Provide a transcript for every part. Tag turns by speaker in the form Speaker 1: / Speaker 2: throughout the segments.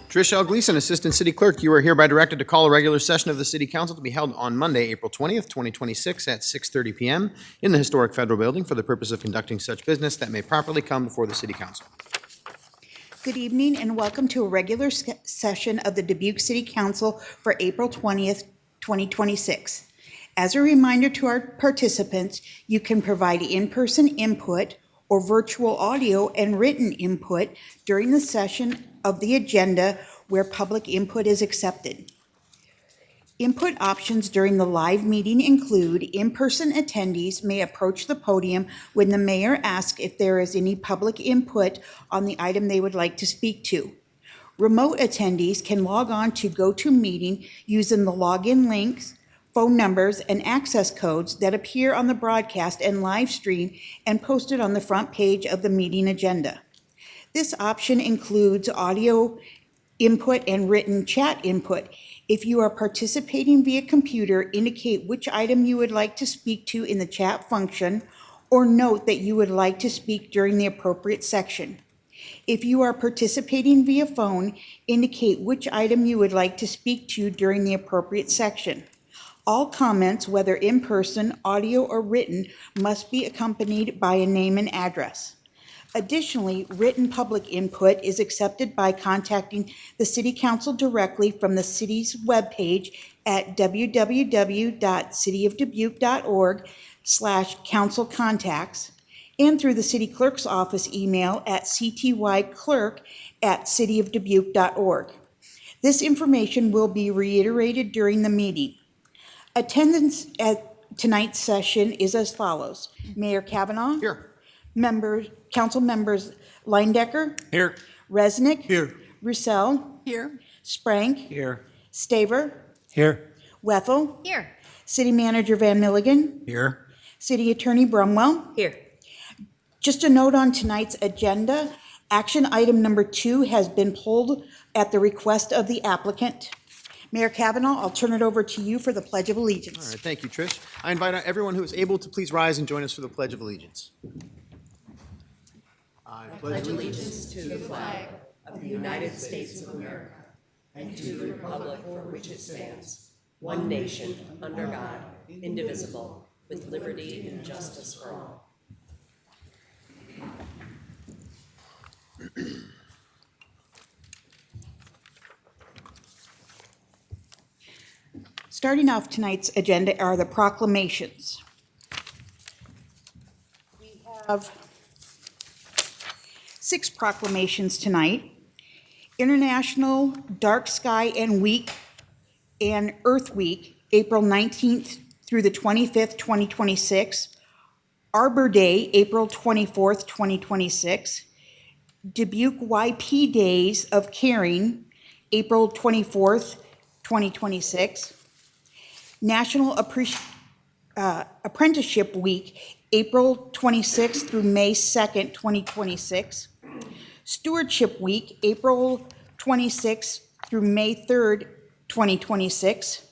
Speaker 1: Trish L. Gleason, Assistant City Clerk, you are hereby directed to call a regular session of the City Council to be held on Monday, April 20th, 2026 at 6:30 PM in the Historic Federal Building for the purpose of conducting such business that may properly come before the City Council.
Speaker 2: Good evening and welcome to a regular session of the Dubuque City Council for April 20th, 2026. As a reminder to our participants, you can provide in-person input or virtual audio and written input during the session of the agenda where public input is accepted. Input options during the live meeting include in-person attendees may approach the podium when the mayor asks if there is any public input on the item they would like to speak to. Remote attendees can log on to GoToMeeting using the login links, phone numbers, and access codes that appear on the broadcast and live stream and posted on the front page of the meeting agenda. This option includes audio input and written chat input. If you are participating via computer, indicate which item you would like to speak to in the chat function, or note that you would like to speak during the appropriate section. If you are participating via phone, indicate which item you would like to speak to during the appropriate section. All comments, whether in person, audio, or written, must be accompanied by a name and address. Additionally, written public input is accepted by contacting the City Council directly from the city's webpage at www.cityofdubuque.org/councilcontacts and through the City Clerk's office email at ctyclerk@cityofdubuque.org. This information will be reiterated during the meeting. Attendance at tonight's session is as follows. Mayor Kavanaugh.
Speaker 1: Here.
Speaker 2: Council members Leindecker.
Speaker 1: Here.
Speaker 2: Resnick.
Speaker 1: Here.
Speaker 2: Roussel.
Speaker 3: Here.
Speaker 2: Sprank.
Speaker 1: Here.
Speaker 2: Staver.
Speaker 1: Here.
Speaker 2: Wethel.
Speaker 3: Here.
Speaker 2: City Manager Van Milligan.
Speaker 1: Here.
Speaker 2: City Attorney Brumwell.
Speaker 3: Here.
Speaker 2: Just a note on tonight's agenda, action item number 2 has been pulled at the request of the applicant. Mayor Kavanaugh, I'll turn it over to you for the Pledge of Allegiance.
Speaker 1: All right, thank you, Trish. I invite everyone who is able to please rise and join us for the Pledge of Allegiance. I pledge
Speaker 4: allegiance to the flag of the United States of America and to the republic for which it stands, one nation, under God, indivisible, with liberty and justice for all.
Speaker 2: Starting off tonight's agenda are the proclamations. We have 6 proclamations tonight. International Dark Sky and Week and Earth Week, April 19th through the 25th, 2026. Arbor Day, April 24th, 2026. Dubuque YP Days of Caring, April 24th, 2026. National Apprenticeship Week, April 26th through May 2nd, 2026. Stewardship Week, April 26th through May 3rd, 2026.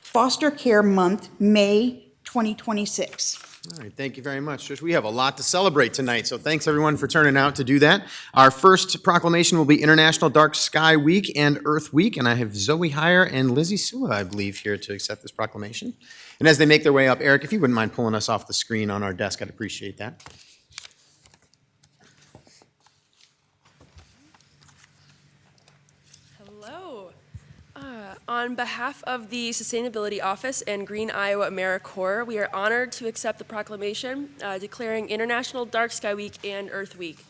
Speaker 2: Foster Care Month, May 2026.
Speaker 1: All right, thank you very much, Trish. We have a lot to celebrate tonight, so thanks everyone for turning out to do that. Our first proclamation will be International Dark Sky Week and Earth Week, and I have Zoe Heyer and Lizzie Sula, I believe, here to accept this proclamation. And as they make their way up, Eric, if you wouldn't mind pulling us off the screen on our desk, I'd appreciate that.
Speaker 5: Hello. On behalf of the Sustainability Office and Green Iowa AmeriCorps, we are honored to accept the proclamation declaring International Dark Sky Week and Earth Week.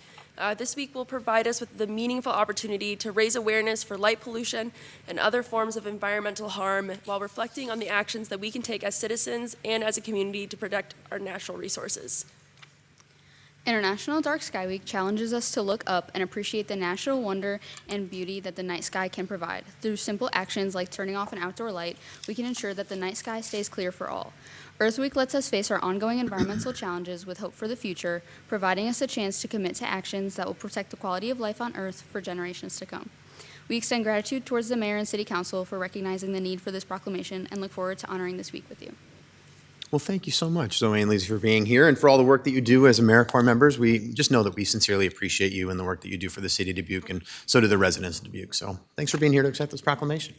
Speaker 5: This week will provide us with the meaningful opportunity to raise awareness for light pollution and other forms of environmental harm while reflecting on the actions that we can take as citizens and as a community to protect our natural resources.
Speaker 6: International Dark Sky Week challenges us to look up and appreciate the natural wonder and beauty that the night sky can provide. Through simple actions like turning off an outdoor light, we can ensure that the night sky stays clear for all. Earth Week lets us face our ongoing environmental challenges with hope for the future, providing us a chance to commit to actions that will protect the quality of life on Earth for generations to come. We extend gratitude towards the Mayor and City Council for recognizing the need for this proclamation and look forward to honoring this week with you.
Speaker 1: Well, thank you so much, Zoe and Lizzie, for being here and for all the work that you do as AmeriCorps members. We just know that we sincerely appreciate you and the work that you do for the city of Dubuque, and so do the residents of Dubuque. So thanks for being here to accept this proclamation.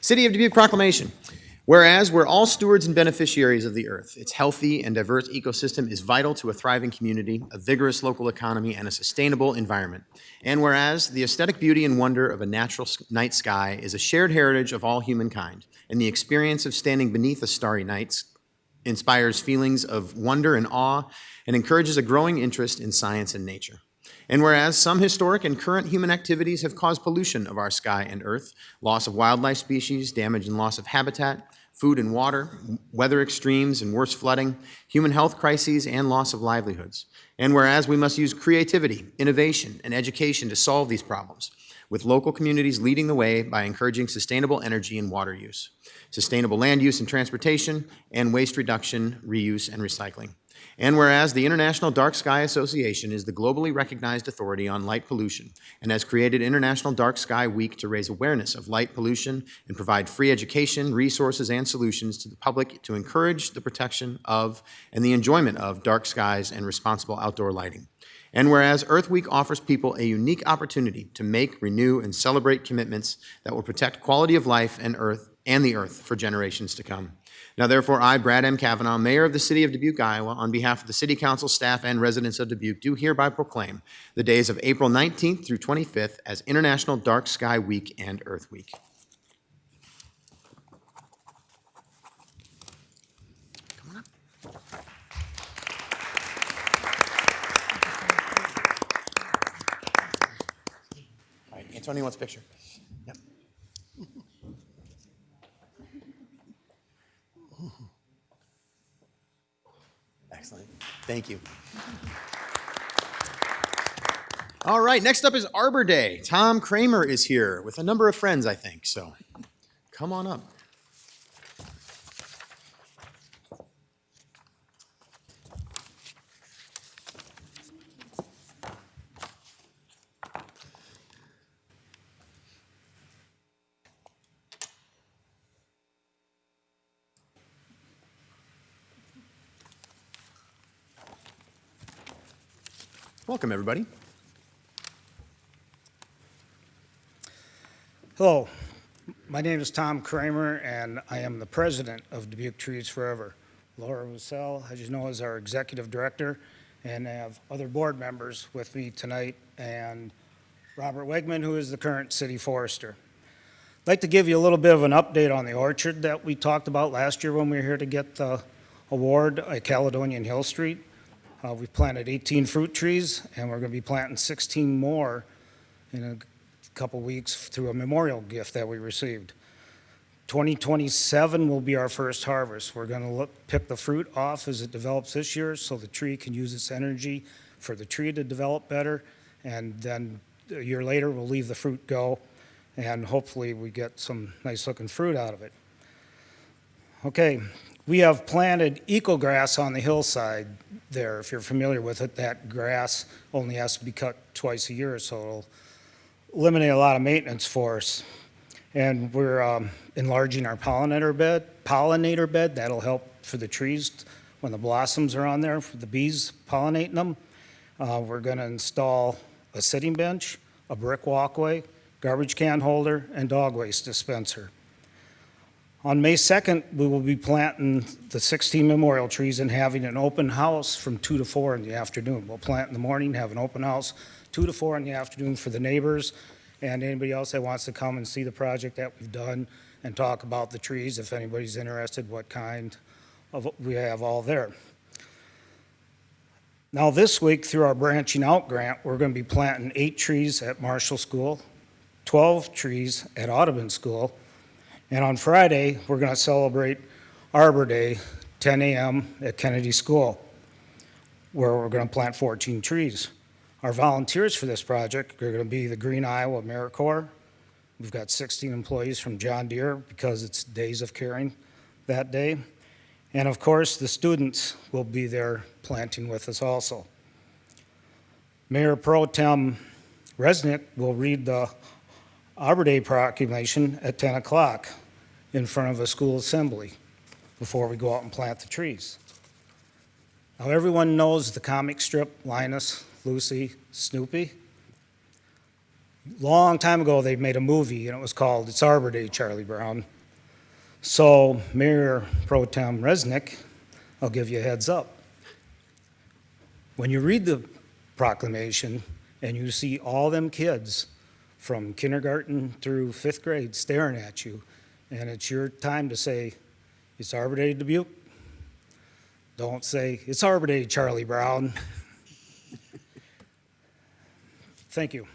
Speaker 1: City of Dubuque proclamation. Whereas we're all stewards and beneficiaries of the earth, its healthy and diverse ecosystem is vital to a thriving community, a vigorous local economy, and a sustainable environment. And whereas the aesthetic beauty and wonder of a natural night sky is a shared heritage of all humankind, and the experience of standing beneath a starry night inspires feelings of wonder and awe and encourages a growing interest in science and nature. And whereas some historic and current human activities have caused pollution of our sky and earth, loss of wildlife species, damage and loss of habitat, food and water, weather extremes and worse flooding, human health crises, and loss of livelihoods. And whereas we must use creativity, innovation, and education to solve these problems, with local communities leading the way by encouraging sustainable energy and water use, sustainable land use and transportation, and waste reduction, reuse, and recycling. And whereas the International Dark Sky Association is the globally recognized authority on light pollution and has created International Dark Sky Week to raise awareness of light pollution and provide free education, resources, and solutions to the public to encourage the protection of and the enjoyment of dark skies and responsible outdoor lighting. And whereas Earth Week offers people a unique opportunity to make, renew, and celebrate commitments that will protect quality of life and the earth for generations to come. Now, therefore, I, Brad M. Kavanaugh, Mayor of the City of Dubuque, Iowa, on behalf of the City Council, staff, and residents of Dubuque, do hereby proclaim the days of April 19th through 25th as International Dark Sky Week and Earth Week. Come on up. All right, Antonio wants a picture. Yep. Excellent. Thank you. All right, next up is Arbor Day. Tom Kramer is here with a number of friends, I think, so come on up. Welcome, everybody.
Speaker 3: Hello, my name is Tom Kramer, and I am the president of Dubuque Trees Forever. Laura Roussel, as you know, is our executive director, and I have other board members with me tonight, and Robert Wegman, who is the current city forester. I'd like to give you a little bit of an update on the orchard that we talked about last year when we were here to get the award at Caledonian Hill Street. We've planted 18 fruit trees, and we're going to be planting 16 more in a couple weeks through a memorial gift that we received. 2027 will be our first harvest. We're going to pick the fruit off as it develops this year so the tree can use its energy for the tree to develop better, and then a year later we'll leave the fruit go, and hopefully we get some nice looking fruit out of it. Okay, we have planted eco-grass on the hillside there. If you're familiar with it, that grass only has to be cut twice a year, so it'll eliminate a lot of maintenance for us. And we're enlarging our pollinator bed. That'll help for the trees when the blossoms are on there, for the bees pollinating them. We're going to install a sitting bench, a brick walkway, garbage can holder, and dog waste dispenser. On May 2nd, we will be planting the 16 memorial trees and having an open house from 2 to 4 in the afternoon. We'll plant in the morning, have an open house 2 to 4 in the afternoon for the neighbors and anybody else that wants to come and see the project that we've done and talk about the trees if anybody's interested what kind of we have all there. Now this week through our branching out grant, we're going to be planting 8 trees at Marshall School, 12 trees at Audubon School, and on Friday we're going to celebrate Arbor Day, 10 a.m. at Kennedy School, where we're going to plant 14 trees. Our volunteers for this project are going to be the Green Iowa AmeriCorps. We've got 16 employees from John Deere because it's Days of Caring that day. And of course, the students will be there planting with us also. Mayor Pro Tem Resnick will read the Arbor Day proclamation at 10 o'clock in front of a school assembly. before we go out and plant the trees. Now, everyone knows the comic strip Linus, Lucy, Snoopy. Long time ago, they made a movie, and it was called It's Arbor Day, Charlie Brown. So, Mayor Pro Tem Resnick, I'll give you a heads up. When you read the proclamation and you see all them kids from kindergarten through 5th grade staring at you, and it's your time to say, it's Arbor Day, Dubuque. Don't say, it's Arbor Day, Charlie Brown. Thank you.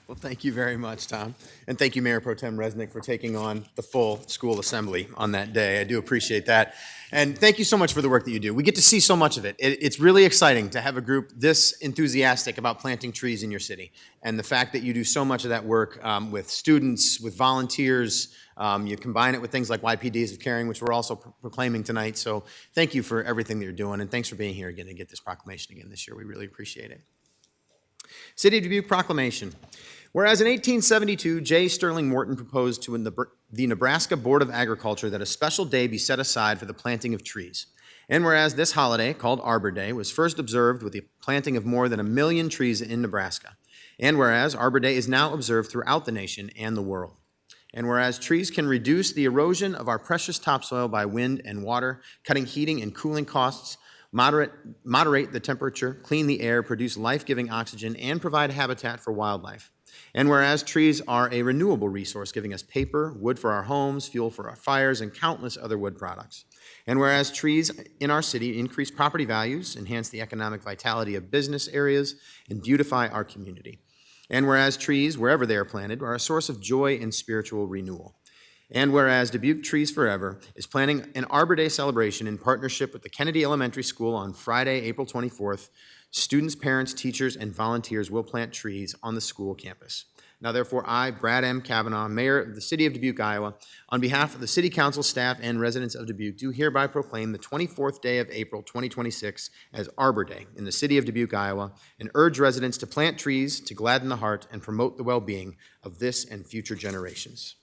Speaker 1: Well, thank you very much, Tom. And thank you, Mayor Pro Tem Resnick, for taking on the full school assembly on that day. I do appreciate that. And thank you so much for the work that you do. We get to see so much of it. It's really exciting to have a group this enthusiastic about planting trees in your city. And the fact that you do so much of that work with students, with volunteers, you combine it with things like YP Days of Caring, which we're also proclaiming tonight. So thank you for everything that you're doing. And thanks for being here again to get this proclamation again this year. We really appreciate it. City of Dubuque proclamation. Whereas in 1872, J. Sterling Morton proposed to the Nebraska Board of Agriculture that a special day be set aside for the planting of trees. And whereas this holiday, called Arbor Day, was first observed with the planting of more than 1 million trees in Nebraska. And whereas Arbor Day is now observed throughout the nation and the world. And whereas trees can reduce the erosion of our precious topsoil by wind and water, cutting heating and cooling costs, moderate the temperature, clean the air, produce life-giving oxygen, and provide habitat for wildlife. And whereas trees are a renewable resource, giving us paper, wood for our homes, fuel for our fires, and countless other wood products. And whereas trees in our city increase property values, enhance the economic vitality of business areas, and beautify our community. And whereas trees, wherever they are planted, are a source of joy and spiritual renewal. And whereas Dubuque Trees Forever is planning an Arbor Day celebration in partnership with the Kennedy Elementary School on Friday, April 24th, students, parents, teachers, and volunteers will plant trees on the school campus. Now therefore, I, Brad M. Kavanaugh, Mayor of the City of Dubuque, Iowa, on behalf of the City Council staff and residents of Dubuque, do hereby proclaim the 24th day of April 2026 as Arbor Day in the City of Dubuque, Iowa, and urge residents to plant trees to gladden the heart and promote the well-being of this and future generations.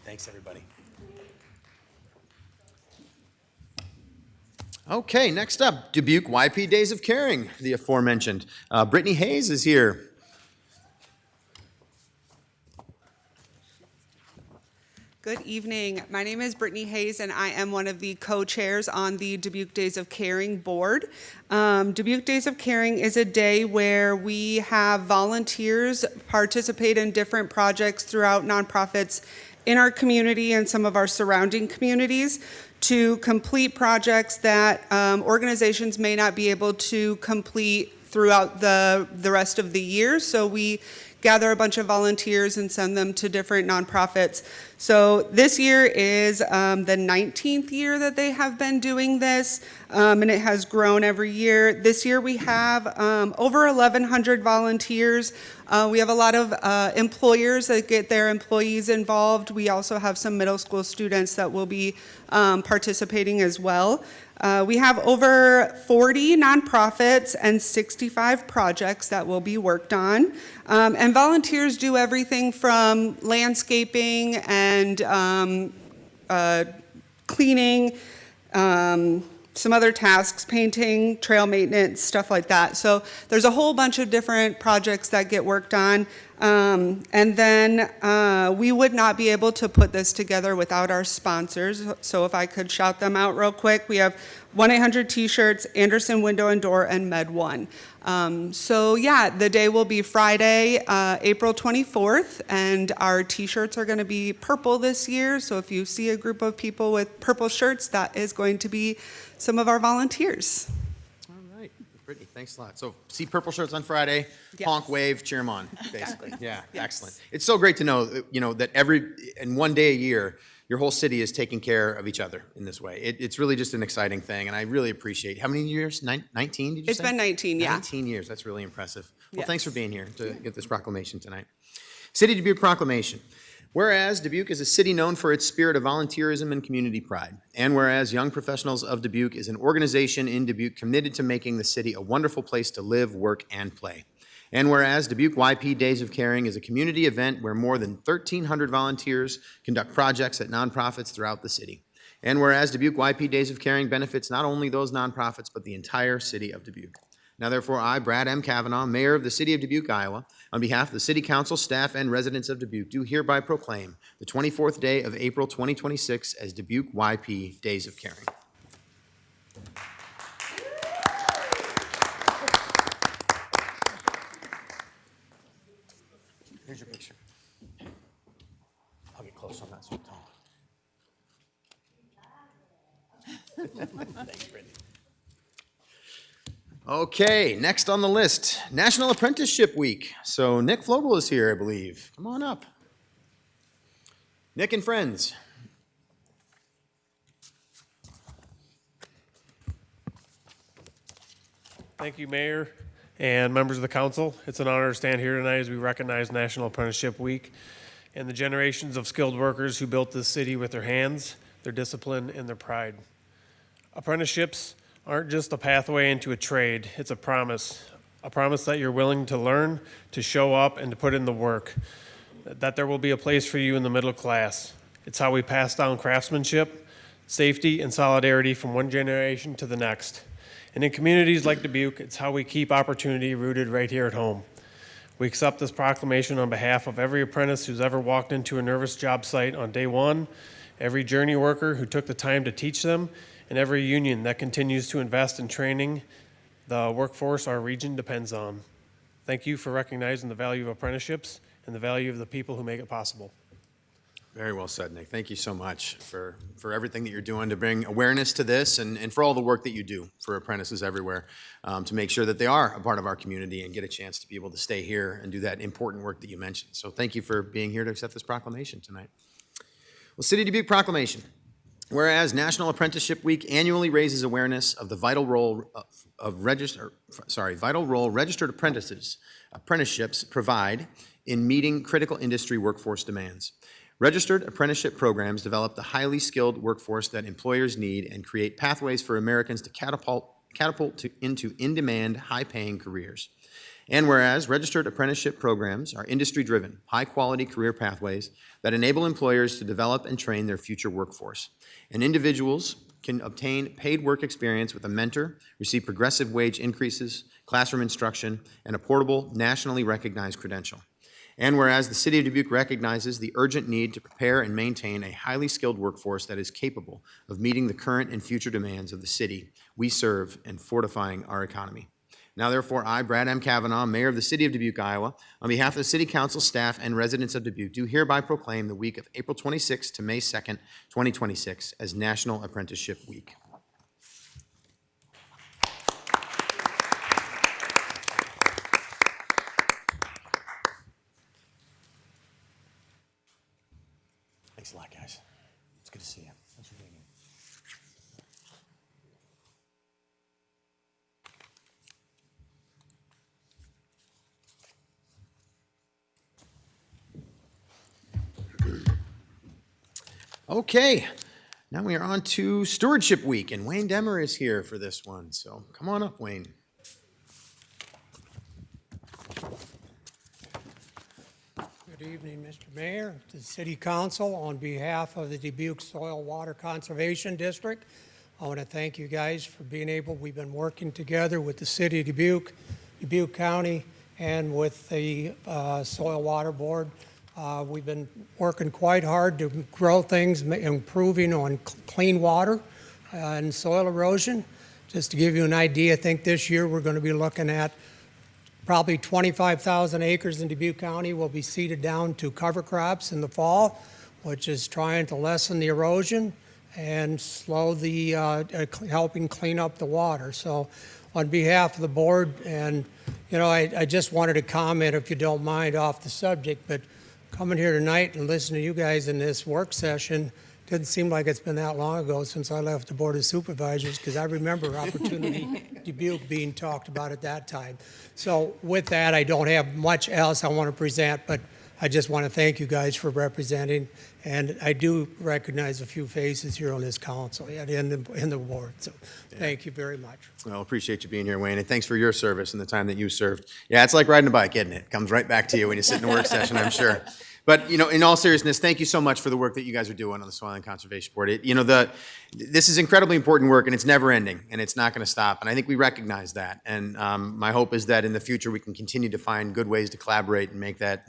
Speaker 1: Thanks, everybody. Okay, next up, Dubuque YP Days of Caring, the aforementioned. Brittany Hayes is here.
Speaker 7: Good evening. My name is Brittany Hayes, and I am one of the co-chairs on the Dubuque Days of Caring board. Dubuque Days of Caring is a day where we have volunteers participate in different projects throughout nonprofits in our community and some of our surrounding communities to complete projects that organizations may not be able to complete throughout the rest of the year. So we gather a bunch of volunteers and send them to different nonprofits. So this year is the 19th year that they have been doing this, and it has grown every year. This year we have over 1,100 volunteers. We have a lot of employers that get their employees involved. We also have some middle school students that will be participating as well. We have over 40 nonprofits and 65 projects that will be worked on. And volunteers do everything from landscaping and cleaning, some other tasks, painting, trail maintenance, stuff like that. So there's a whole bunch of different projects that get worked on. And then we would not be able to put this together without our sponsors. So if I could shout them out real quick, we have 1-800 T-shirts, Anderson Window and Door, and Med1. So yeah, the day will be Friday, April 24th, and our T-shirts are going to be purple this year. So if you see a group of people with purple shirts, that is going to be some of our volunteers.
Speaker 1: All right, Brittany, thanks a lot. So see purple shirts on Friday,
Speaker 7: Yes.
Speaker 1: honk, wave, cheer them on, basically.
Speaker 7: Exactly.
Speaker 1: Yeah,
Speaker 7: Yes.
Speaker 1: excellent. It's so great to know, that in one day a year, your whole city is taking care of each other in this way. It's really just an exciting thing, and I really appreciate, how many years? 19, did you
Speaker 7: It's
Speaker 1: say?
Speaker 7: been 19, yeah.
Speaker 1: 19 years, that's really impressive. Well,
Speaker 7: Yes.
Speaker 1: thanks for being here to get this proclamation tonight. City of Dubuque proclamation. Whereas Dubuque is a city known for its spirit of volunteerism and community pride, and whereas Young Professionals of Dubuque is an organization in Dubuque committed to making the city a wonderful place to live, work, and play. And whereas Dubuque YP Days of Caring is a community event where more than 1,300 volunteers conduct projects at nonprofits throughout the city. And whereas Dubuque YP Days of Caring benefits not only those nonprofits, but the entire city of Dubuque. Now therefore, I, Brad M. Kavanaugh, Mayor of the City of Dubuque, Iowa, on behalf of the City Council, staff, and residents of Dubuque, do hereby proclaim the 24th day of April 2026 as Dubuque YP Days of Caring. Here's your picture. I'll get close, I'm not so tall. Thanks, Brittany. Okay, next on the list, National Apprenticeship Week. So Nick Flogel is here, I believe. Come on up. Nick and friends.
Speaker 8: Thank you, Mayor and members of the council. It's an honor to stand here tonight as we recognize National Apprenticeship Week and the generations of skilled workers who built this city with their hands, their discipline, and their pride. Apprenticeships aren't just a pathway into a trade, it's a promise that you're willing to learn, to show up, and to put in the work, that there will be a place for you in the middle class. It's how we pass down craftsmanship, safety, and solidarity from one generation to the next. And in communities like Dubuque, it's how we keep opportunity rooted right here at home. We accept this proclamation on behalf of every apprentice who's ever walked into a nervous job site on day one, every journey worker who took the time to teach them, and every union that continues to invest in training the workforce our region depends on. Thank you for recognizing the value of apprenticeships and the value of the people who make it possible.
Speaker 1: Very well said, Nick. Thank you so much for everything that you're doing to bring awareness to this and for all the work that you do for apprentices everywhere to make sure that they are a part of our community and get a chance to be able to stay here and do that important work that you mentioned. So thank you for being here to accept this proclamation tonight. Well, City of Dubuque proclamation. Whereas National Apprenticeship Week annually raises awareness of the vital role registered apprenticeships provide in meeting critical industry workforce demands. Registered apprenticeship programs develop the highly skilled workforce that employers need and create pathways for Americans to catapult into in-demand, high-paying careers. And whereas registered apprenticeship programs are industry-driven, high-quality career pathways that enable employers to develop and train their future workforce. And individuals can obtain paid work experience with a mentor, receive progressive wage increases, classroom instruction, and a portable, nationally recognized credential. And whereas the City of Dubuque recognizes the urgent need to prepare and maintain a highly skilled workforce that is capable of meeting the current and future demands of the city we serve and fortifying our economy. Now therefore, I, Brad M. Kavanaugh, Mayor of the City of Dubuque, Iowa, on behalf of the City Council, staff, and residents of Dubuque, do hereby proclaim the week of April 26th to May 2nd, 2026 as National Apprenticeship Week. Thanks a lot, guys. It's good to see you. Thanks for being here. Okay, now we are on to Stewardship Week, and Wayne Demmer is here for this one, so come on up, Wayne.
Speaker 9: Good evening, Mr. Mayor, to the City Council. On behalf of the Dubuque Soil Water Conservation District, I want to thank you guys for being able, we've been working together with the City of Dubuque, Dubuque County, and with the Soil Water Board. We've been working quite hard to grow things, improving on clean water and soil erosion. Just to give you an idea, I think this year we're going to be looking at probably 25,000 acres in Dubuque County will be seeded down to cover crops in the fall, which is trying to lessen the erosion and slow the, helping clean up the water. So on behalf of the board, and you know, I just wanted to comment, if you don't mind, off the subject, but coming here tonight and listening to you guys in this work session, Didn't seem like it's been that long ago since I left the Board of Supervisors, because I remember Opportunity Dubuque being talked about at that time. So with that, I don't have much else I want to present, but I just want to thank you guys for representing, and I do recognize a few faces here on this council and in the board, so thank you very much.
Speaker 1: Well, appreciate you being here, Wayne, and thanks for your service and the time that you served. Yeah, it's like riding a bike, isn't it? It comes right back to you when you sit in a work session, I'm sure. But, in all seriousness, thank you so much for the work that you guys are doing on the Soil and Conservation Board. This is incredibly important work, and it's never ending, and it's not going to stop. And I think we recognize that. And my hope is that in the future we can continue to find good ways to collaborate and make that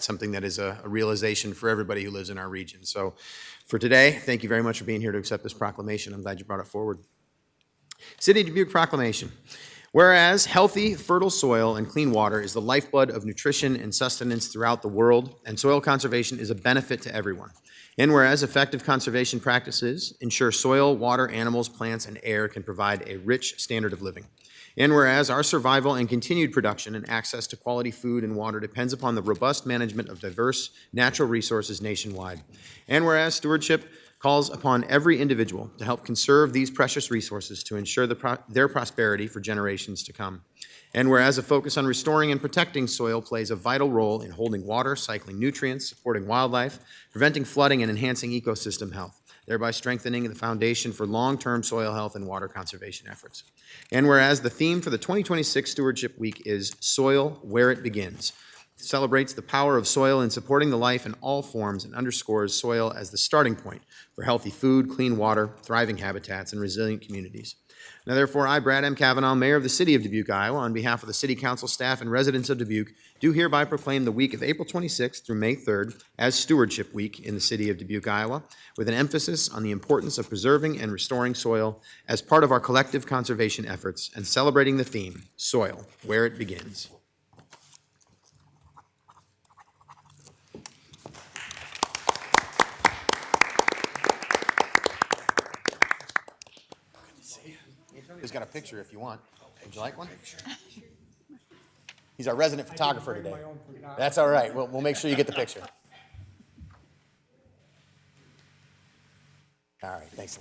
Speaker 1: something that is a realization for everybody who lives in our region. So for today, thank you very much for being here to accept this proclamation. I'm glad you brought it forward. City of Dubuque Proclamation. Whereas healthy, fertile soil and clean water is the lifeblood of nutrition and sustenance throughout the world, and soil conservation is a benefit to everyone. And whereas effective conservation practices ensure soil, water, animals, plants, and air can provide a rich standard of living. And whereas our survival and continued production and access to quality food and water depends upon the robust management of diverse natural resources nationwide. And whereas stewardship calls upon every individual to help conserve these precious resources to ensure their prosperity for generations to come. And whereas a focus on restoring and protecting soil plays a vital role in holding water, cycling nutrients, supporting wildlife, preventing flooding, and enhancing ecosystem health, thereby strengthening the foundation for long-term soil health and water conservation efforts. And whereas the theme for the 2026 Stewardship Week is Soil Where It Begins, celebrates the power of soil in supporting the life in all forms and underscores soil as the starting point for healthy food, clean water, thriving habitats, and resilient communities. Now, therefore, I, Brad M. Kavanaugh, Mayor of the City of Dubuque, Iowa, on behalf of the City Council staff and residents of Dubuque, do hereby proclaim the week of April 26th through May 3rd as Stewardship Week in the City of Dubuque, Iowa, with an emphasis on the importance of preserving and restoring soil as part of our collective conservation efforts and celebrating the theme, Soil, Where It Begins. He's got a picture if you want. Would you like one? He's our resident photographer today. That's all right. We'll make sure you get the picture. All right. Thanks a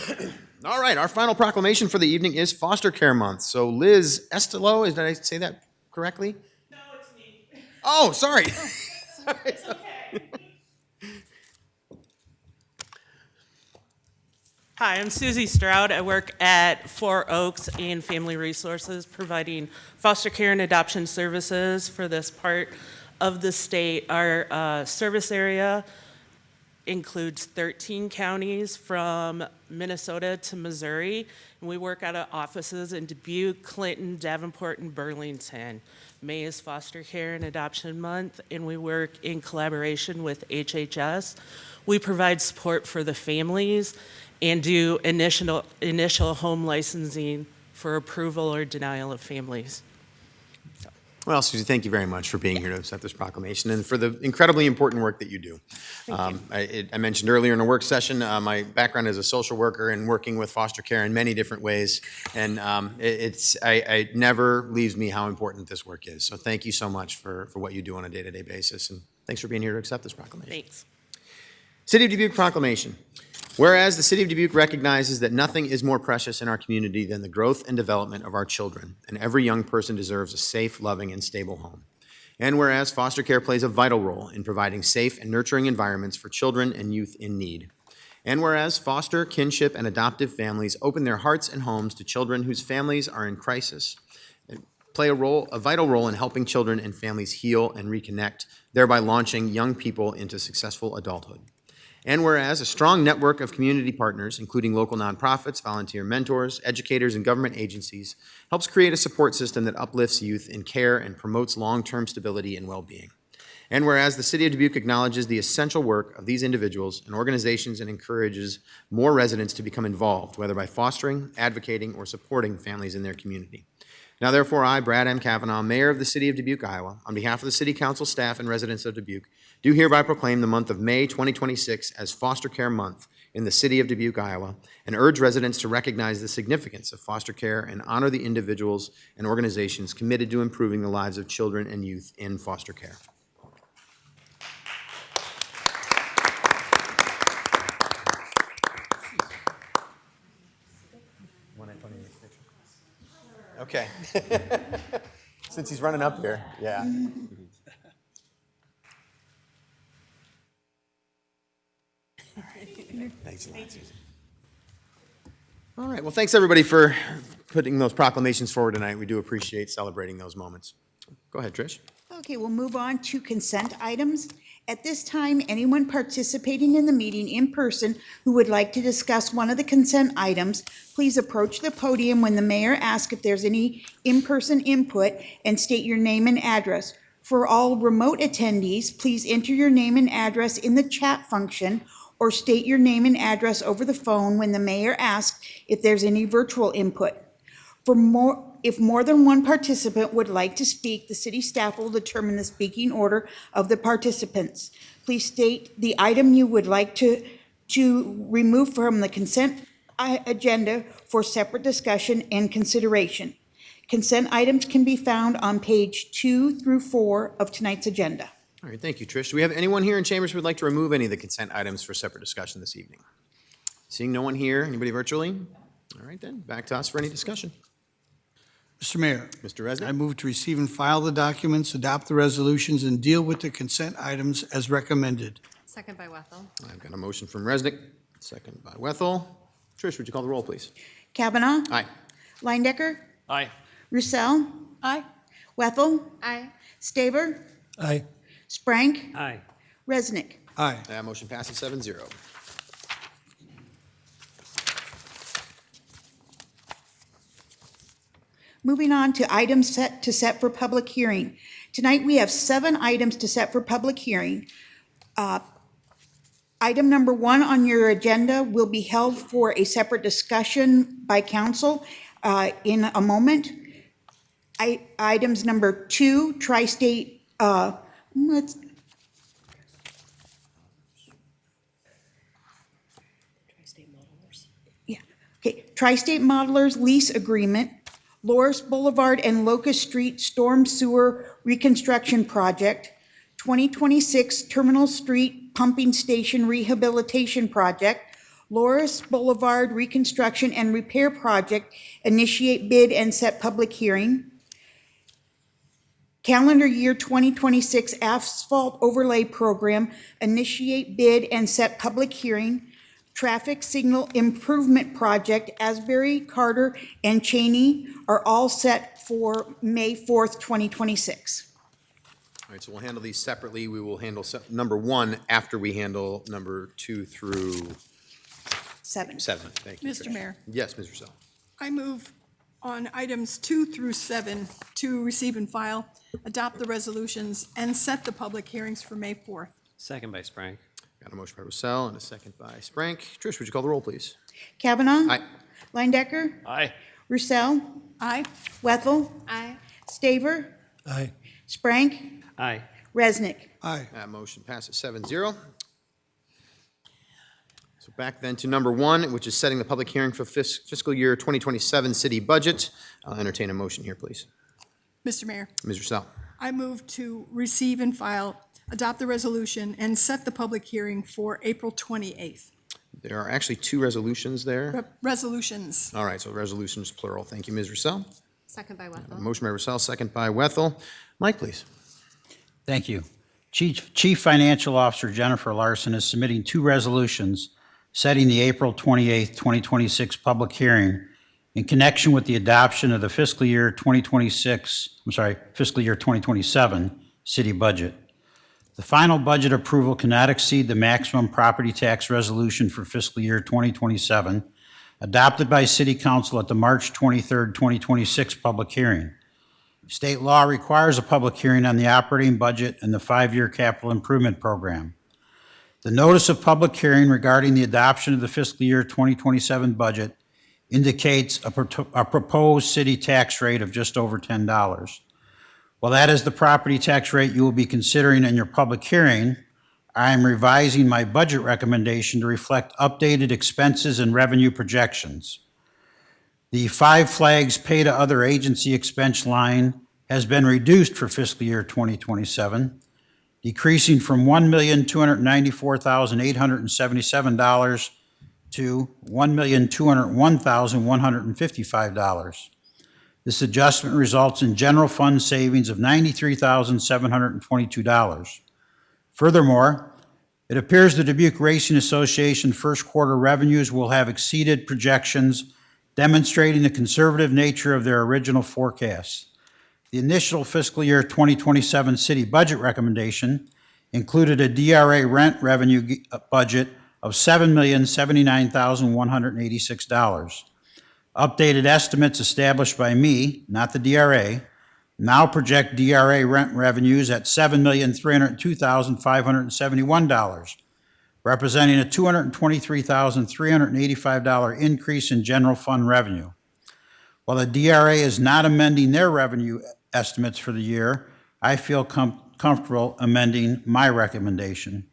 Speaker 1: lot. All right. Our final proclamation for the evening is Foster Care Month. So Liz Estelo, did I say that correctly?
Speaker 10: No, it's me.
Speaker 1: Oh, sorry.
Speaker 10: It's okay. Hi, I'm Susie Stroud. I work at Four Oaks and Family Resources, providing foster care and adoption services for this part of the state. Our service area includes 13 counties from Minnesota to Missouri, and we work out of offices in Dubuque, Clinton, Davenport, and Burlington. May is Foster Care and Adoption Month, and we work in collaboration with HHS. We provide support for the families and do initial home licensing for approval or denial of families.
Speaker 1: Well, Susie, thank you very much for being here to accept this proclamation and for the incredibly important work that you do. I mentioned earlier in a work session, my background as a social worker and working with foster care in many different ways, and it never leaves me how important this work is. So thank you so much for what you do on a day-to-day basis, and thanks for being here to accept this proclamation.
Speaker 10: Thanks.
Speaker 1: City of Dubuque Proclamation. Whereas the City of Dubuque recognizes that nothing is more precious in our community than the growth and development of our children, and every young person deserves a safe, loving, and stable home. And whereas foster care plays a vital role in providing safe and nurturing environments for children and youth in need. And whereas foster, kinship, and adoptive families open their hearts and homes to children whose families are in crisis, play a vital role in helping children and families heal and reconnect, thereby launching young people into successful adulthood. And whereas a strong network of community partners, including local nonprofits, volunteer mentors, educators, and government agencies, helps create a support system that uplifts youth in care and promotes long-term stability and well-being. And whereas the City of Dubuque acknowledges the essential work of these individuals and organizations and encourages more residents to become involved, whether by fostering, advocating, or supporting families in their community. Now, therefore, I, Brad M. Kavanaugh, Mayor of the City of Dubuque, Iowa, on behalf of the City Council staff and residents of Dubuque, do hereby proclaim the month of May 2026 as Foster Care Month in the City of Dubuque, Iowa, and urge residents to recognize the significance of foster care and honor the individuals and organizations committed to improving the lives of children and youth in foster care. Okay. Since he's running up here, yeah. Thanks a lot, Susan. All right, well, thanks, everybody, for putting those proclamations forward tonight. We do appreciate celebrating those moments. Go ahead, Trish.
Speaker 2: Okay, we'll move on to consent items. At this time, anyone participating in the meeting in person who would like to discuss one of the consent items, please approach the podium when the mayor asks if there's any in-person input and state your name and address. For all remote attendees, please enter your name and address in the chat function or state your name and address over the phone when the mayor asks if there's any virtual input. If more than one participant would like to speak, the city staff will determine the speaking order of the participants. Please state the item you would like to remove from the consent agenda for separate discussion and consideration. Consent items can be found on page 2 through 4 of tonight's agenda.
Speaker 1: All right, thank you, Trish. Do we have anyone here in chambers who would like to remove any of the consent items for separate discussion this evening? Seeing no one here, anybody virtually? All right, then, back to us for any discussion.
Speaker 11: Mr. Mayor.
Speaker 1: Mr. Resnick?
Speaker 11: I move to receive and file the documents, adopt the resolutions, and deal with the consent items as recommended.
Speaker 4: Second by Wethel.
Speaker 1: I've got a motion from Resnick, second by Wethel. Trish, would you call the roll, please?
Speaker 2: Kavanaugh?
Speaker 1: Aye.
Speaker 2: Lindecker?
Speaker 8: Aye.
Speaker 2: Roussel?
Speaker 4: Aye.
Speaker 2: Wethel?
Speaker 6: Aye.
Speaker 2: Staver?
Speaker 9: Aye.
Speaker 2: Sprank?
Speaker 8: Aye.
Speaker 2: Resnick?
Speaker 11: Aye.
Speaker 1: That motion passes 7-0.
Speaker 2: Moving on to items set for public hearing. Tonight, we have 7 items to set for public hearing. Item number 1 on your agenda will be held for a separate discussion by council in a moment. Items number 2, tri-state, Tri-State Modelers Lease Agreement, Loris Boulevard and Locust Street Storm Sewer Reconstruction Project, 2026 Terminal Street Pumping Station Rehabilitation Project, Loris Boulevard Reconstruction and Repair Project, initiate bid and set public hearing. Calendar year 2026 Asphalt Overlay Program, initiate bid and set public hearing. Traffic Signal Improvement Project, Asbury, Carter, and Cheney are all set for May 4th, 2026.
Speaker 1: All right, so we'll handle these separately. We will handle number 1 after we handle number 2 through
Speaker 2: 7.
Speaker 1: 7. Thank you,
Speaker 12: Mr.
Speaker 1: Trish.
Speaker 12: Mayor.
Speaker 1: Yes, Ms. Russell.
Speaker 12: I move on items 2 through 7 to receive and file, adopt the resolutions, and set the public hearings for May 4th.
Speaker 13: Second by Sprank.
Speaker 1: Got a motion by Roussel and a second by Sprank. Trish, would you call the roll, please?
Speaker 2: Kavanaugh?
Speaker 1: Aye.
Speaker 2: Lindecker?
Speaker 8: Aye.
Speaker 2: Roussel?
Speaker 12: Aye.
Speaker 2: Wethel?
Speaker 6: Aye.
Speaker 2: Staver?
Speaker 9: Aye.
Speaker 2: Sprank?
Speaker 13: Aye.
Speaker 2: Resnick?
Speaker 11: Aye.
Speaker 1: That motion passes 7-0. So back then to number 1, which is setting the public hearing for fiscal year 2027 city budget. I'll entertain a motion here, please.
Speaker 12: Mr. Mayor,
Speaker 1: Ms. Russell.
Speaker 12: I move to receive and file, adopt the resolution, and set the public hearing for April 28th.
Speaker 1: There are actually 2 resolutions there.
Speaker 12: Resolutions.
Speaker 1: All right, so resolutions plural. Thank you, Ms. Russell.
Speaker 4: Second by Wethel.
Speaker 1: Motion by Russell, second by Wethel. Mike, please.
Speaker 14: Thank you. Chief Financial Officer Jennifer Larson is submitting 2 resolutions setting the April 28th, 2026 public hearing in connection with the adoption of the fiscal year 2027 city budget. The final budget approval cannot exceed the maximum property tax resolution for fiscal year 2027 adopted by City Council at the March 23rd, 2026 public hearing. State law requires a public hearing on the operating budget and the 5-year capital improvement program. The notice of public hearing regarding the adoption of the fiscal year 2027 budget indicates a proposed city tax rate of just over $10. While that is the property tax rate you will be considering in your public hearing, I am revising my budget recommendation to reflect updated expenses and revenue projections. The Five Flags pay to other agency expense line has been reduced for fiscal year 2027, decreasing from $1,294,877 to $1,201,155. This adjustment results in general fund savings of $93,722. Furthermore, it appears the Dubuque Racing Association first quarter revenues will have exceeded projections, demonstrating the conservative nature of their original forecasts. The initial fiscal year 2027 city budget recommendation included a DRA rent revenue budget of $7,079,186. Updated estimates established by me, not the DRA, now project DRA rent revenues at $7,302,571, representing a $223,385 increase in general fund revenue. While the DRA is not amending their revenue estimates for the year, I feel comfortable amending my recommendation.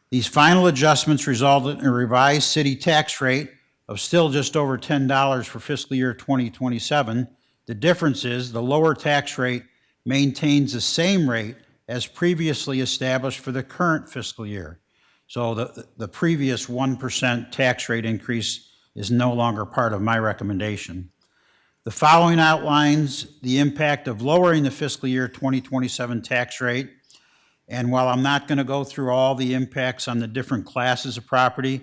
Speaker 14: These final adjustments resulted in a revised city tax rate of still just over $10 for fiscal year 2027. The difference is the lower tax rate maintains the same rate as previously established for the current fiscal year. So the previous 1% tax rate increase is no longer part of my recommendation. The following outlines the impact of lowering the fiscal year 2027 tax rate. And while I'm not going to go through all the impacts on the different classes of property,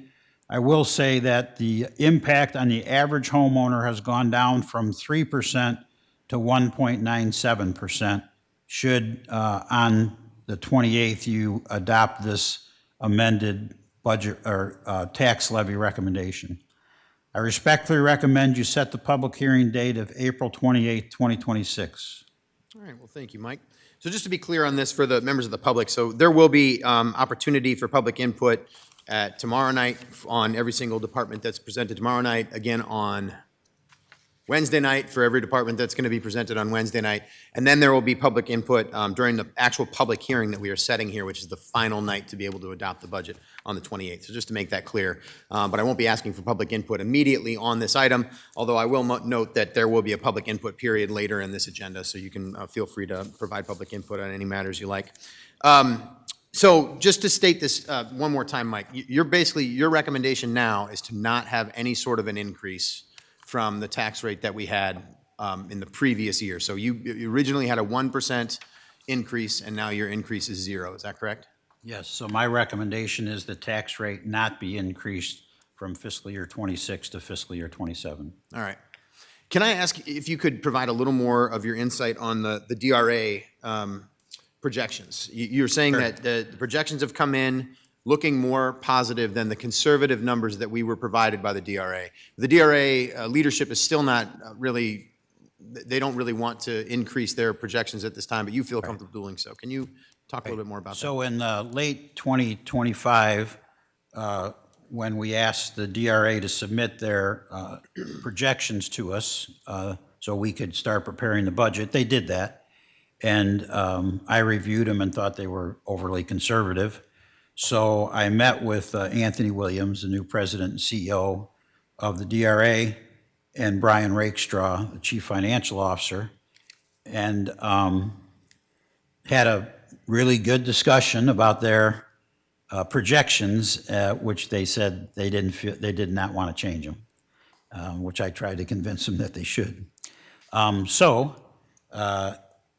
Speaker 14: I will say that the impact on the average homeowner has gone down from 3% to 1.97% should, on the 28th, you adopt this amended budget or tax levy recommendation. I respectfully recommend you set the public hearing date of April 28th, 2026.
Speaker 1: All right, well, thank you, Mike. So just to be clear on this for the members of the public, so there will be opportunity for public input at tomorrow night on every single department that's presented tomorrow night, again on Wednesday night for every department that's going to be presented on Wednesday night, and then there will be public input during the actual public hearing that we are setting here, which is the final night to be able to adopt the budget on the 28th. So just to make that clear, but I won't be asking for public input immediately on this item, although I will note that there will be a public input period later in this agenda, so you can feel free to provide public input on any matters you like. So just to state this one more time, Mike, you're basically, your recommendation now is to not have any sort of an increase from the tax rate that we had in the previous year. So you originally had a 1% increase, and now your increase is 0. Is that correct?
Speaker 14: Yes, so my recommendation is the tax rate not be increased from fiscal year 26 to fiscal year 27.
Speaker 1: All right. Can I ask if you could provide a little more of your insight on the DRA projections? You're saying
Speaker 14: Sure.
Speaker 1: that the projections have come in looking more positive than the conservative numbers that we were provided by the DRA. The DRA leadership is still not really, they don't really want to increase their projections at this time, but you feel comfortable doing so. Can you talk a little bit more about that?
Speaker 14: So in late 2025, when we asked the DRA to submit their projections to us so we could start preparing the budget, they did that. And I reviewed them and thought they were overly conservative. So I met with Anthony Williams, the new president and CEO of the DRA, and Brian Rakestraw, the chief financial officer, and had a really good discussion about their projections, which they said they did not want to change them, which I tried to convince them that they should.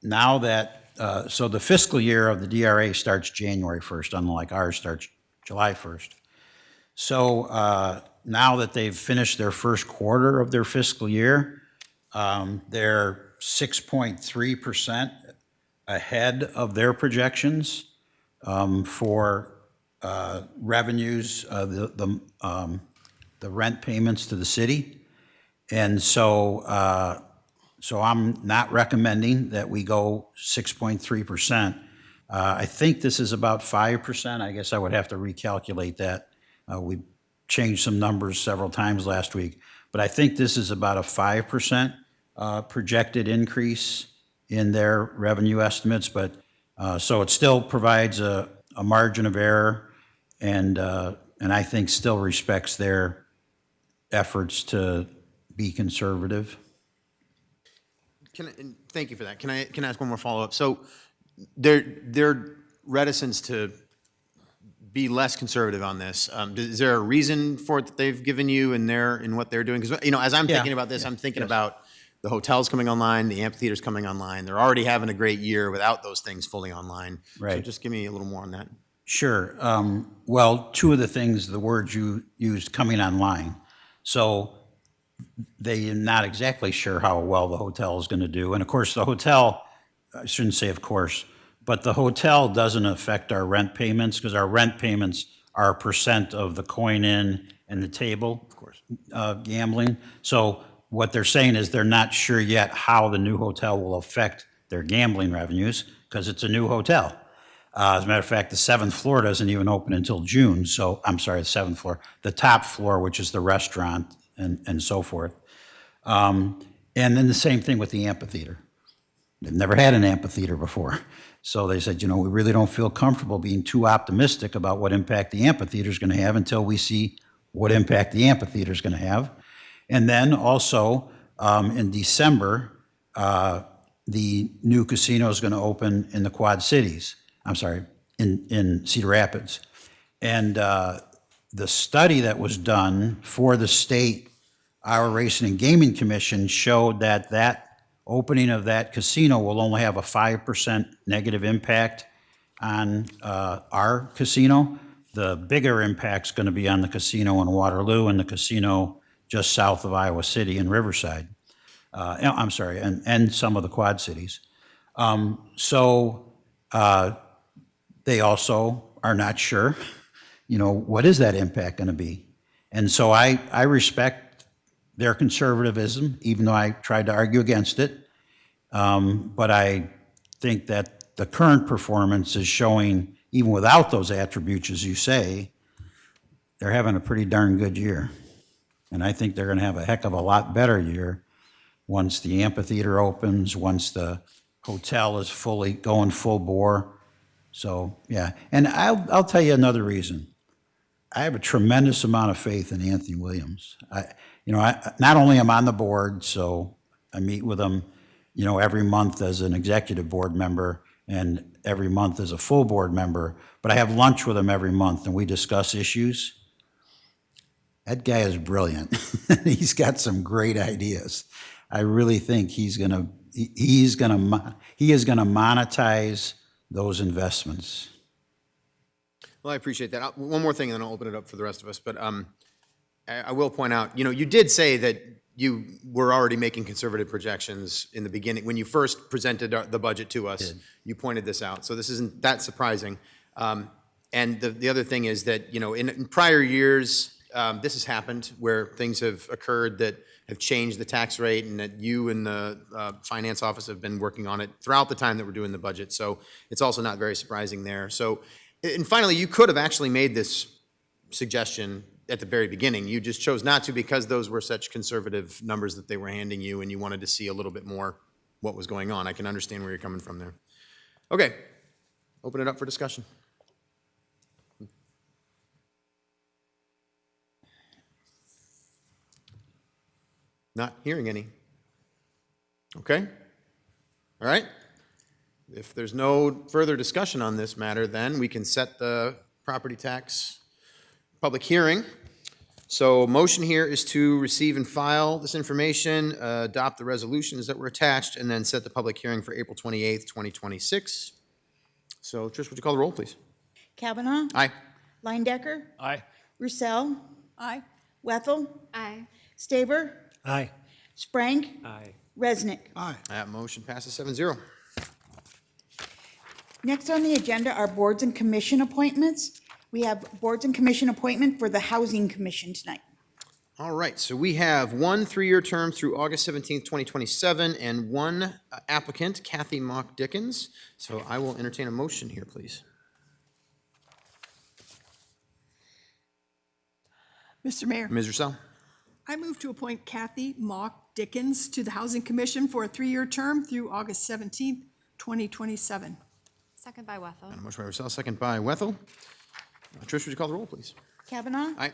Speaker 14: Now that, so the fiscal year of the DRA starts January 1st, unlike ours starts July 1st. So now that they've finished their first quarter of their fiscal year, they're 6.3% ahead of their projections for revenues, the rent payments to the city. And so I'm not recommending that we go 6.3%. I think this is about 5%. I guess I would have to recalculate that. We changed some numbers several times last week, but I think this is about a 5% projected increase in their revenue estimates. But so it still provides a margin of error, and I think still respects their efforts to be conservative.
Speaker 1: Thank you for that. Can I ask one more follow-up? So their reticence to be less conservative on this, is there a reason for it that they've given you in what they're doing? Because, as I'm thinking about this, I'm thinking about the hotel's coming online, the amphitheater's coming online. They're already having a great year without those things fully online. So
Speaker 14: Right.
Speaker 1: just give me a little more on that.
Speaker 14: Sure. Well, two of the things, the words you used, coming online. So they're not exactly sure how well the hotel is going to do. And of course, the hotel, I shouldn't say of course, but the hotel doesn't affect our rent payments because our rent payments are a percent of the coin-in and the table. Of course. Gambling. So what they're saying is they're not sure yet how the new hotel will affect their gambling revenues because it's a new hotel. As a matter of fact, the 7th floor doesn't even open until June. So, I'm sorry, the 7th floor. The top floor, which is the restaurant and so forth. And then the same thing with the amphitheater. They've never had an amphitheater before. So they said, we really don't feel comfortable being too optimistic about what impact the amphitheater is going to have until we see what impact the amphitheater is going to have. And then also in December, the new casino is going to open in the Quad Cities. I'm sorry, in Cedar Rapids. And the study that was done for the state Iowa Racing and Gaming Commission showed that opening of that casino will only have a 5% negative impact on our casino. The bigger impact's going to be on the casino in Waterloo and the casino just south of Iowa City in Riverside. I'm sorry, and some of the Quad Cities. They also are not sure, what is that impact going to be? And so I respect their conservatism, even though I tried to argue against it. But I think that the current performance is showing, even without those attributes, as you say, they're having a pretty darn good year. And I think they're going to have a heck of a lot better year once the amphitheater opens, once the hotel is fully going full bore. So, yeah. And I'll tell you another reason. I have a tremendous amount of faith in Anthony Williams. I not only am on the board, so I meet with him, every month as an executive board member and every month as a full board member, but I have lunch with him every month and we discuss issues. That guy is brilliant. He's got some great ideas. I really think he is going to monetize those investments.
Speaker 1: Well, I appreciate that. One more thing, and then I'll open it up for the rest of us. But I will point out, you did say that you were already making conservative projections in the beginning. When you first presented the budget to us, you pointed this out. So this isn't that surprising. And the other thing is that, in prior years, this has happened where things have occurred that have changed the tax rate and that you and the finance office have been working on it throughout the time that we're doing the budget. So it's also not very surprising there. So, and finally, you could have actually made this suggestion at the very beginning. You just chose not to because those were such conservative numbers that they were handing you and you wanted to see a little bit more what was going on. I can understand where you're coming from there. Okay, open it up for discussion. Not hearing any. Okay. All right. If there's no further discussion on this matter, then we can set the property tax public hearing. So motion here is to receive and file this information, adopt the resolutions that were attached, and then set the public hearing for April 28th, 2026. So Trish, would you call the roll, please?
Speaker 2: Kavanaugh?
Speaker 1: Aye.
Speaker 2: Leindecker?
Speaker 8: Aye.
Speaker 2: Roussel?
Speaker 12: Aye.
Speaker 2: Wethel?
Speaker 6: Aye.
Speaker 2: Staver?
Speaker 9: Aye.
Speaker 2: Sprank?
Speaker 8: Aye.
Speaker 2: Resnick?
Speaker 11: Aye.
Speaker 1: That motion passes 7-0.
Speaker 2: Next on the agenda are boards and commission appointments. We have boards and commission appointment for the Housing Commission tonight.
Speaker 1: All right, so we have one 3-year term through August 17th, 2027, and one applicant, Kathy Mock Dickens. So I will entertain a motion here, please.
Speaker 12: Mr. Mayor,
Speaker 1: Ms. Russell?
Speaker 12: I move to appoint Kathy Mock Dickens to the Housing Commission for a 3-year term through August 17th, 2027.
Speaker 6: Second by Wethel.
Speaker 1: And a motion by Russell, second by Wethel. Trish, would you call the roll, please?
Speaker 2: Kavanaugh?
Speaker 1: Aye.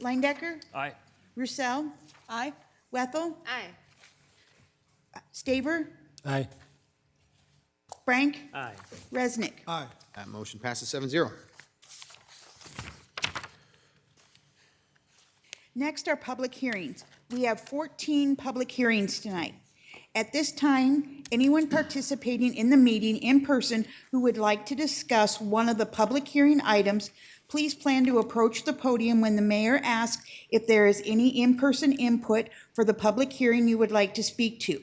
Speaker 2: Leindecker?
Speaker 8: Aye.
Speaker 2: Roussel?
Speaker 12: Aye.
Speaker 2: Wethel?
Speaker 6: Aye.
Speaker 2: Staver?
Speaker 9: Aye.
Speaker 2: Sprank?
Speaker 8: Aye.
Speaker 2: Resnick?
Speaker 11: Aye.
Speaker 1: That motion passes 7-0.
Speaker 2: Next are public hearings. We have 14 public hearings tonight. At this time, anyone participating in the meeting in person who would like to discuss one of the public hearing items, please plan to approach the podium when the mayor asks if there is any in-person input for the public hearing you would like to speak to.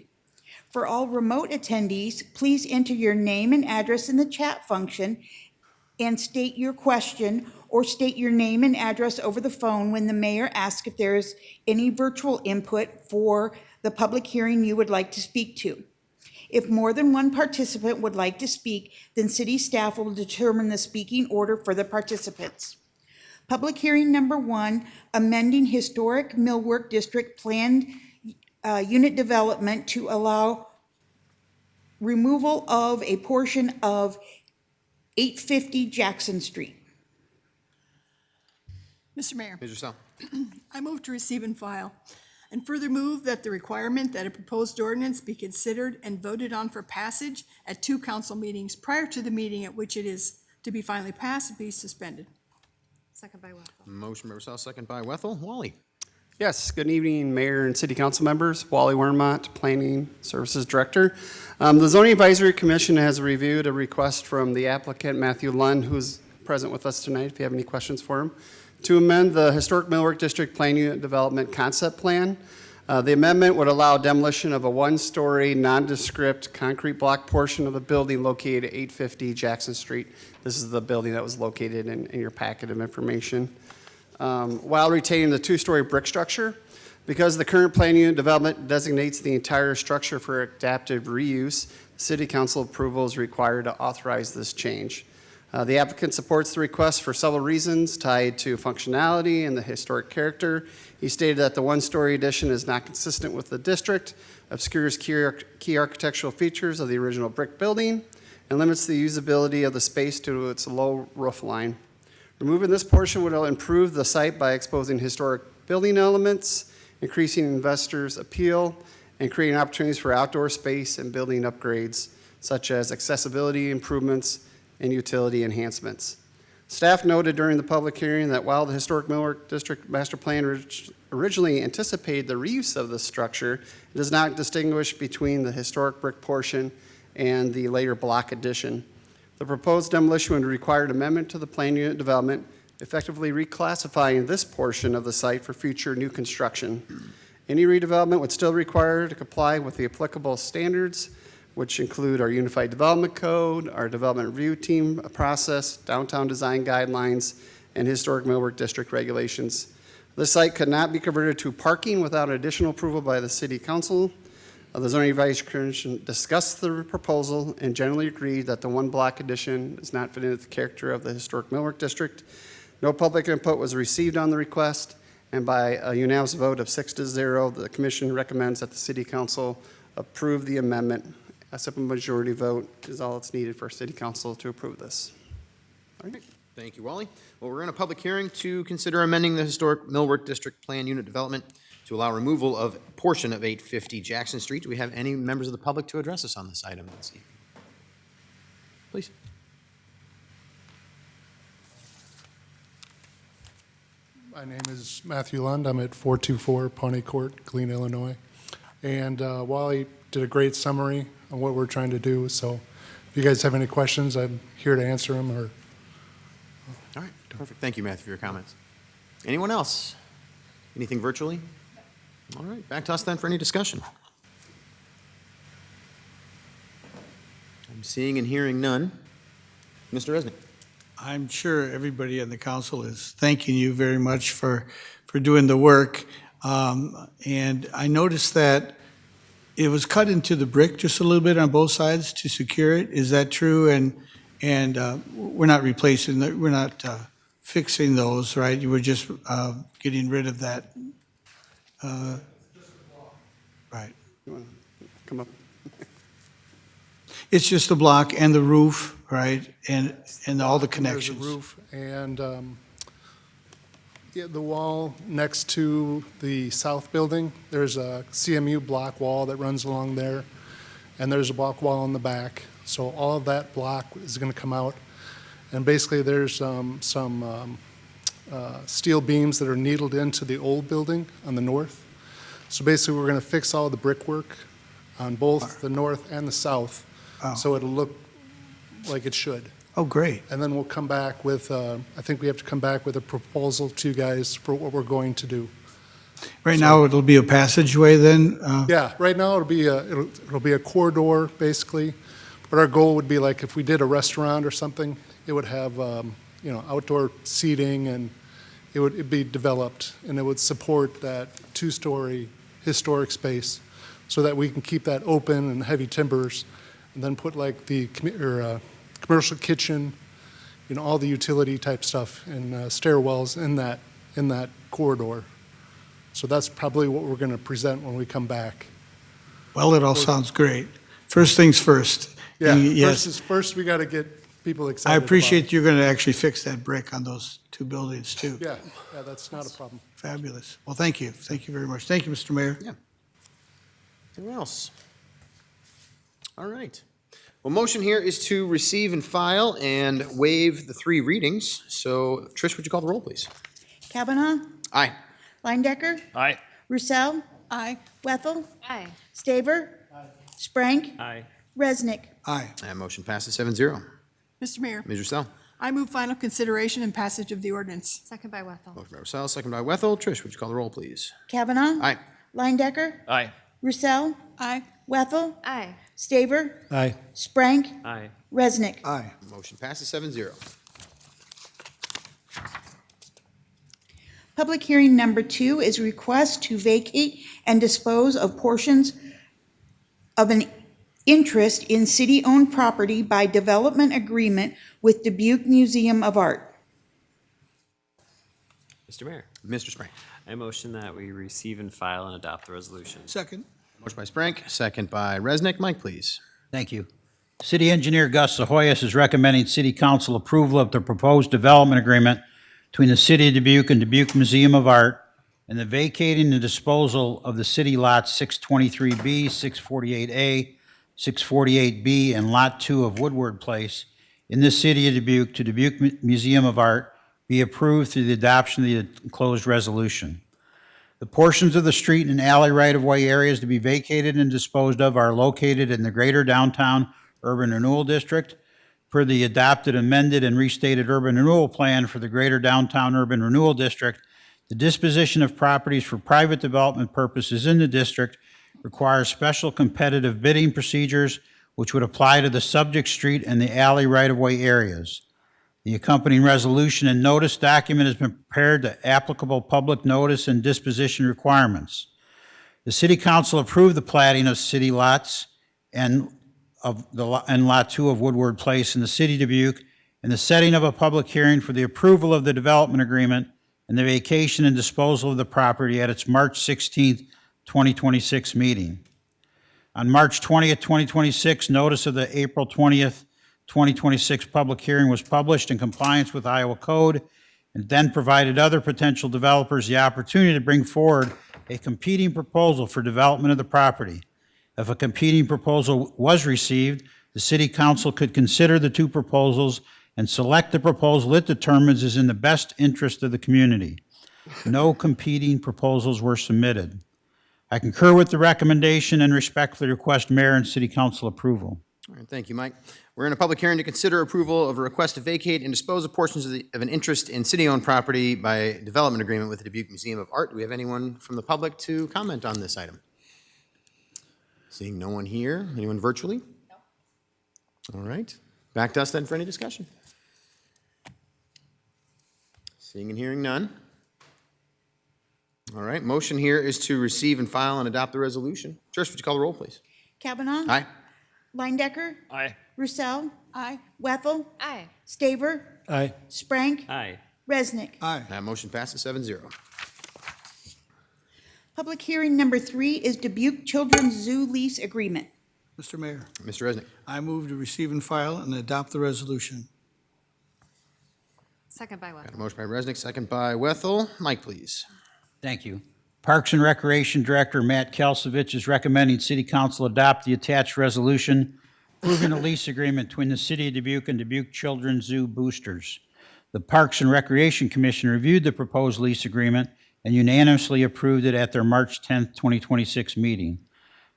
Speaker 2: For all remote attendees, please enter your name and address in the chat function and state your question, or state your name and address over the phone when the mayor asks if there is any virtual input for the public hearing you would like to speak to. If more than one participant would like to speak, then city staff will determine the speaking order for the participants. Public hearing number 1, amending historic millwork district planned unit development to allow removal of a portion of 850 Jackson Street.
Speaker 12: Mr. Mayor,
Speaker 1: Ms. Giselle.
Speaker 12: I move to receive and file, and further move that the requirement that a proposed ordinance be considered and voted on for passage at 2 council meetings prior to the meeting at which it is to be finally passed be suspended.
Speaker 4: Second by Wethel.
Speaker 1: Motion by Rousseau, second by Wethel. Wally.
Speaker 13: Yes, good evening, Mayor and City Council members. Wally Wermont, Planning Services Director. The Zoning Advisory Commission has reviewed a request from the applicant, Matthew Lund, who's present with us tonight, if you have any questions for him, to amend the Historic Millwork District Plan Unit Development Concept Plan. The amendment would allow demolition of a one-story, nondescript concrete block portion of the building located at 850 Jackson Street. This is the building that was located in your packet of information. While retaining the 2-story brick structure, because the current plan unit development designates the entire structure for adaptive reuse, City Council approval is required to authorize this change. The applicant supports the request for several reasons tied to functionality and the historic character. He stated that the one-story addition is not consistent with the district, obscures key architectural features of the original brick building, and limits the usability of the space due to its low roof line. Removing this portion would improve the site by exposing historic building elements, increasing investors' appeal, and creating opportunities for outdoor space and building upgrades, such as accessibility improvements and utility enhancements. Staff noted during the public hearing that while the Historic Millwork District Master Plan originally anticipated the reuse of the structure, it does not distinguish between the historic brick portion and the later block addition. The proposed demolition would require an amendment to the plan unit development, effectively reclassifying this portion of the site for future new construction. Any redevelopment would still require to comply with the applicable standards, which include our Unified Development Code, our Development Review Team process, downtown design guidelines, and Historic Millwork District regulations. This site could not be converted to parking without additional approval by the City Council. The Zoning Advisory Commission discussed the proposal and generally agreed that the one block addition does not fit into the character of the Historic Millwork District. No public input was received on the request, and by a unanimous vote of 6-0, the Commission recommends that the City Council approve the amendment. A simple majority vote is all that's needed for City Council to approve this.
Speaker 1: All right. Thank you, Wally. Well, we're in a public hearing to consider amending the Historic Millwork District Plan Unit Development to allow removal of a portion of 850 Jackson Street. Do we have any members of the public to address us on this item this evening? Please.
Speaker 15: My name is Matthew Lund. I'm at 424 Pawnee Court, Galena, Illinois. And Wally did a great summary on what we're trying to do. So if you guys have any questions, I'm here to answer them.
Speaker 1: All right, perfect. Thank you, Matthew, for your comments. Anyone else? Anything virtually? All right, back to us then for any discussion. I'm seeing and hearing none. Mr. Resnick.
Speaker 11: I'm sure everybody on the council is thanking you very much for doing the work. And I noticed that it was cut into the brick just a little bit on both sides to secure it. Is that true? And we're not replacing, we're not fixing those, right? You were just getting rid of that. Right.
Speaker 13: You want to come up?
Speaker 11: It's just the block and the roof, right? And all the connections.
Speaker 15: There's a roof and yeah, the wall next to the south building. There's a CMU block wall that runs along there, and there's a block wall in the back. So all of that block is going to come out, and basically there's some steel beams that are needled into the old building on the north. So basically we're going to fix all the brickwork on both the north and the south.
Speaker 11: Oh.
Speaker 15: So it'll look like it should.
Speaker 11: Oh, great.
Speaker 15: And then we'll come back with, I think we have to come back with a proposal to you guys for what we're going to do.
Speaker 11: Right now, it'll be a passageway then?
Speaker 15: Yeah, right now it'll be a corridor, basically. But our goal would be like if we did a restaurant or something, it would have, outdoor seating, and it'd be developed, and it would support that two-story historic space so that we can keep that open and heavy timbers, and then put like the commercial kitchen, all the utility type stuff and stairwells in that corridor. So that's probably what we're going to present when we come back.
Speaker 11: Well, it all sounds great. First things first.
Speaker 15: Yeah,
Speaker 11: Yes,
Speaker 15: first we got to get people
Speaker 11: I
Speaker 15: excited.
Speaker 11: appreciate you're going to actually fix that brick on those two buildings, too.
Speaker 15: Yeah, that's not a problem.
Speaker 11: Fabulous. Well, thank you. Thank you very much. Thank you, Mr. Mayor.
Speaker 1: Yeah. Anyone else? All right. Well, motion here is to receive and file and waive the 3 readings. So, Trish, would you call the roll, please?
Speaker 2: Kavanaugh?
Speaker 1: Aye.
Speaker 2: Lindecker?
Speaker 8: Aye.
Speaker 2: Roussel?
Speaker 12: Aye.
Speaker 2: Wethel?
Speaker 6: Aye.
Speaker 2: Staver? Sprank?
Speaker 8: Aye.
Speaker 2: Resnick?
Speaker 11: Aye.
Speaker 1: That motion passes 7-0.
Speaker 12: Mr. Mayor,
Speaker 1: Ms. Roussel.
Speaker 12: I move final consideration and passage of the ordinance.
Speaker 6: Second by Wethel.
Speaker 1: Motion by Roussel, second by Wethel. Trish, would you call the roll, please?
Speaker 2: Kavanaugh?
Speaker 1: Aye.
Speaker 2: Lindecker?
Speaker 8: Aye.
Speaker 2: Roussel?
Speaker 12: Aye.
Speaker 2: Wethel?
Speaker 6: Aye.
Speaker 2: Staver?
Speaker 8: Aye.
Speaker 2: Sprank?
Speaker 8: Aye.
Speaker 2: Resnick?
Speaker 11: Aye.
Speaker 1: Motion passes 7-0.
Speaker 2: Public hearing number 2 is request to vacate and dispose of portions of an interest in city-owned property by development agreement with Dubuque Museum of Art.
Speaker 16: Mr. Mayor,
Speaker 1: Mr. Sprank.
Speaker 16: I motion that we receive and file and adopt the resolution.
Speaker 11: Second.
Speaker 1: Motion by Sprank, second by Resnick. Mike, please.
Speaker 14: Thank you. City Engineer Gus Zahoyas is recommending City Council approval of the proposed development agreement between the City of Dubuque and Dubuque Museum of Art and the vacating and disposal of the city lots 623B, 648A, 648B, and Lot 2 of Woodward Place in the City of Dubuque to Dubuque Museum of Art be approved through the adoption of the enclosed resolution. The portions of the street and alley right-of-way areas to be vacated and disposed of are located in the Greater Downtown Urban Renewal District per the adopted, amended, and restated urban renewal plan for the Greater Downtown Urban Renewal District. The disposition of properties for private development purposes in the district requires special competitive bidding procedures which would apply to the subject street and the alley right-of-way areas. The accompanying resolution and notice document has been prepared to applicable public notice and disposition requirements. The City Council approved the platting of city lots and Lot 2 of Woodward Place in the City of Dubuque and the setting of a public hearing for the approval of the development agreement and the vacation and disposal of the property at its March 16th, 2026 meeting. On March 20th, 2026, notice of the April 20th, 2026 public hearing was published in compliance with Iowa Code and then provided other potential developers the opportunity to bring forward a competing proposal for development of the property. If a competing proposal was received, the City Council could consider the 2 proposals and select the proposal it determines is in the best interest of the community. No competing proposals were submitted. I concur with the recommendation and respectfully request Mayor and City Council approval.
Speaker 1: All right, thank you, Mike. We're in a public hearing to consider approval of a request to vacate and dispose of portions of an interest in city-owned property by development agreement with the Dubuque Museum of Art. Do we have anyone from the public to comment on this item? Seeing no one here. Anyone virtually? No. All right. Back to us then for any discussion. Seeing and hearing none. All right. Motion here is to receive and file and adopt the resolution. Trish, would you call the roll, please?
Speaker 2: Kavanaugh?
Speaker 1: Aye.
Speaker 2: Lindecker?
Speaker 8: Aye.
Speaker 2: Roussel?
Speaker 12: Aye.
Speaker 2: Wethel?
Speaker 6: Aye.
Speaker 2: Staver?
Speaker 8: Aye.
Speaker 2: Sprank?
Speaker 16: Aye.
Speaker 2: Resnick?
Speaker 11: Aye.
Speaker 1: That motion passes 7-0.
Speaker 2: Public hearing number 3 is Dubuque Children's Zoo lease agreement.
Speaker 11: Mr. Mayor,
Speaker 1: Mr. Resnick.
Speaker 11: I move to receive and file and adopt the resolution.
Speaker 6: Second by
Speaker 1: Got a
Speaker 6: Wethel.
Speaker 1: motion by Resnick, second by Wethel. Mike, please.
Speaker 14: Thank you. Parks and Recreation Director Matt Kalsovich is recommending City Council adopt the attached resolution approving a lease agreement between the City of Dubuque and Dubuque Children's Zoo Boosters. The Parks and Recreation Commission reviewed the proposed lease agreement and unanimously approved it at their March 10th, 2026 meeting.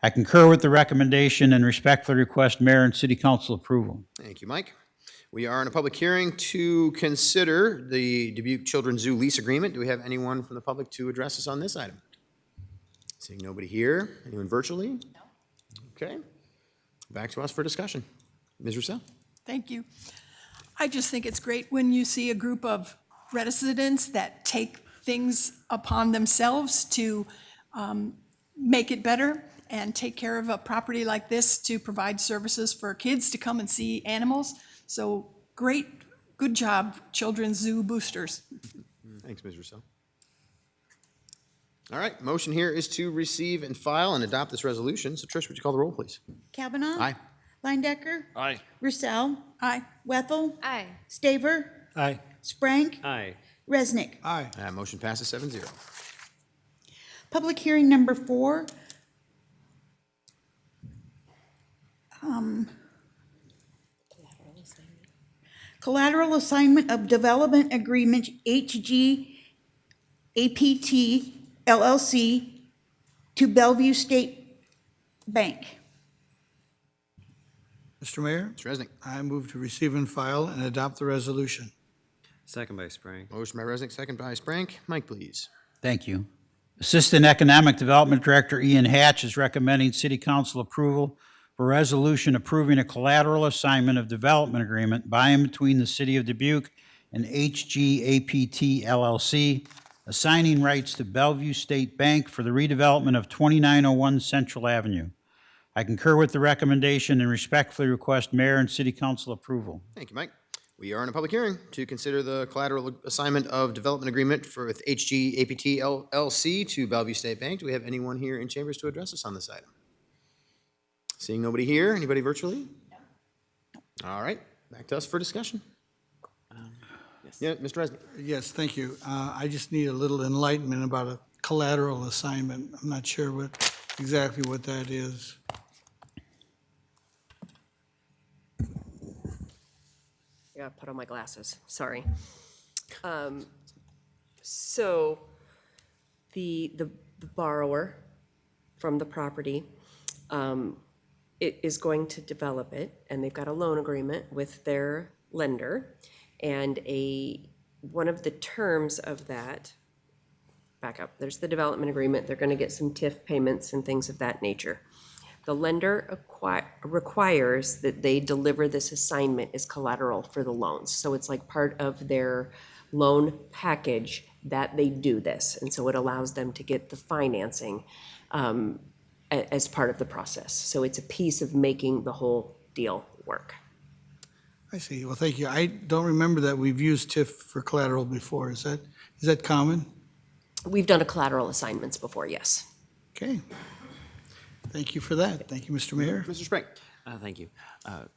Speaker 14: I concur with the recommendation and respectfully request mayor and city council approval.
Speaker 1: Thank you, Mike. We are in a public hearing to consider the Dubuque Children's Zoo lease agreement. Do we have anyone from the public to address us on this item? Seeing nobody here. Anyone virtually? No. Okay. Back to us for discussion. Ms. Roussel?
Speaker 12: Thank you. I just think it's great when you see a group of residents that take things upon themselves to make it better and take care of a property like this to provide services for kids to come and see animals. So great, good job, Children's Zoo boosters.
Speaker 1: Thanks, Ms. Roussel. All right, motion here is to receive and file and adopt this resolution. So Trish, would you call the roll, please?
Speaker 2: Kavanaugh?
Speaker 1: Aye.
Speaker 2: Lindecker?
Speaker 16: Aye.
Speaker 2: Roussel?
Speaker 12: Aye.
Speaker 2: Wethel?
Speaker 6: Aye.
Speaker 2: Staver?
Speaker 3: Aye.
Speaker 2: Sprank?
Speaker 16: Aye.
Speaker 2: Resnick?
Speaker 11: Aye.
Speaker 1: Motion passes 7-0.
Speaker 2: Public hearing number 4. Collateral assignment of development agreement HG APT LLC to Bellevue State Bank.
Speaker 11: Mr. Mayor,
Speaker 1: Mr. Resnick.
Speaker 11: I move to receive and file and adopt the resolution.
Speaker 16: Second by Sprang.
Speaker 1: Motion by Resnick, second by Sprank. Mike, please.
Speaker 14: Thank you. Assistant Economic Development Director Ian Hatch is recommending city council approval for resolution approving a collateral assignment of development agreement by and between the city of Dubuque and HGAPT LLC, assigning rights to Bellevue State Bank for the redevelopment of 2901 Central Avenue. I concur with the recommendation and respectfully request mayor and city council approval.
Speaker 1: Thank you, Mike. We are in a public hearing to consider the collateral assignment of development agreement with HG APT LLC to Bellevue State Bank. Do we have anyone here in chambers to address us on this item? Seeing nobody here, anybody virtually? No. All right, back to us for discussion.
Speaker 16: Yes.
Speaker 1: Yeah, Mr. Resnick.
Speaker 11: Yes, thank you. I just need a little enlightenment about a collateral assignment. I'm not sure exactly what that is.
Speaker 4: I gotta put on my glasses, sorry. So the borrower from the property it is going to develop it, and they've got a loan agreement with their lender. And one of the terms of that, back up, there's the development agreement. They're gonna get some TIF payments and things of that nature. The lender requires that they deliver this assignment as collateral for the loans. So it's like part of their loan package that they do this. And so it allows them to get the financing as part of the process. So it's a piece of making the whole deal work.
Speaker 11: I see. Well, thank you. I don't remember that we've used TIF for collateral before. Is that common?
Speaker 4: We've done a collateral assignments before, yes.
Speaker 11: Okay. Thank you for that. Thank you, Mr. Mayor.
Speaker 1: Mr. Sprank.
Speaker 16: Thank you.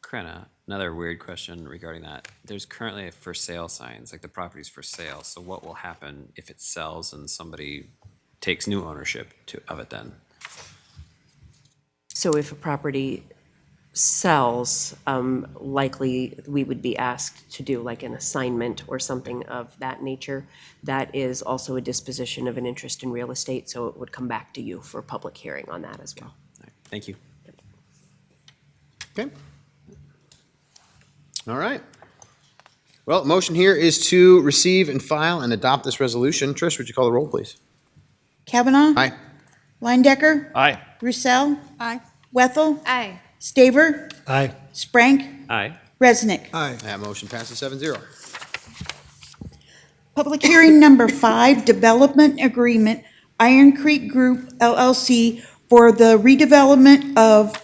Speaker 16: Krenna, another weird question regarding that. There's currently for sale signs, like the property's for sale. So what will happen if it sells and somebody takes new ownership of it then?
Speaker 4: So if a property sells, likely we would be asked to do like an assignment or something of that nature. That is also a disposition of an interest in real estate, so it would come back to you for public hearing on that as well.
Speaker 16: All right, thank you.
Speaker 1: Okay. All right. Well, motion here is to receive and file and adopt this resolution. Trish, would you call the roll, please?
Speaker 2: Kavanaugh?
Speaker 1: Aye.
Speaker 2: Lindecker?
Speaker 16: Aye.
Speaker 2: Roussel?
Speaker 12: Aye.
Speaker 2: Wethel?
Speaker 6: Aye.
Speaker 2: Staver?
Speaker 3: Aye.
Speaker 2: Sprank?
Speaker 16: Aye.
Speaker 2: Resnick?
Speaker 11: Aye.
Speaker 1: That motion passes 7-0.
Speaker 2: Public hearing number 5, development agreement, Iron Creek Group LLC for the redevelopment of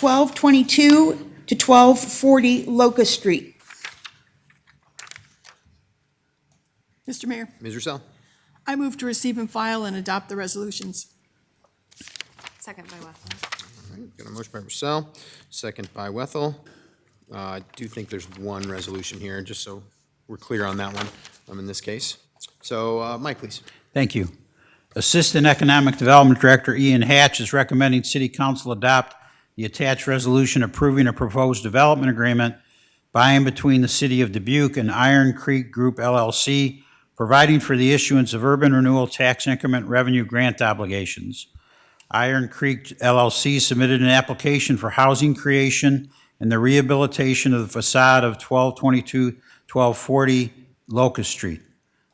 Speaker 2: 1222 to 1240 Locust Street.
Speaker 12: Mr. Mayor,
Speaker 1: Ms. Roussel.
Speaker 12: I move to receive and file and adopt the resolutions.
Speaker 6: Second by Wethel.
Speaker 1: All right, got a motion by Roussel, second by Wethel. I do think there's one resolution here, just so we're clear on that one in this case. So, Mike, please.
Speaker 14: Thank you. Assistant Economic Development Director Ian Hatch is recommending City Council adopt the attached resolution approving a proposed development agreement by and between the City of Dubuque and Iron Creek Group LLC providing for the issuance of urban renewal tax increment revenue grant obligations. Iron Creek LLC submitted an application for housing creation and the rehabilitation of the facade of 1222-1240 Locust Street.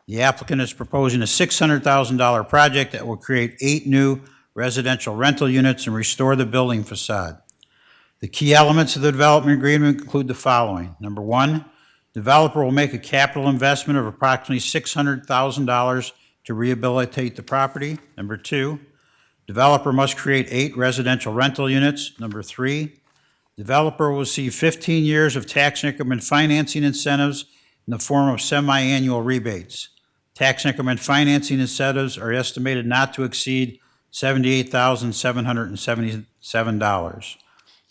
Speaker 14: The applicant is proposing a $600,000 project that will create 8 new residential rental units and restore the building facade. The key elements of the development agreement include the following. Number one, developer will make a capital investment of approximately $600,000 to rehabilitate the property. Number two, developer must create 8 residential rental units. Number three, developer will receive 15 years of tax increment financing incentives in the form of semi-annual rebates. Tax increment financing incentives are estimated not to exceed $78,777.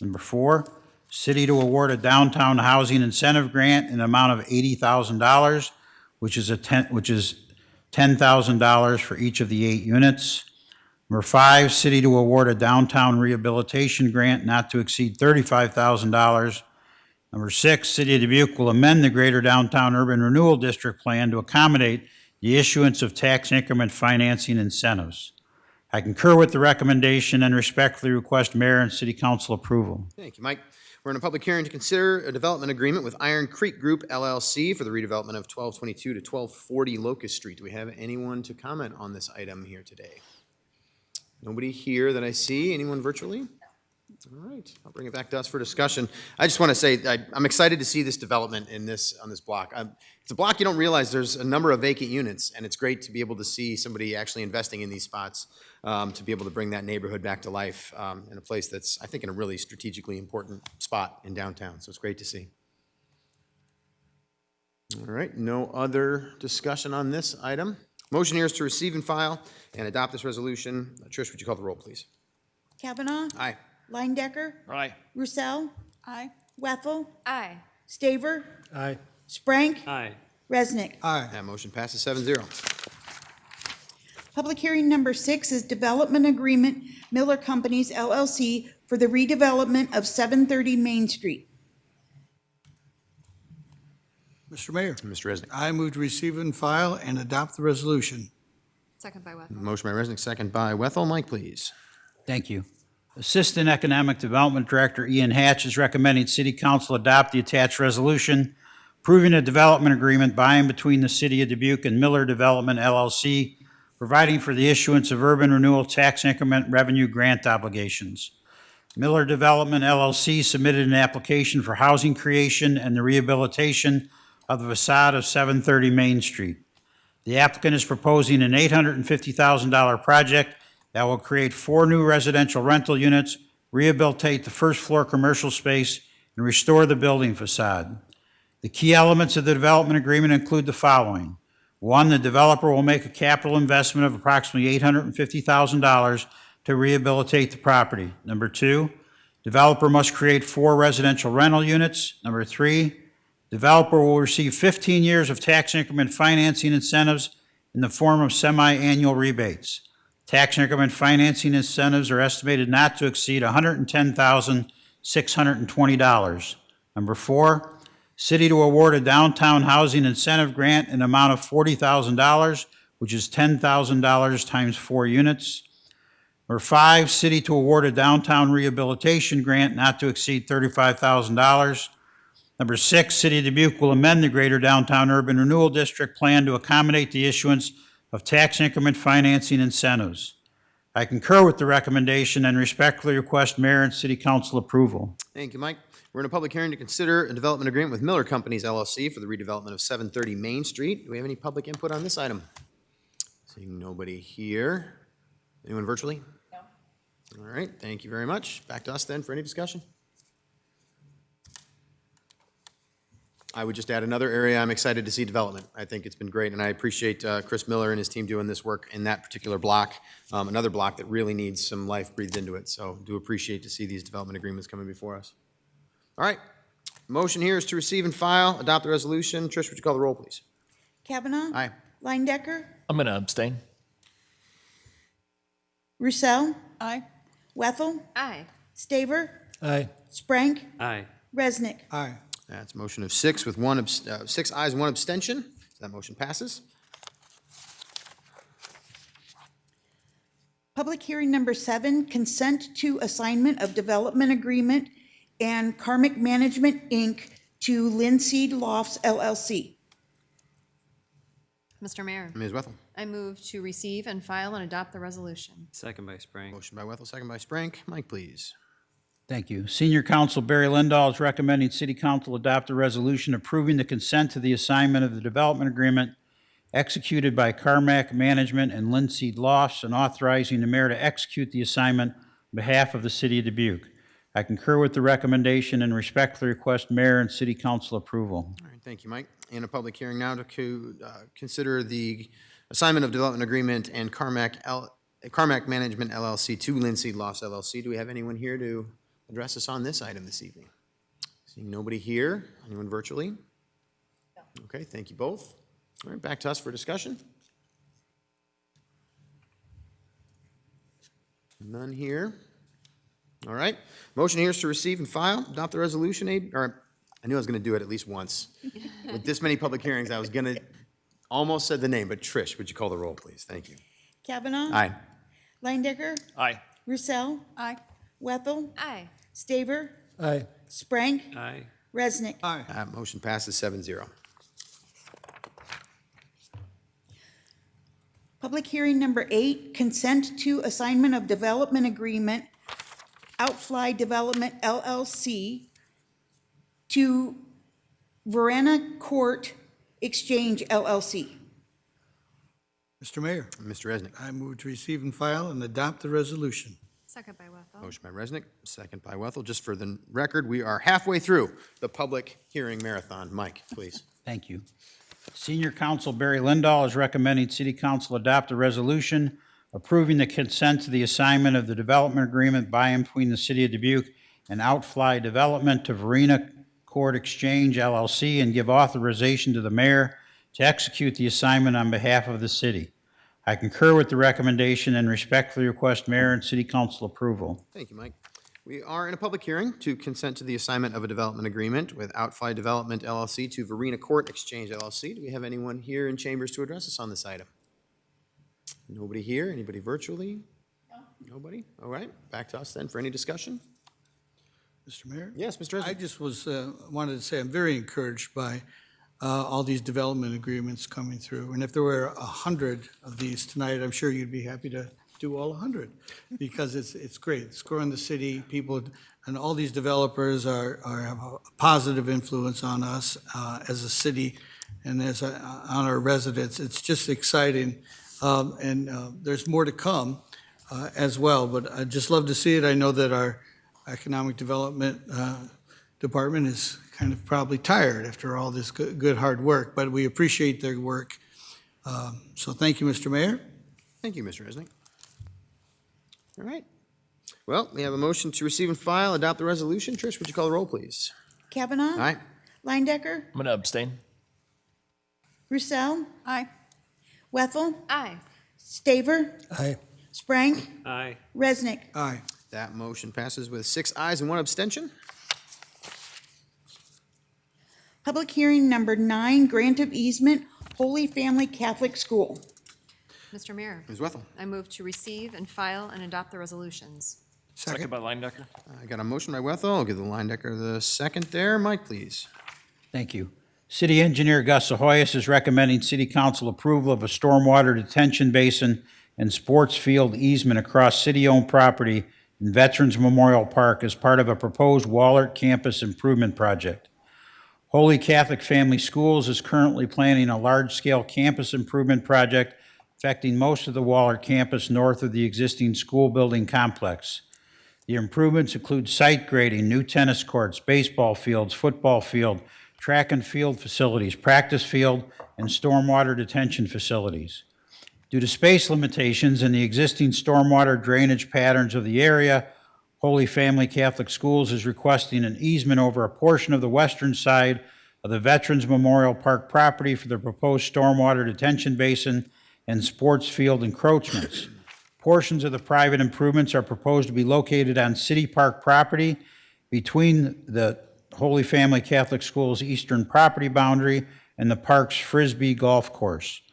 Speaker 14: Number four, city to award a downtown housing incentive grant in an amount of $80,000, which is $10,000 for each of the 8 units. Number five, city to award a downtown rehabilitation grant not to exceed $35,000. Number six, City of Dubuque will amend the Greater Downtown Urban Renewal District Plan to accommodate the issuance of tax increment financing incentives. I concur with the recommendation and respectfully request mayor and city council approval.
Speaker 1: Thank you, Mike. We're in a public hearing to consider a development agreement with Iron Creek Group LLC for the redevelopment of 1222 to 1240 Locust Street. Do we have anyone to comment on this item here today? Nobody here that I see. Anyone virtually? All right, I'll bring it back to us for discussion. I just want to say I'm excited to see this development on this block. It's a block you don't realize there's a number of vacant units, and it's great to be able to see somebody actually investing in these spots to be able to bring that neighborhood back to life in a place that's, I think, in a really strategically important spot in downtown. So it's great to see. All right, no other discussion on this item. Motion here is to receive and file and adopt this resolution. Trish, would you call the roll, please?
Speaker 2: Kavanaugh?
Speaker 1: Aye.
Speaker 2: Lindecker?
Speaker 8: Aye.
Speaker 2: Roussel?
Speaker 12: Aye.
Speaker 2: Wethel?
Speaker 6: Aye.
Speaker 2: Staver?
Speaker 8: Aye.
Speaker 2: Sprank?
Speaker 16: Aye.
Speaker 2: Resnick?
Speaker 11: Aye.
Speaker 1: That motion passes 7-0.
Speaker 2: Public hearing number 6 is Development Agreement Miller Companies LLC for the redevelopment of 730 Main Street.
Speaker 11: Mr. Mayor,
Speaker 1: Mr. Resnick.
Speaker 11: I move to receive and file and adopt the resolution.
Speaker 6: Second by Wethel.
Speaker 1: Motion by Resnick, second by Wethel. Mike, please.
Speaker 14: Thank you. Assistant Economic Development Director Ian Hatch is recommending City Council adopt the attached resolution approving a development agreement by and between the City of Dubuque and Miller Development LLC, providing for the issuance of urban renewal tax increment revenue grant obligations. Miller Development LLC submitted an application for housing creation and the rehabilitation of the facade of 730 Main Street. The applicant is proposing an $850,000 project that will create 4 new residential rental units, rehabilitate the first floor commercial space, and restore the building facade. The key elements of the development agreement include the following. 1, the developer will make a capital investment of approximately $850,000 to rehabilitate the property. Number 2, developer must create 4 residential rental units. Number 3, developer will receive 15 years of tax increment financing incentives in the form of semi-annual rebates. Tax increment financing incentives are estimated not to exceed $110,620. Number 4, city to award a downtown housing incentive grant in an amount of $40,000, which is $10,000 times 4 units. Number 5, city to award a downtown rehabilitation grant not to exceed $35,000. Number 6, City of Dubuque will amend the Greater Downtown Urban Renewal District Plan to accommodate the issuance of tax increment financing incentives. I concur with the recommendation and respectfully request mayor and city council approval.
Speaker 1: Thank you, Mike. We're in a public hearing to consider a development agreement with Miller Companies LLC for the redevelopment of 730 Main Street. Do we have any public input on this item? Seeing nobody here. Anyone virtually? No. All right, thank you very much. Back to us then for any discussion. I would just add another area I'm excited to see development. I think it's been great, and I appreciate Chris Miller and his team doing this work in that particular block, another block that really needs some life breathed into it. So do appreciate to see these development agreements coming before us. All right, motion here is to receive and file, adopt the resolution. Trish, would you call the roll, please?
Speaker 2: Kavanaugh?
Speaker 1: Aye.
Speaker 2: Lindecker?
Speaker 17: I'm going to abstain.
Speaker 2: Roussel?
Speaker 12: Aye.
Speaker 2: Wethel?
Speaker 6: Aye.
Speaker 2: Staver?
Speaker 8: Aye.
Speaker 2: Sprank?
Speaker 16: Aye.
Speaker 2: Resnick?
Speaker 11: Aye.
Speaker 1: That's a motion of 6 with 6 ayes and 1 abstention. So that motion passes.
Speaker 2: Public hearing number 7, consent to assignment of development agreement and Karmic Management, Inc. to Linseed Lofts LLC.
Speaker 17: Mr. Mayor,
Speaker 1: Ms. Wethel.
Speaker 17: I move to receive and file and adopt the resolution.
Speaker 16: Second by Sprang.
Speaker 1: Motion by Wethel, second by Sprank. Mike, please.
Speaker 14: Thank you. Senior Counsel Barry Lindahl is recommending City Council adopt a resolution approving the consent to the assignment of the development agreement executed by Carmack Management and Linseed Lofts and authorizing the mayor to execute the assignment on behalf of the city of Dubuque. I concur with the recommendation and respectfully request mayor and city council approval.
Speaker 1: All right, thank you, Mike. In a public hearing now to consider the assignment of development agreement and Carmack Management LLC to Linseed Lofts LLC. Do we have anyone here to address us on this item this evening? Seeing nobody here. Anyone virtually? No. Okay, thank you both. All right, back to us for discussion. None here. All right. Motion here is to receive and file, adopt the resolution, or I knew I was going to do it at least once. With this many public hearings, I was going to, almost said the name, but Trish, would you call the roll, please? Thank you.
Speaker 2: Kavanaugh?
Speaker 1: Aye.
Speaker 2: Leindecker?
Speaker 8: Aye.
Speaker 2: Roussel?
Speaker 12: Aye.
Speaker 2: Wethel?
Speaker 17: Aye.
Speaker 2: Staver?
Speaker 9: Aye.
Speaker 2: Sprank?
Speaker 16: Aye.
Speaker 2: Resnick?
Speaker 11: Aye.
Speaker 1: Motion passes 7-0.
Speaker 2: Public hearing number 8, consent to assignment of development agreement, Outfly Development LLC to Verena Court Exchange LLC.
Speaker 11: Mr. Mayor,
Speaker 1: Mr. Resnick.
Speaker 11: I move to receive and file and adopt the resolution.
Speaker 17: Second by Wethel.
Speaker 1: Motion by Resnick, second by Wethel. Just for the record, we are halfway through the public hearing marathon. Mike, please.
Speaker 14: Thank you. Senior Counsel Barry Lindahl is recommending City Council adopt a resolution approving the consent to the assignment of the development agreement by and between the City of Dubuque and Outfly Development to Verena Court Exchange LLC and give authorization to the mayor to execute the assignment on behalf of the city. I concur with the recommendation and respectfully request mayor and city council approval.
Speaker 1: Thank you, Mike. We are in a public hearing to consent to the assignment of a development agreement with Outfly Development LLC to Verena Court Exchange LLC. Do we have anyone here in chambers to address us on this item? Nobody here? Anybody virtually? No. Nobody? All right, back to us then for any discussion.
Speaker 11: Mr. Mayor?
Speaker 1: Yes, Mr.
Speaker 11: I
Speaker 1: Resnick.
Speaker 11: just wanted to say I'm very encouraged by all these development agreements coming through. And if there were 100 of these tonight, I'm sure you'd be happy to do all 100 because it's great. It's growing the city. People and all these developers have a positive influence on us as a city and on our residents. It's just exciting. There's more to come as well. But I'd just love to see it. I know that our economic development department is kind of probably tired after all this good hard work, but we appreciate their work. So thank you, Mr. Mayor.
Speaker 1: Thank you, Mr. Resnick. All right. Well, we have a motion to receive and file, adopt the resolution. Trish, would you call the roll, please?
Speaker 2: Kavanaugh?
Speaker 1: Aye.
Speaker 2: Leindecker?
Speaker 8: I'm going to abstain.
Speaker 2: Roussel?
Speaker 12: Aye.
Speaker 2: Wethel?
Speaker 17: Aye.
Speaker 2: Staver?
Speaker 9: Aye.
Speaker 2: Sprank?
Speaker 16: Aye.
Speaker 2: Resnick?
Speaker 11: Aye.
Speaker 1: That motion passes with 6 ayes and 1 abstention.
Speaker 2: Public hearing number 9, grant of easement, Holy Family Catholic School.
Speaker 17: Mr. Mayor,
Speaker 1: Ms. Wethel.
Speaker 17: I move to receive and file and adopt the resolutions.
Speaker 8: Second by Leindecker.
Speaker 1: I got a motion by Wethel. I'll give the Leindecker the second there. Mike, please.
Speaker 14: Thank you. City Engineer Gus Ahoyas is recommending City Council approval of a stormwater detention basin and sports field easement across city-owned property in Veterans Memorial Park as part of a proposed Wahlert Campus Improvement Project. Holy Catholic Family Schools is currently planning a large-scale campus improvement project affecting most of the Wahlert campus north of the existing school building complex. The improvements include site grading, new tennis courts, baseball fields, football field, track and field facilities, practice field, and stormwater detention facilities. Due to space limitations and the existing stormwater drainage patterns of the area, Holy Family Catholic Schools is requesting an easement over a portion of the western side of the Veterans Memorial Park property for the proposed stormwater detention basin and sports field encroachments. Portions of the private improvements are proposed to be located on city park property between the Holy Family Catholic Schools' eastern property boundary and the park's Frisbee Golf Course.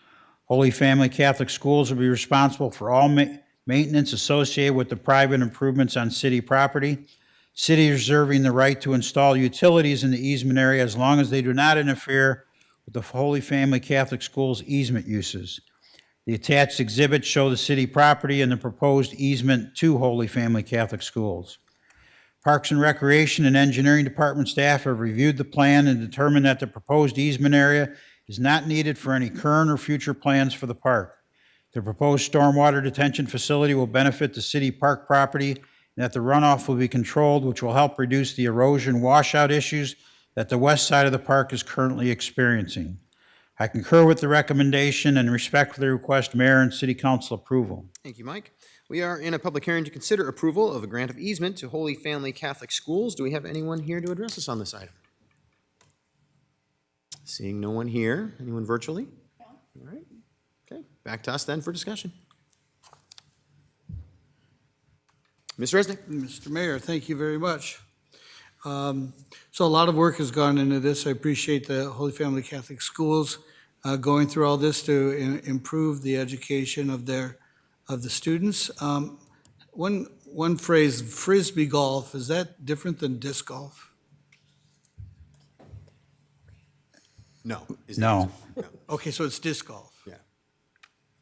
Speaker 14: Holy Family Catholic Schools will be responsible for all maintenance associated with the private improvements on city property. City reserving the right to install utilities in the easement area as long as they do not interfere with the Holy Family Catholic Schools easement uses. The attached exhibits show the city property and the proposed easement to Holy Family Catholic Schools. Parks and Recreation and Engineering Department staff have reviewed the plan and determined that the proposed easement area is not needed for any current or future plans for the park. The proposed stormwater detention facility will benefit the city park property, and that the runoff will be controlled, which will help reduce the erosion washout issues that the west side of the park is currently experiencing. I concur with the recommendation and respectfully request mayor and city council approval.
Speaker 1: Thank you, Mike. We are in a public hearing to consider approval of a grant of easement to Holy Family Catholic Schools. Do we have anyone here to address us on this item? Seeing no one here. Anyone virtually? All right. Okay, back to us then for discussion. Mr. Resnick.
Speaker 11: Mr. Mayor, thank you very much. So a lot of work has gone into this. I appreciate the Holy Family Catholic Schools going through all this to improve the education of the students. One phrase, Frisbee golf, is that different than disc golf?
Speaker 1: No.
Speaker 14: No.
Speaker 11: Okay, so it's disc golf.
Speaker 1: Yeah.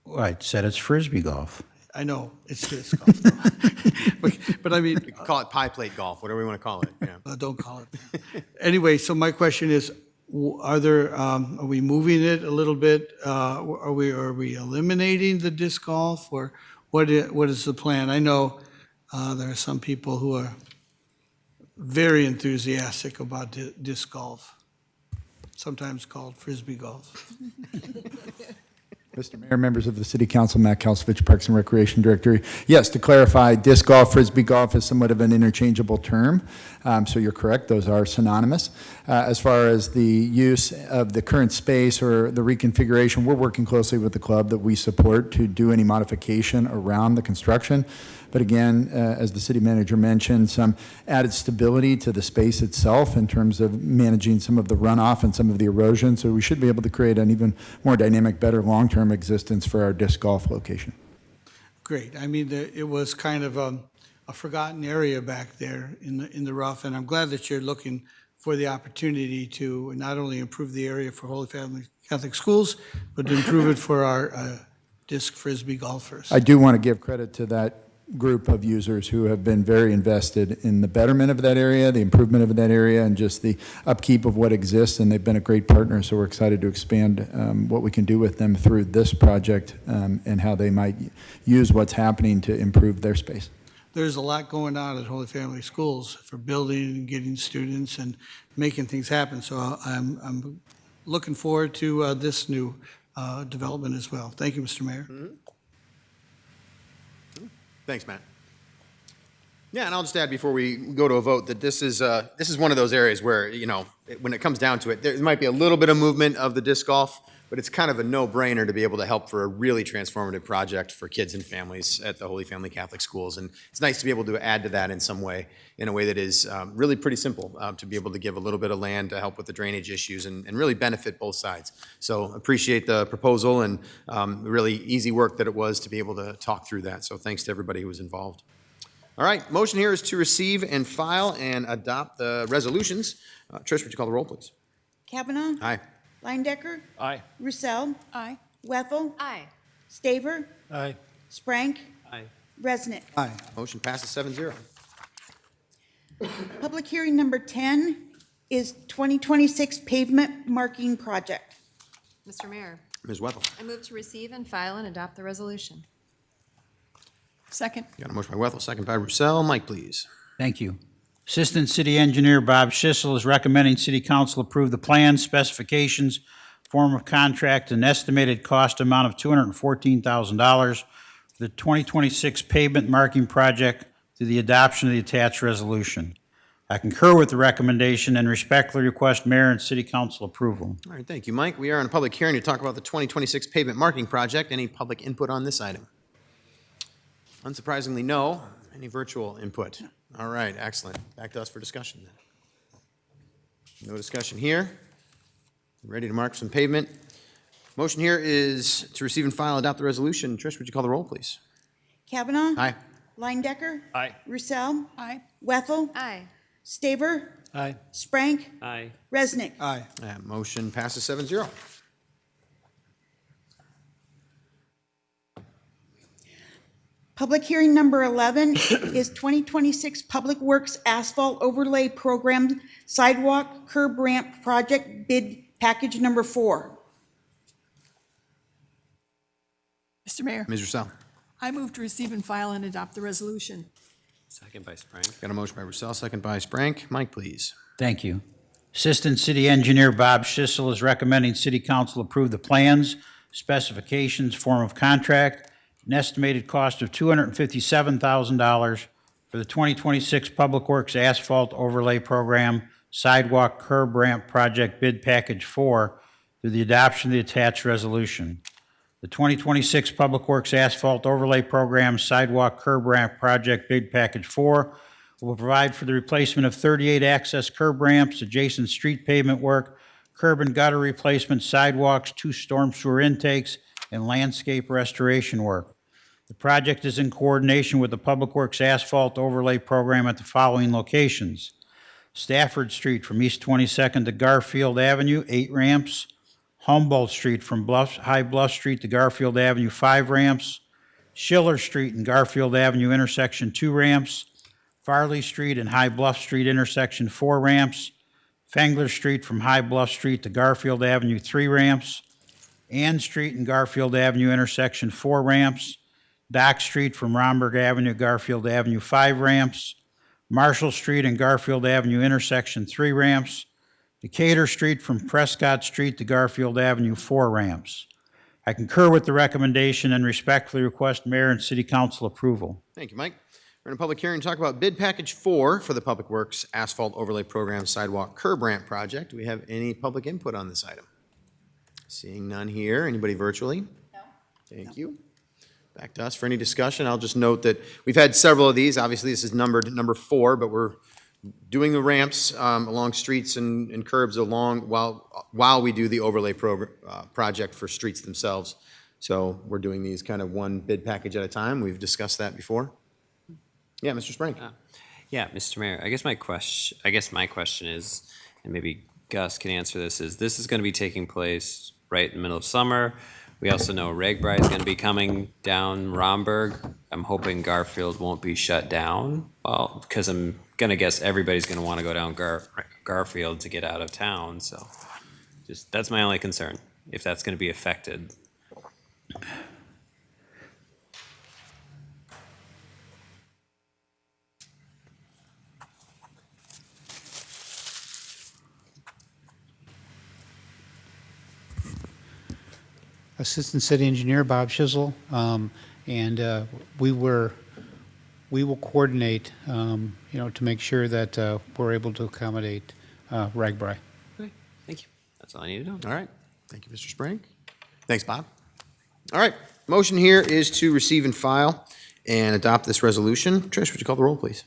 Speaker 14: Well, I said it's Frisbee golf.
Speaker 11: I know, it's disc golf. But I mean.
Speaker 1: We could call it pie plate golf, whatever we want to call it. Yeah.
Speaker 11: Don't call it that. Anyway, so my question is, are we moving it a little bit? Are we eliminating the disc golf, or what is the plan? I know there are some people who are very enthusiastic about disc golf, sometimes called Frisbee golf.
Speaker 18: Mr. Mayor, members of the City Council, Matt Kalsovich, Parks and Recreation Director. Yes, to clarify, disc golf, Frisbee golf is somewhat of an interchangeable term, so you're correct, those are synonymous. As far as the use of the current space or the reconfiguration, we're working closely with the club that we support to do any modification around the construction. But again, as the city manager mentioned, some added stability to the space itself in terms of managing some of the runoff and some of the erosion. So we should be able to create an even more dynamic, better long-term existence for our disc golf location.
Speaker 11: Great. I mean, it was kind of a forgotten area back there in the rough, and I'm glad that you're looking for the opportunity to not only improve the area for Holy Family Catholic Schools, but to improve it for our disc Frisbee golfers.
Speaker 18: I do want to give credit to that group of users who have been very invested in the betterment of that area, the improvement of that area, and just the upkeep of what exists, and they've been a great partner, so we're excited to expand what we can do with them through this project and how they might use what's happening to improve their space.
Speaker 11: There's a lot going on at Holy Family Schools for building and getting students and making things happen, so I'm looking forward to this new development as well. Thank you, Mr. Mayor.
Speaker 1: Mm-hmm. Thanks, Matt. Yeah, and I'll just add before we go to a vote that this is one of those areas where, you know, when it comes down to it, there might be a little bit of movement of the disc golf, but it's kind of a no-brainer to be able to help for a really transformative project for kids and families at the Holy Family Catholic Schools. And it's nice to be able to add to that in some way, in a way that is really pretty simple, to be able to give a little bit of land to help with the drainage issues and really benefit both sides. So appreciate the proposal and really easy work that it was to be able to talk through that. So thanks to everybody who was involved. All right, motion here is to receive and file and adopt the resolutions. Trish, would you call the roll, please?
Speaker 2: Kavanaugh?
Speaker 1: Aye.
Speaker 2: Lindecker?
Speaker 8: Aye.
Speaker 2: Roussel?
Speaker 12: Aye.
Speaker 2: Wethel?
Speaker 17: Aye.
Speaker 2: Staver?
Speaker 8: Aye.
Speaker 2: Sprank?
Speaker 8: Aye.
Speaker 2: Resnick?
Speaker 11: Aye.
Speaker 1: Motion passes 7-0.
Speaker 2: Public hearing number 10 is 2026 pavement marking project.
Speaker 17: Mr. Mayor,
Speaker 1: Ms. Wethel.
Speaker 17: I move to receive and file and adopt the resolution.
Speaker 12: Second.
Speaker 1: Got a motion by Wethel, second by Roussel. Mike, please.
Speaker 14: Thank you. Assistant City Engineer Bob Schissel is recommending City Council approve the plans, specifications, form of contract, and estimated cost amount of $214,000 for the 2026 pavement marking project through the adoption of the attached resolution. I concur with the recommendation and respectfully request Mayor and City Council approval.
Speaker 1: All right, thank you, Mike. We are in a public hearing to talk about the 2026 pavement marking project. Any public input on this item? Unsurprisingly, no. Any virtual input? All right, excellent. Back to us for discussion then. No discussion here. Ready to mark some pavement. Motion here is to receive and file, adopt the resolution. Trish, would you call the roll, please?
Speaker 2: Kavanaugh.
Speaker 1: Aye.
Speaker 2: Lindecker.
Speaker 8: Aye.
Speaker 2: Roussel.
Speaker 12: Aye.
Speaker 2: Wethel.
Speaker 17: Aye.
Speaker 2: Staver.
Speaker 11: Aye.
Speaker 2: Sprank.
Speaker 16: Aye.
Speaker 2: Resnick.
Speaker 11: Aye.
Speaker 1: That motion passes 7-0.
Speaker 2: Public hearing number 11 is 2026 Public Works Asphalt Overlay Program Sidewalk Curb Ramp Project Bid Package Number 4.
Speaker 12: Mr. Mayor,
Speaker 1: Ms. Roussel.
Speaker 12: I move to receive and file and adopt the resolution.
Speaker 16: Second by Sprank.
Speaker 1: Got a motion by Roussel, second by Sprank. Mike, please.
Speaker 14: Thank you. Assistant City Engineer Bob Schissel is recommending City Council approve the plans, specifications, form of contract, an estimated cost of $257,000 for the 2026 Public Works Asphalt Overlay Program Sidewalk Curb Ramp Project Bid Package 4 through the adoption of the attached resolution. The 2026 Public Works Asphalt Overlay Program Sidewalk Curb Ramp Project Bid Package 4 will provide for the replacement of 38 access curb ramps, adjacent street pavement work, curb and gutter replacement, sidewalks, 2 storm sewer intakes, and landscape restoration work. The project is in coordination with the Public Works Asphalt Overlay Program at the following locations: Stafford Street from East 22nd to Garfield Avenue, 8 ramps. Humboldt Street from High Bluff Street to Garfield Avenue, 5 ramps. Schiller Street and Garfield Avenue intersection, 2 ramps. Farley Street and High Bluff Street intersection, 4 ramps. Fengler Street from High Bluff Street to Garfield Avenue, 3 ramps. Ann Street and Garfield Avenue intersection, 4 ramps. Dock Street from Romberg Avenue, Garfield Avenue, 5 ramps. Marshall Street and Garfield Avenue intersection, 3 ramps. Decatur Street from Prescott Street to Garfield Avenue, 4 ramps. I concur with the recommendation and respectfully request Mayor and City Council approval.
Speaker 1: Thank you, Mike. We're in a public hearing to talk about Bid Package 4 for the Public Works Asphalt Overlay Program Sidewalk Curb Ramp Project. Do we have any public input on this item? Seeing none here. Anybody virtually? No. Thank you. Back to us for any discussion. I'll just note that we've had several of these. Obviously, this is numbered number 4, but we're doing the ramps along streets and curbs along while we do the overlay project for streets themselves. So we're doing these kind of one bid package at a time. We've discussed that before. Yeah, Mr. Sprank.
Speaker 16: Yeah, Mr. Mayor, I guess my question is, and maybe Gus can answer this, is going to be taking place right in the middle of summer. We also know Ragbri is going to be coming down Romberg. I'm hoping Garfield won't be shut down. Well, because I'm going to guess everybody's going to want to go down Garfield to get out of town. So just that's my only concern, if that's going to be affected.
Speaker 19: Assistant City Engineer Bob Schissel, and we will coordinate, to make sure that we're able to accommodate Ragbri.
Speaker 16: Okay, thank you. That's all I need to know.
Speaker 1: All right. Thank you, Mr. Sprank. Thanks, Bob. All right. Motion here is to receive and file and adopt this resolution. Trish, would you call the roll, please?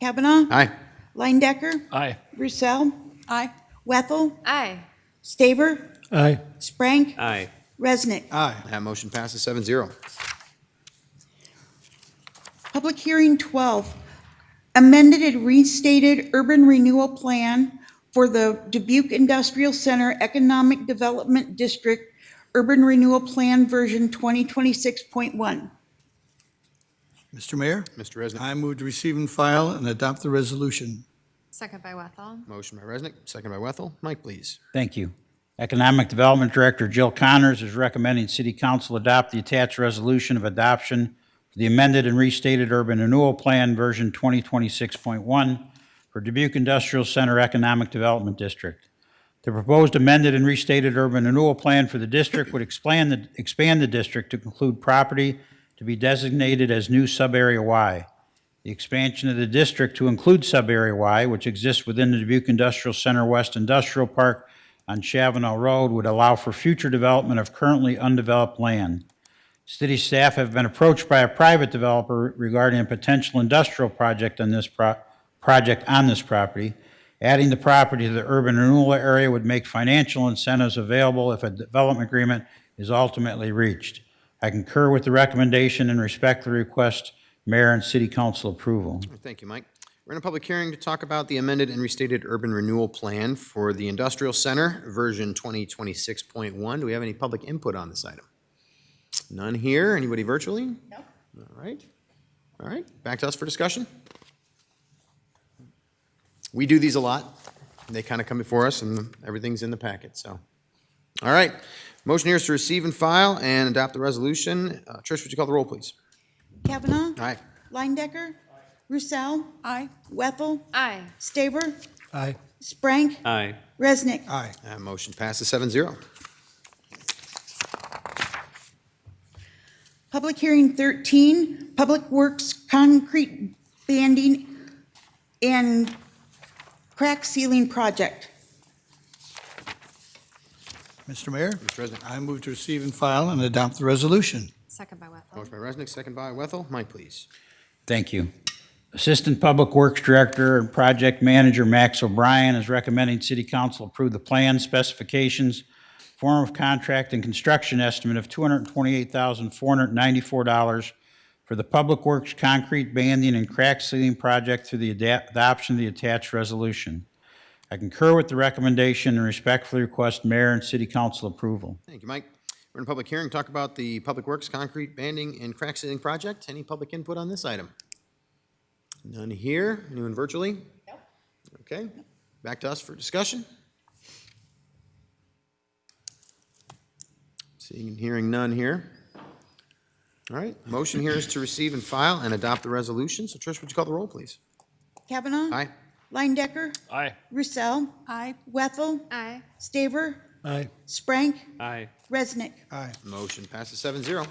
Speaker 2: Kavanaugh.
Speaker 1: Aye.
Speaker 2: Lindecker.
Speaker 8: Aye.
Speaker 2: Roussel.
Speaker 12: Aye.
Speaker 2: Wethel.
Speaker 17: Aye.
Speaker 2: Staver.
Speaker 9: Aye.
Speaker 2: Sprank.
Speaker 16: Aye.
Speaker 2: Resnick.
Speaker 11: Aye.
Speaker 1: That motion passes 7-0.
Speaker 2: Public hearing 12, amended and restated urban renewal plan for the Dubuque Industrial Center Economic Development District Urban Renewal Plan version 2026.1.
Speaker 11: Mr. Mayor,
Speaker 1: Mr. Resnick.
Speaker 11: I move to receive and file and adopt the resolution.
Speaker 17: Second by Wethel.
Speaker 1: Motion by Resnick, second by Wethel. Mike, please.
Speaker 14: Thank you. Economic Development Director Jill Connors is recommending City Council adopt the attached resolution of adoption for the amended and restated Urban Renewal Plan version 2026.1 for Dubuque Industrial Center Economic Development District. The proposed amended and restated Urban Renewal Plan for the district would expand the district to include property to be designated as new Subarea Y. The expansion of the district to include Subarea Y, which exists within the Dubuque Industrial Center West Industrial Park on Chavano Road, would allow for future development of currently undeveloped land. City staff have been approached by a private developer regarding a potential industrial project on this property. Adding the property to the urban renewal area would make financial incentives available if a development agreement is ultimately reached. I concur with the recommendation and respectfully request mayor and city council approval.
Speaker 1: Thank you, Mike. We're in a public hearing to talk about the amended and restated urban renewal plan for the Industrial Center, version 2026.1. Do we have any public input on this item? None here. Anybody virtually? No. All right. All right. Back to us for discussion. We do these a lot. They kind of come before us, and everything's in the packet, so. All right. Motion here is to receive and file and adopt the resolution. Trish, would you call the roll, please?
Speaker 2: Kavanaugh.
Speaker 1: Aye.
Speaker 2: Lindecker. Roussel.
Speaker 12: Aye.
Speaker 2: Wethel.
Speaker 17: Aye.
Speaker 2: Staver.
Speaker 9: Aye.
Speaker 2: Sprank.
Speaker 16: Aye.
Speaker 2: Resnick.
Speaker 9: Aye.
Speaker 1: Motion passes 7-0.
Speaker 2: Public hearing 13, Public Works concrete banding and crack sealing project.
Speaker 11: Mr. Mayor,
Speaker 1: Mr. Resnick.
Speaker 11: I move to receive and file and adopt the resolution.
Speaker 17: Second by Wethel.
Speaker 1: Motion by Resnick, second by Wethel. Mike, please.
Speaker 14: Thank you. Assistant Public Works Director and Project Manager Max O'Brien is recommending City Council approve the plan specifications, form of contract, and construction estimate of $228,494 for the Public Works concrete banding and crack sealing project through the adoption of the attached resolution. I concur with the recommendation and respectfully request mayor and city council approval.
Speaker 1: Thank you, Mike. We're in a public hearing to talk about the Public Works concrete banding and crack sealing project. Any public input on this item? None here. Anyone virtually? No. Okay. Back to us for discussion. Seeing and hearing none here. All right. Motion here is to receive and file and adopt the resolution. So Trish, would you call the roll, please?
Speaker 2: Kavanaugh.
Speaker 1: Aye.
Speaker 2: Lindecker.
Speaker 8: Aye.
Speaker 2: Roussel.
Speaker 12: Aye.
Speaker 2: Wethel.
Speaker 17: Aye.
Speaker 2: Staver.
Speaker 9: Aye.
Speaker 2: Sprank.
Speaker 16: Aye.
Speaker 2: Resnick.
Speaker 9: Aye.
Speaker 1: Motion passes 7-0.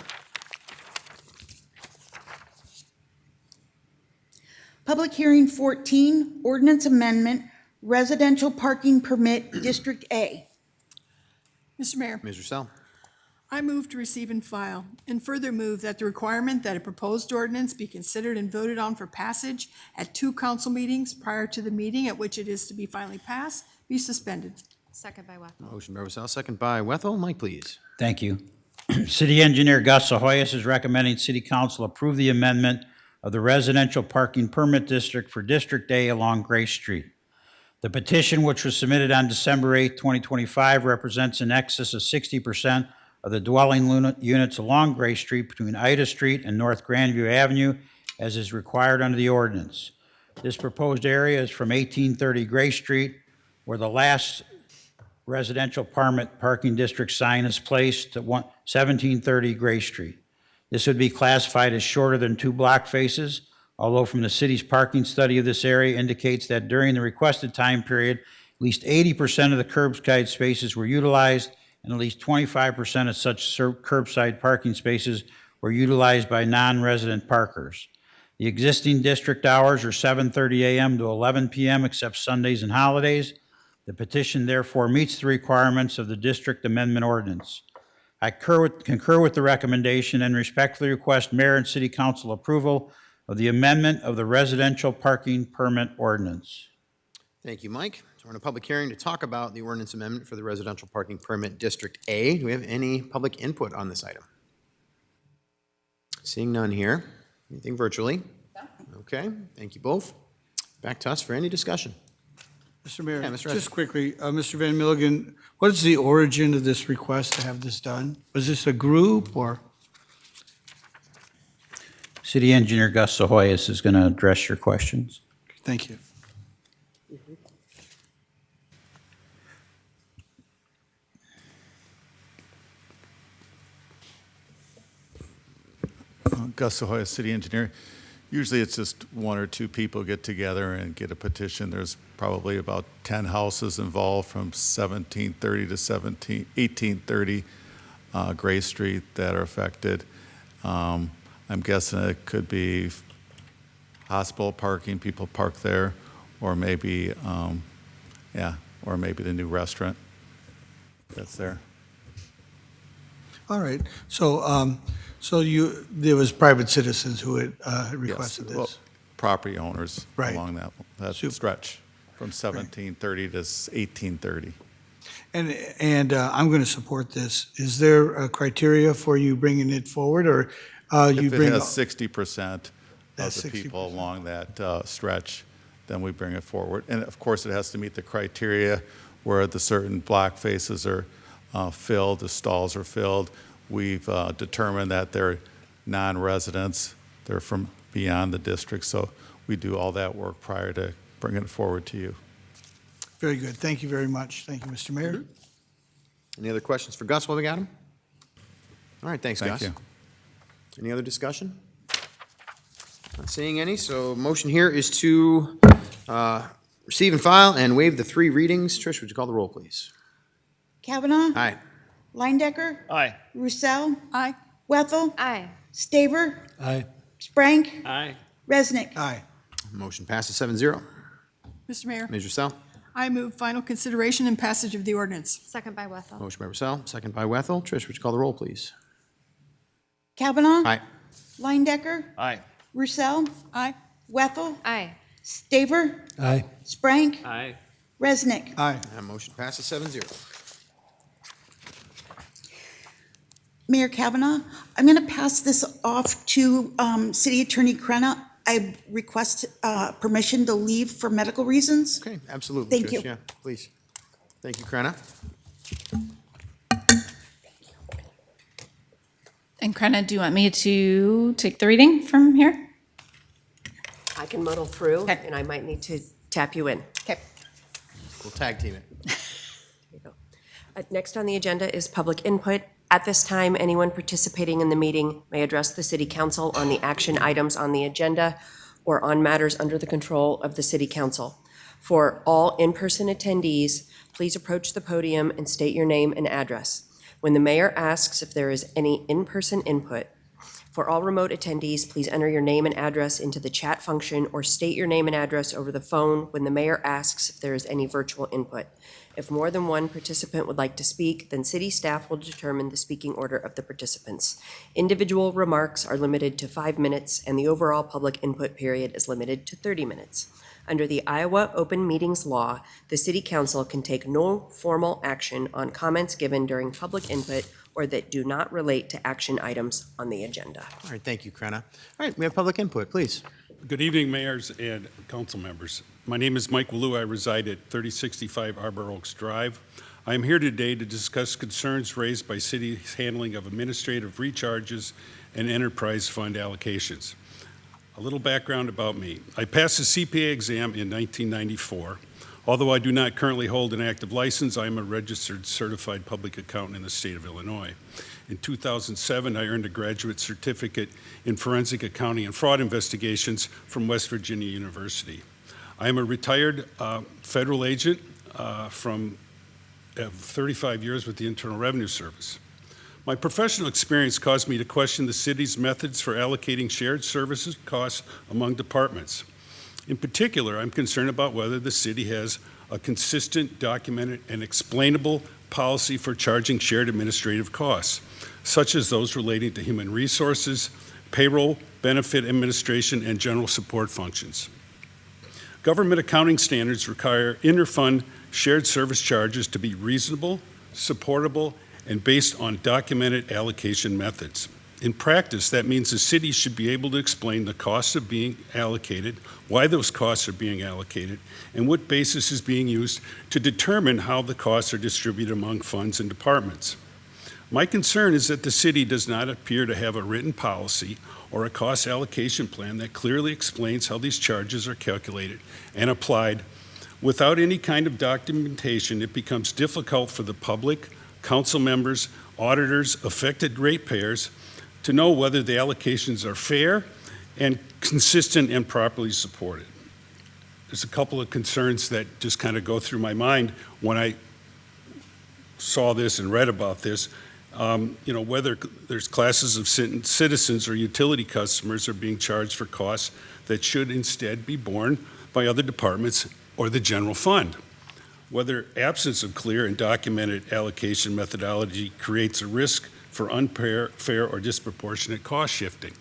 Speaker 2: Public hearing 14, ordinance amendment, residential parking permit, District A.
Speaker 12: Mr. Mayor,
Speaker 1: Ms. Roussel.
Speaker 12: I move to receive and file, and further move that the requirement that a proposed ordinance be considered and voted on for passage at 2 council meetings prior to the meeting at which it is to be finally passed be suspended.
Speaker 17: Second by Wethel.
Speaker 1: Motion by Roussel, second by Wethel. Mike, please.
Speaker 14: Thank you. City Engineer Gus Ahoyas is recommending City Council approve the amendment of the residential parking permit district for District A along Grace Street. The petition, which was submitted on December 8, 2025, represents in excess of 60% of the dwelling units along Grace Street between Ida Street and North Grandview Avenue, as is required under the ordinance. This proposed area is from 1830 Grace Street, where the last residential permit parking district sign is placed, to 1730 Grace Street. This would be classified as shorter than 2 block faces, although from the city's parking study of this area indicates that during the requested time period, at least 80% of the curbside spaces were utilized, and at least 25% of such curbside parking spaces were utilized by non-resident parkers. The existing district hours are 7:30 a.m. to 11 p.m. except Sundays and holidays. The petition therefore meets the requirements of the district amendment ordinance. I concur with the recommendation and respectfully request mayor and city council approval of the amendment of the residential parking permit ordinance.
Speaker 1: Thank you, Mike. So we're in a public hearing to talk about the ordinance amendment for the residential parking permit District A. Do we have any public input on this item? Seeing none here. Anything virtually? No. Okay, thank you both. Back to us for any discussion.
Speaker 11: Mr. Mayor,
Speaker 1: Yeah, Mr.
Speaker 11: just
Speaker 1: Resnick.
Speaker 11: quickly, Mr. Van Milligan, what is the origin of this request to have this done? Was this a group or?
Speaker 14: City Engineer Gus Ahoyas is going to address your questions.
Speaker 11: Thank you.
Speaker 20: Gus Ahoyas, city engineer. Usually it's just 1 or 2 people get together and get a petition. There's probably about 10 houses involved from 1730 to 1830 Gray Street that are affected. I'm guessing it could be hospital parking, people park there, or maybe, or maybe the new restaurant that's there.
Speaker 11: All right, so, there was private citizens who had requested
Speaker 20: Yes, well,
Speaker 11: this?
Speaker 20: property owners
Speaker 11: Right.
Speaker 20: along that
Speaker 11: Super.
Speaker 20: stretch from 1730 to 1830.
Speaker 11: And I'm going to support this. Is there a criteria for you bringing it forward, or you
Speaker 20: If it
Speaker 11: bring?
Speaker 20: has 60% of
Speaker 11: That's
Speaker 20: the
Speaker 11: 60%.
Speaker 20: people along that stretch, then we bring it forward. And of course, it has to meet the criteria where the certain block faces are filled, the stalls are filled. We've determined that they're non-residents, they're from beyond the district, so we do all that work prior to bringing it forward to you.
Speaker 11: Very good. Thank you very much. Thank you, Mr. Mayor.
Speaker 1: Any other questions for Gus while we got him? All right, thanks,
Speaker 20: Thank
Speaker 1: Gus.
Speaker 20: you.
Speaker 1: Any other discussion? Not seeing any, so motion here is to receive and file and waive the 3 readings. Trish, would you call the roll, please?
Speaker 2: Kavanaugh?
Speaker 1: Aye.
Speaker 2: Lindecker?
Speaker 8: Aye.
Speaker 2: Roussel?
Speaker 12: Aye.
Speaker 2: Wethel?
Speaker 17: Aye.
Speaker 2: Staver?
Speaker 9: Aye.
Speaker 2: Sprank?
Speaker 8: Aye.
Speaker 2: Resnick?
Speaker 11: Aye.
Speaker 1: Motion passes 7-0.
Speaker 12: Mr. Mayor,
Speaker 1: Ms. Roussel?
Speaker 12: I move final consideration and passage of the ordinance.
Speaker 17: Second by Wethel.
Speaker 1: Motion by Roussel, second by Wethel. Trish, would you call the roll, please?
Speaker 2: Kavanaugh?
Speaker 1: Aye.
Speaker 2: Lindecker?
Speaker 8: Aye.
Speaker 2: Roussel?
Speaker 12: Aye.
Speaker 2: Wethel?
Speaker 17: Aye.
Speaker 2: Staver?
Speaker 9: Aye.
Speaker 2: Sprank?
Speaker 8: Aye.
Speaker 2: Resnick?
Speaker 11: Aye.
Speaker 1: That motion passes 7-0.
Speaker 2: Mayor Kavanaugh, I'm going to pass this off to City Attorney Crenna. I request permission to leave for medical reasons.
Speaker 1: Okay, absolutely,
Speaker 2: Thank
Speaker 1: Trish.
Speaker 2: you.
Speaker 1: Yeah, please. Thank you, Krenna.
Speaker 21: And Krenna, do you want me to take the reading from here?
Speaker 4: I can muddle through,
Speaker 21: Okay.
Speaker 4: and I might need to tap you in.
Speaker 21: Okay.
Speaker 1: We'll tag team it.
Speaker 4: There you go. Next on the agenda is public input. At this time, anyone participating in the meeting may address the city council on the action items on the agenda or on matters under the control of the city council. For all in-person attendees, please approach the podium and state your name and address. When the mayor asks if there is any in-person input, for all remote attendees, please enter your name and address into the chat function or state your name and address over the phone when the mayor asks if there is any virtual input. If more than one participant would like to speak, then city staff will determine the speaking order of the participants. Individual remarks are limited to 5 minutes, and the overall public input period is limited to 30 minutes. Under the Iowa Open Meetings Law, the city council can take no formal action on comments given during public input or that do not relate to action items on the agenda.
Speaker 1: All right, thank you, Krenna. All right, we have public input, please.
Speaker 22: Good evening, mayors and council members. My name is Mike Wallou. I reside at 3065 Arbor Oaks Drive. I am here today to discuss concerns raised by city's handling of administrative recharges and enterprise fund allocations. A little background about me. I passed the CPA exam in 1994. Although I do not currently hold an active license, I am a registered certified public accountant in the state of Illinois. In 2007, I earned a graduate certificate in forensic accounting and fraud investigations from West Virginia University. I am a retired federal agent from 35 years with the Internal Revenue Service. My professional experience caused me to question the city's methods for allocating shared services costs among departments. In particular, I'm concerned about whether the city has a consistent, documented, and explainable policy for charging shared administrative costs, such as those relating to human resources, payroll, benefit administration, and general support functions. Government accounting standards require inter-fund shared service charges to be reasonable, supportable, and based on documented allocation methods. In practice, that means the city should be able to explain the costs of being allocated, why those costs are being allocated, and what basis is being used to determine how the costs are distributed among funds and departments. My concern is that the city does not appear to have a written policy or a cost allocation plan that clearly explains how these charges are calculated and applied. Without any kind of documentation, it becomes difficult for the public, council members, auditors, affected ratepayers to know whether the allocations are fair and consistent and properly supported. There's a couple of concerns that just kind of go through my mind when I saw this and read about this. Whether there's classes of citizens or utility customers are being charged for costs that should instead be borne by other departments or the general fund. Whether absence of clear and documented allocation methodology creates a risk for unfair or disproportionate cost shifting.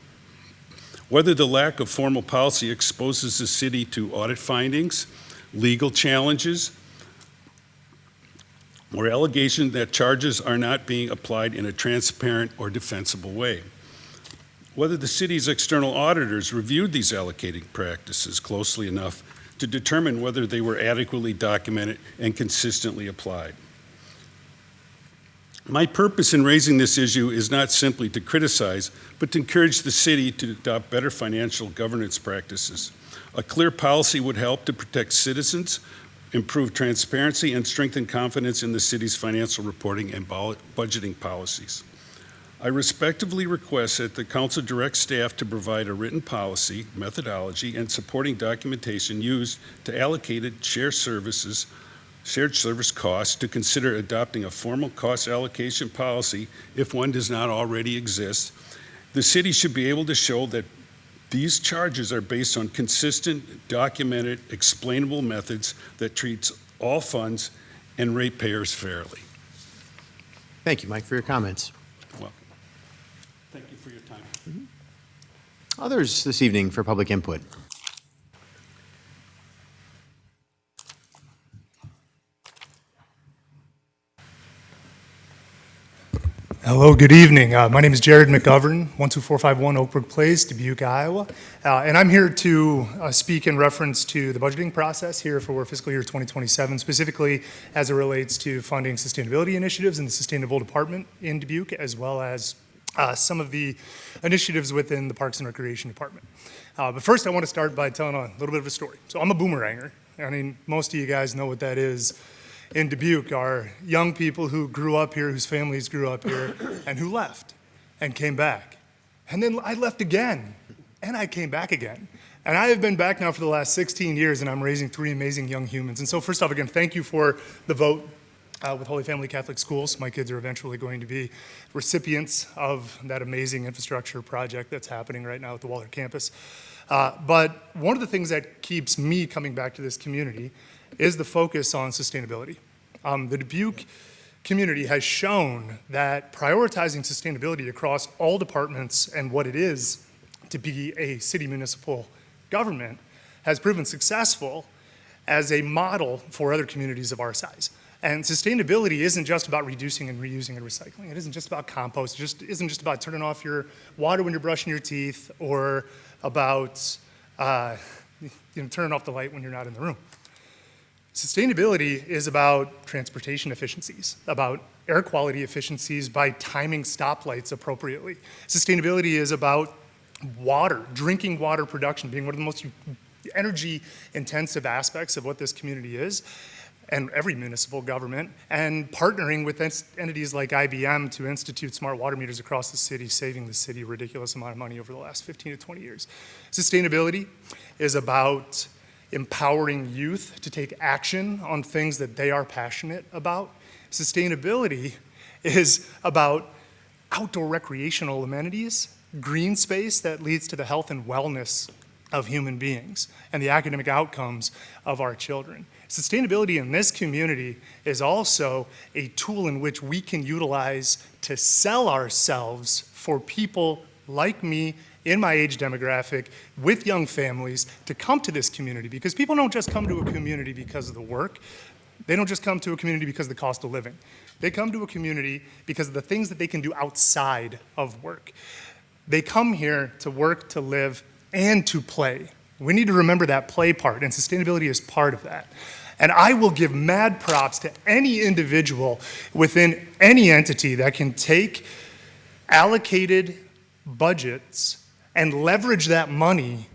Speaker 22: Whether the lack of formal policy exposes the city to audit findings, legal challenges, or allegation that charges are not being applied in a transparent or defensible way. Whether the city's external auditors reviewed these allocating practices closely enough to determine whether they were adequately documented and consistently applied. My purpose in raising this issue is not simply to criticize, but to encourage the city to adopt better financial governance practices. A clear policy would help to protect citizens, improve transparency, and strengthen confidence in the city's financial reporting and budgeting policies. I respectfully request that the council direct staff to provide a written policy, methodology, and supporting documentation used to allocate shared service costs, to consider adopting a formal cost allocation policy if one does not already exist. The city should be able to show that these charges are based on consistent, documented, explainable methods that treats all funds and ratepayers fairly.
Speaker 1: Thank you, Mike, for your comments.
Speaker 22: Welcome. Thank you for your time.
Speaker 1: Others this evening for public input?
Speaker 5: Hello, good evening. My name is Jared McGovern, 12451 Oakbrook Place, Dubuque, Iowa. And I'm here to speak in reference to the budgeting process here for fiscal year 2027, specifically as it relates to funding sustainability initiatives in the Sustainable Department in Dubuque, as well as some of the initiatives within the Parks and Recreation Department. But first, I want to start by telling a little bit of a story. So I'm a boomeranger. I mean, most of you guys know what that is. In Dubuque are young people who grew up here, whose families grew up here, and who left and came back. And then I left again, and I came back again. And I have been back now for the last 16 years, and I'm raising 3 amazing young humans. And so first off, again, thank you for the vote with Holy Family Catholic Schools. My kids are eventually going to be recipients of that amazing infrastructure project that's happening right now at the Waller campus. But one of the things that keeps me coming back to this community is the focus on sustainability. The Dubuque community has shown that prioritizing sustainability across all departments and what it is to be a city municipal government has proven successful as a model for other communities of our size. And sustainability isn't just about reducing and reusing and recycling. It isn't just about compost. It just isn't just about turning off your water when you're brushing your teeth, or about turning off the light when you're not in the room. Sustainability is about transportation efficiencies, about air quality efficiencies by timing stoplights appropriately. Sustainability is about water, drinking water production being one of the most energy-intensive aspects of what this community is, and every municipal government, and partnering with entities like IBM to institute smart water meters across the city, saving the city a ridiculous amount of money over the last 15 to 20 years. Sustainability is about empowering youth to take action on things that they are passionate about. Sustainability is about outdoor recreational amenities, green space that leads to the health and wellness of human beings and the academic outcomes of our children. Sustainability in this community is also a tool in which we can utilize to sell ourselves for people like me in my age demographic with young families to come to this community, because people don't just come to a community because of the work. They don't just come to a community because of the cost of living. They come to a community because of the things that they can do outside of work. They come here to work, to live, and to play. We need to remember that play part, and sustainability is part of that. And I will give mad props to any individual within any entity that can take allocated budgets and leverage that money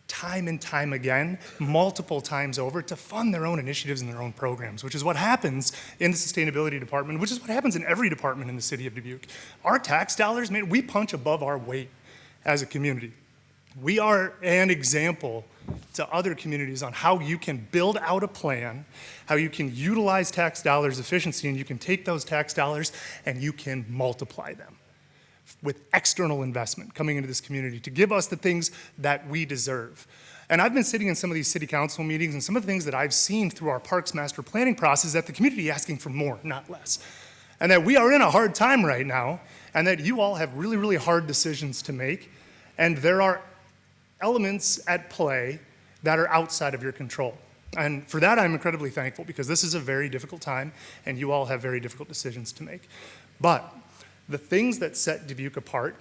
Speaker 5: time and time again, multiple times over, to fund their own initiatives and their own programs, which is what happens in the sustainability department, which is what happens in every department in the city of Dubuque. Our tax dollars, man, we punch above our weight as a community. We are an example to other communities on how you can build out a plan, how you can utilize tax dollars efficiency, and you can take those tax dollars and you can multiply them with external investment coming into this community to give us the things that we deserve. And I've been sitting in some of these city council meetings, and some of the things that I've seen through our parks master planning process, that the community is asking for more, not less. And that we are in a hard time right now, and that you all have really, really hard decisions to make, and there are elements at play that are outside of your control. And for that, I'm incredibly thankful because this is a very difficult time and you all have very difficult decisions to make. But the things that set Dubuque apart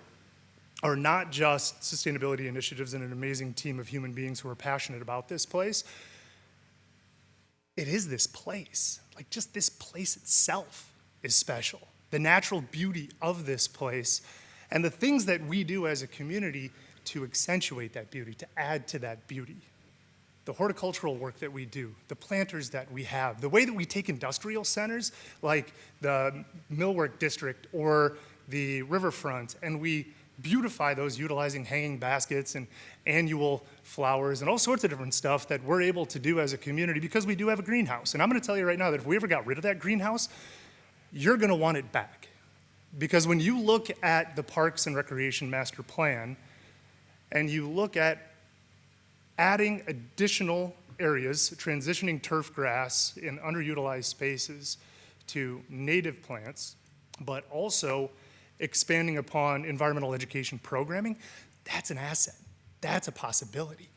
Speaker 5: are not just sustainability initiatives and an amazing team of human beings who are passionate about this place. It is this place. Like, just this place itself is special. The natural beauty of this place and the things that we do as a community to accentuate that beauty, to add to that beauty. The horticultural work that we do, the planters that we have, the way that we take industrial centers like the Millwork District or the Riverfront, and we beautify those utilizing hanging baskets and annual flowers and all sorts of different stuff that we're able to do as a community because we do have a greenhouse. And I'm going to tell you right now that if we ever got rid of that greenhouse, you're going to want it back. Because when you look at the Parks and Recreation Master Plan and you look at adding additional areas, transitioning turf grass in underutilized spaces to native plants, but also expanding upon environmental education programming, that's an asset. That's a possibility.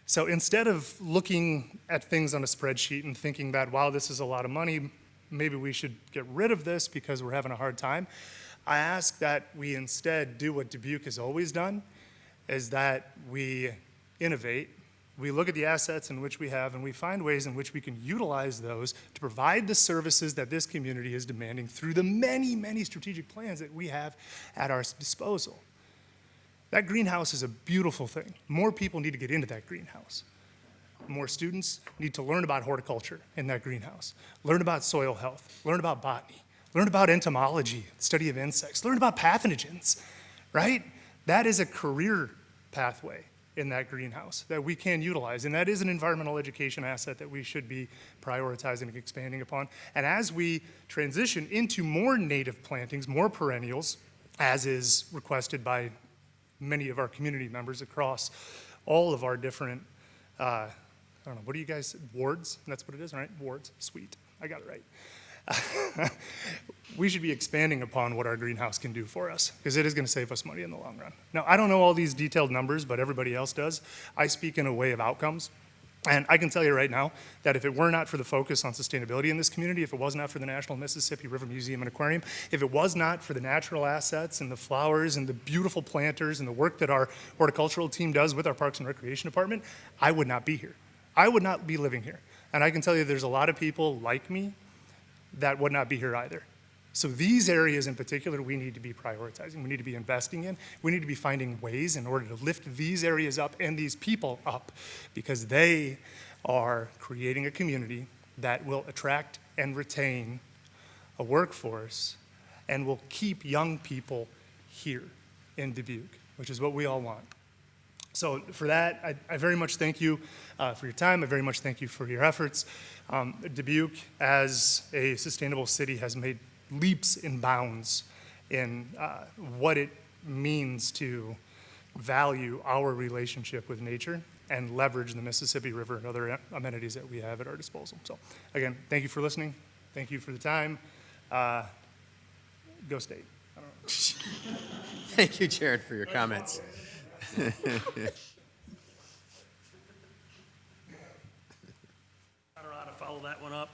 Speaker 5: So instead of looking at things on a spreadsheet and thinking that, wow, this is a lot of money, maybe we should get rid of this because we're having a hard time, I ask that we instead do what Dubuque has always done, is that we innovate. We look at the assets in which we have and we find ways in which we can utilize those to provide the services that this community is demanding through the many, many strategic plans that we have at our disposal. That greenhouse is a beautiful thing. More people need to get into that greenhouse. More students need to learn about horticulture in that greenhouse, learn about soil health, learn about botany, learn about entomology, study of insects, learn about pathogens, right? That is a career pathway in that greenhouse that we can utilize. And that is an environmental education asset that we should be prioritizing and expanding upon. And as we transition into more native plantings, more perennials, as is requested by many of our community members across all of our different, I don't know, what do you guys, wards? That's what it is, right? Wards, sweet, I got it right. We should be expanding upon what our greenhouse can do for us because it is going to save us money in the long run. Now, I don't know all these detailed numbers, but everybody else does. I speak in a way of outcomes. And I can tell you right now that if it were not for the focus on sustainability in this community, if it was not for the National Mississippi River Museum and Aquarium, if it was not for the natural assets and the flowers and the beautiful planters and the work that our horticultural team does with our Parks and Recreation Department, I would not be here. I would not be living here. And I can tell you there's a lot of people like me that would not be here either. So these areas in particular, we need to be prioritizing. We need to be investing in. We need to be finding ways in order to lift these areas up and these people up because they are creating a community that will attract and retain a workforce and will keep young people here in Dubuque, which is what we all want. So for that, I very much thank you for your time. I very much thank you for your efforts. Dubuque, as a sustainable city, has made leaps and bounds in what it means to value our relationship with nature and leverage the Mississippi River and other amenities that we have at our disposal. So again, thank you for listening. Thank you for the time. Go State. I don't know.
Speaker 1: Thank you, Jared, for your comments.
Speaker 22: I don't know how to follow that one up.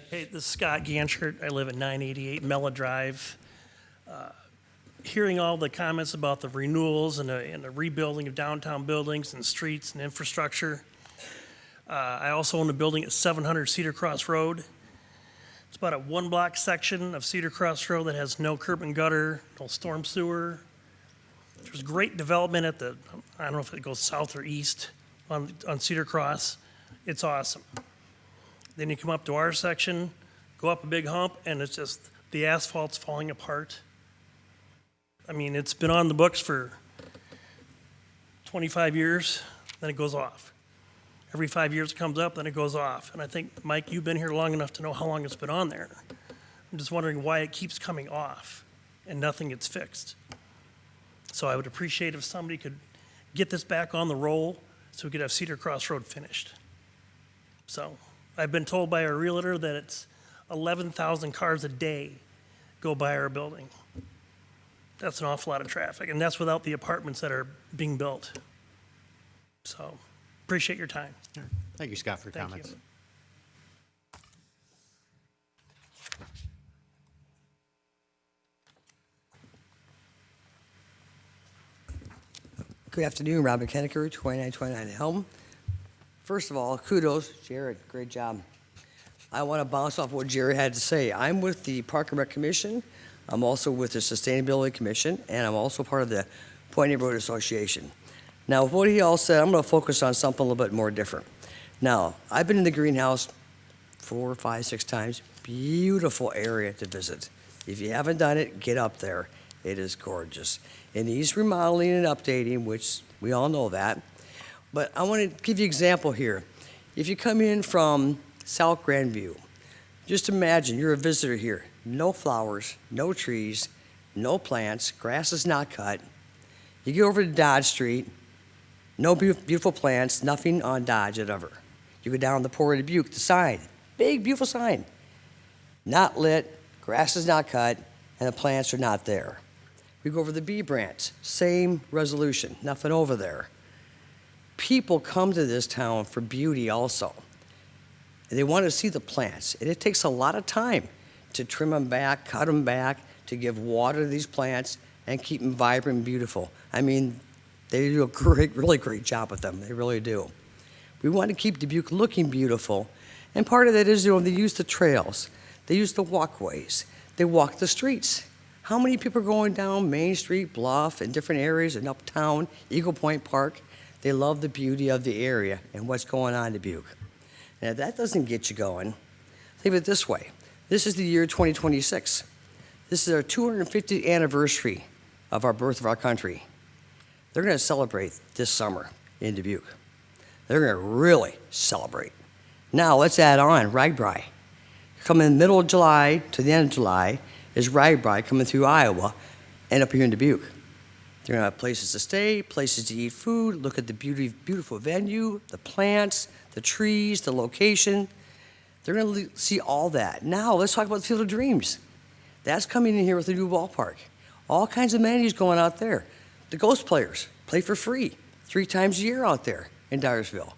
Speaker 22: Hey, this is Scott Ganchert. I live at 988 Mella Drive. Hearing all the comments about the renewals and the rebuilding of downtown buildings and streets and infrastructure. I also own a building at 700 Cedar Cross Road. It's about a one-block section of Cedar Cross Road that has no curb and gutter, no storm sewer. There's great development at the, I don't know if it goes south or east on Cedar Cross. It's awesome. Then you come up to our section, go up a big hump, and it's just, the asphalt's falling apart. I mean, it's been on the books for 25 years, then it goes off. Every 5 years it comes up, then it goes off. And I think, Mike, you've been here long enough to know how long it's been on there. I'm just wondering why it keeps coming off and nothing gets fixed. So I would appreciate if somebody could get this back on the roll so we could have Cedar Cross Road finished. So I've been told by our realtor that it's 11,000 cars a day go by our building. That's an awful lot of traffic, and that's without the apartments that are being built. So
Speaker 7: Appreciate your time.
Speaker 1: Thank you, Scott, for your
Speaker 7: Thank
Speaker 1: comments.
Speaker 7: you.
Speaker 10: Good afternoon, Robin Kennecker, 2929 Helm. First of all, kudos, Jared, great job. I want to bounce off what Jared had to say. I'm with the Park and Rec Commission, I'm also with the Sustainability Commission, and I'm also part of the Point Neighborhood Association. Now, with what he all said, I'm going to focus on something a little bit more different. Now, I've been in the greenhouse 4, 5, 6 times. Beautiful area to visit. If you haven't done it, get up there. It is gorgeous. It needs remodeling and updating, which we all know that. But I want to give you an example here. If you come in from South Grandview, just imagine you're a visitor here. No flowers, no trees, no plants, grass is not cut. You get over to Dodge Street, no beautiful plants, nothing on Dodge ever. You go down the Port of Dubuque, the sign, big, beautiful sign. Not lit, grass is not cut, and the plants are not there. We go over the B Branch, same resolution, nothing over there. People come to this town for beauty also. And they want to see the plants, and it takes a lot of time to trim them back, cut them back, to give water to these plants, and keep them vibrant and beautiful. I mean, they do a great, really great job with them, they really do. We want to keep Dubuque looking beautiful, and part of that is, they use the trails, they use the walkways, they walk the streets. How many people are going down Main Street, Bluff, and different areas, and uptown, Eagle Point Park? They love the beauty of the area and what's going on in Dubuque. And if that doesn't get you going, think of it this way. This is the year 2026. This is our 250th anniversary of our birth of our country. They're going to celebrate this summer in Dubuque. They're going to really celebrate. Now let's add on RAGBRAI. Coming in the middle of July to the end of July is RAGBRAI coming through Iowa and up here in Dubuque. They're going to have places to stay, places to eat food, look at the beautiful venue, the plants, the trees, the location. They're going to see all that. Now let's talk about the Field of Dreams. That's coming in here with the new ballpark. All kinds of amenities going out there. The Ghost Players play for free 3 times a year out there in Dyersville. You know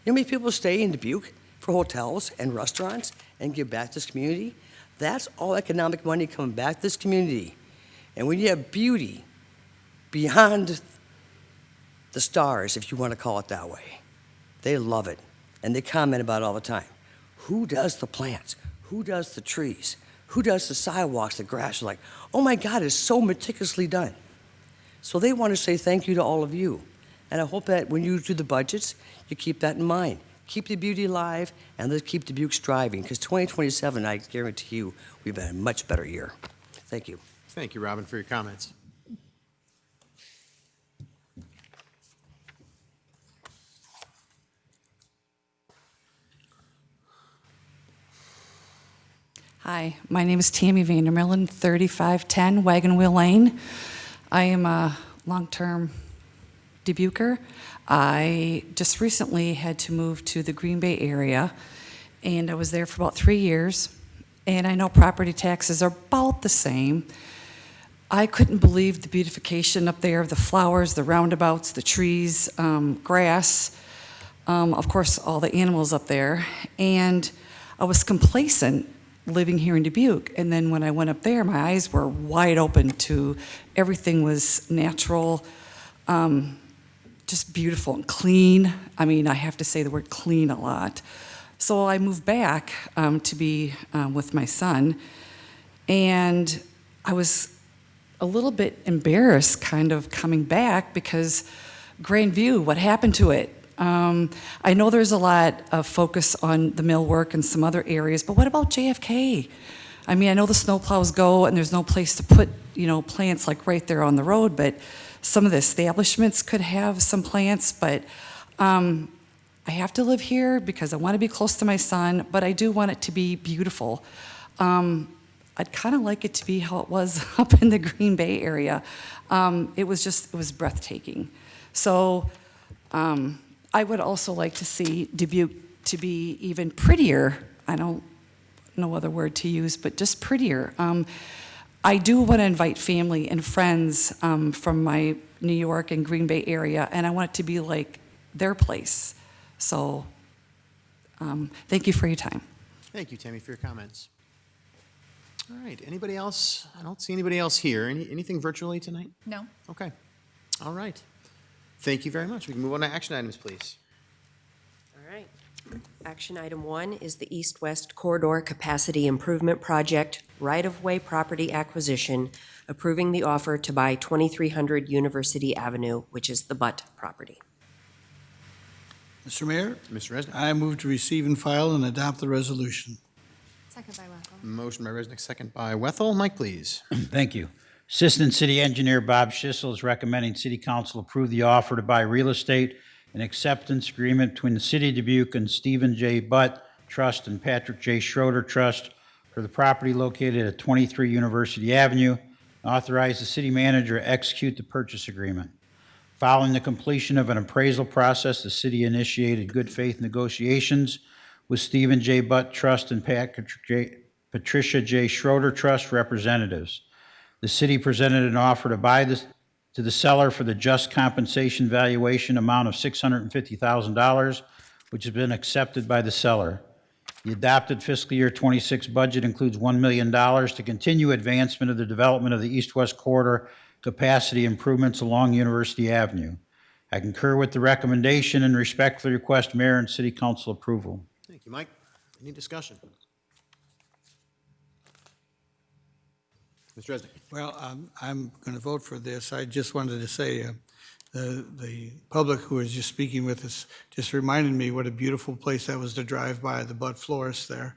Speaker 10: how many people stay in Dubuque for hotels and restaurants and give back to this community? That's all economic money coming back to this community. And when you have beauty beyond the stars, if you want to call it that way, they love it. And they comment about it all the time. Who does the plants? Who does the trees? Who does the sidewalks, the grass? Like, oh my God, it's so meticulously done. So they want to say thank you to all of you. And I hope that when you do the budgets, you keep that in mind. Keep the beauty alive, and let's keep Dubuque striving, because 2027, I guarantee you, we've had a much better year. Thank you.
Speaker 1: Thank you, Robin, for your comments.
Speaker 23: Hi, my name is Tammy Vandermillen, 3510 Wagon Wheel Lane. I am a long-term Dubuquer. I just recently had to move to the Green Bay area, and I was there for about 3 years, and I know property taxes are about the same. I couldn't believe the beautification up there of the flowers, the roundabouts, the trees, grass, of course, all the animals up there, and I was complacent living here in Dubuque. And then when I went up there, my eyes were wide open to everything was natural, just beautiful and clean. I mean, I have to say the word clean a lot. So I moved back to be with my son, and I was a little bit embarrassed kind of coming back because Grandview, what happened to it? I know there's a lot of focus on the millwork and some other areas, but what about JFK? I mean, I know the snowplows go and there's no place to put, plants like right there on the road, but some of the establishments could have some plants, but I have to live here because I want to be close to my son, but I do want it to be beautiful. I'd kind of like it to be how it was up in the Green Bay area. It was breathtaking. So, I would also like to see Dubuque to be even prettier. I don't know other word to use, but just prettier. I do want to invite family and friends from my New York and Green Bay area, and I want it to be like their place. So thank you for your time.
Speaker 1: Thank you, Tammy, for your comments. All right, anybody else? I don't see anybody else here. Anything virtually tonight?
Speaker 17: No.
Speaker 1: Okay. All right. Thank you very much. We can move on to action items, please.
Speaker 4: All right. Action item 1 is the East-West Corridor Capacity Improvement Project right-of-way property acquisition, approving the offer to buy 2300 University Avenue, which is the Butt property.
Speaker 11: Mr. Mayor,
Speaker 1: Mr. Resnick.
Speaker 11: I move to receive and file and adopt the resolution.
Speaker 17: Second by Wethel.
Speaker 1: Motion by Resnick, second by Wethel. Mike, please.
Speaker 14: Thank you. Assistant City Engineer Bob Schissel is recommending City Council approve the offer to buy real estate and acceptance agreement between the City of Dubuque and Stephen J. Butt Trust and Patrick J. Schroeder Trust for the property located at 23 University Avenue, and authorize the city manager to execute the purchase agreement. Following the completion of an appraisal process, the city initiated good faith negotiations with Stephen J. Butt Trust and Patricia J. Schroeder Trust representatives. The city presented an offer to buy this to the seller for the just compensation valuation amount of $650,000, which has been accepted by the seller. The adopted fiscal year 26 budget includes $1 million to continue advancement of the development of the East-West Corridor capacity improvements along University Avenue. I concur with the recommendation and respectfully request Mayor and City Council approval.
Speaker 1: Thank you, Mike. Any discussion? Mr. Resnick.
Speaker 11: Well, I'm going to vote for this. I just wanted to say, the public who was just speaking with us just reminded me what a beautiful place that was to drive by, the Butt Florist there.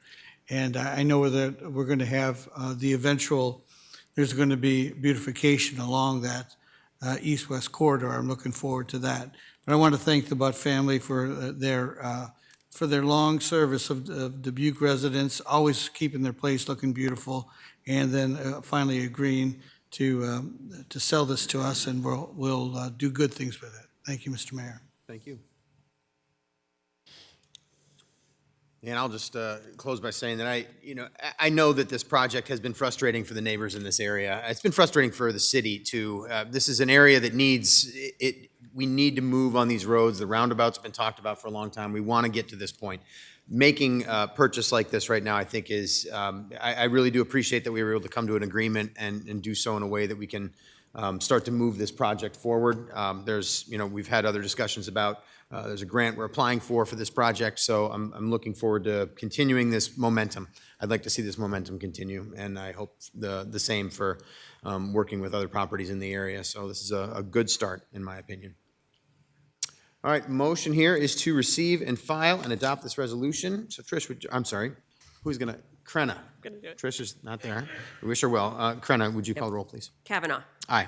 Speaker 11: And I know that we're going to have there's going to be beautification along that east-west corridor. I'm looking forward to that. But I want to thank the Butt family for their long service of Dubuque residents, always keeping their place looking beautiful, and then finally agreeing to sell this to us, and we'll do good things with it. Thank you, Mr. Mayor.
Speaker 1: Thank you. And I'll just close by saying that I know that this project has been frustrating for the neighbors in this area. It's been frustrating for the city too. This is an area that needs it. We need to move on these roads. The roundabout's been talked about for a long time. We want to get to this point. Making a purchase like this right now, I think is, I really do appreciate that we were able to come to an agreement and do so in a way that we can start to move this project forward. We've had other discussions about, there's a grant we're applying for this project, so I'm looking forward to continuing this momentum. I'd like to see this momentum continue, and I hope the same for working with other properties in the area. So this is a good start, in my opinion. All right, motion here is to receive and file and adopt this resolution. So Trish, I'm sorry, who's gonna, Krenna?
Speaker 4: Gonna do it.
Speaker 1: Trish is not there. We wish her well. Krenna, would you call the roll, please?
Speaker 4: Kavanaugh.
Speaker 1: Aye.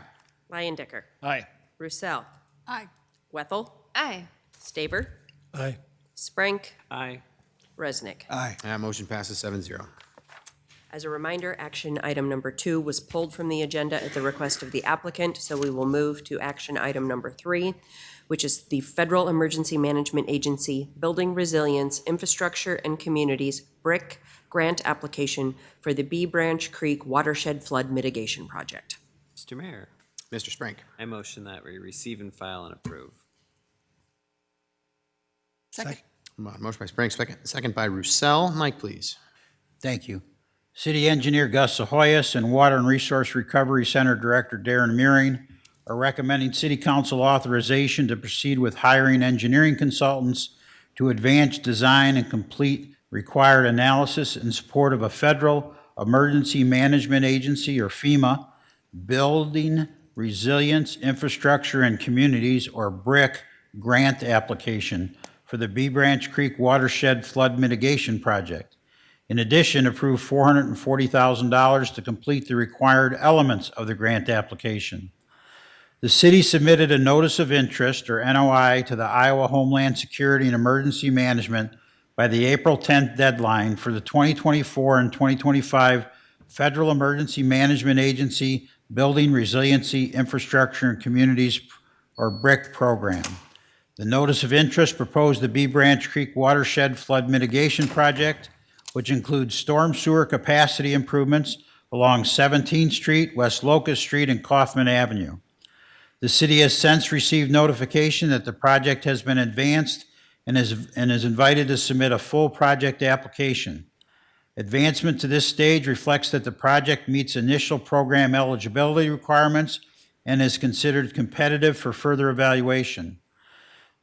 Speaker 4: Leyendicker.
Speaker 3: Aye.
Speaker 4: Roussel.
Speaker 12: Aye.
Speaker 4: Wethel.
Speaker 17: Aye.
Speaker 4: Staver.
Speaker 3: Aye.
Speaker 4: Sprank.
Speaker 16: Aye.
Speaker 4: Resnick.
Speaker 11: Aye.
Speaker 1: Motion passes 7-0.
Speaker 4: As a reminder, action item number 2 was pulled from the agenda at the request of the applicant, so we will move to action item number 3, which is the Federal Emergency Management Agency Building Resilience, Infrastructure, and Communities BRIC grant application for the Bee Branch Creek Watershed Flood Mitigation Project.
Speaker 16: Mr. Mayor,
Speaker 1: Mr. Sprank.
Speaker 16: I motion that we receive and file and approve.
Speaker 12: Second.
Speaker 1: Motion by Sprank, second by Roussel. Mike, please.
Speaker 14: Thank you. City Engineer Gus Sahoyas and Water and Resource Recovery Center Director Darren Meering are recommending City Council authorization to proceed with hiring engineering consultants to advance design and complete required analysis in support of a Federal Emergency Management Agency, or FEMA, Building Resilience, Infrastructure, and Communities, or BRIC, grant application for the Bee Branch Creek Watershed Flood Mitigation Project. In addition, approve $440,000 to complete the required elements of the grant application. The city submitted a notice of interest, or NOI, to the Iowa Homeland Security and Emergency Management by the April 10th deadline for the 2024 and 2025 Federal Emergency Management Agency Building Resiliency, Infrastructure, and Communities, or BRIC program. The notice of interest proposed the Bee Branch Creek Watershed Flood Mitigation Project, which includes storm sewer capacity improvements along 17th Street, West Locust Street, and Kaufman Avenue. The city has since received notification that the project has been advanced and is invited to submit a full project application. Advancement to this stage reflects that the project meets initial program eligibility requirements and is considered competitive for further evaluation.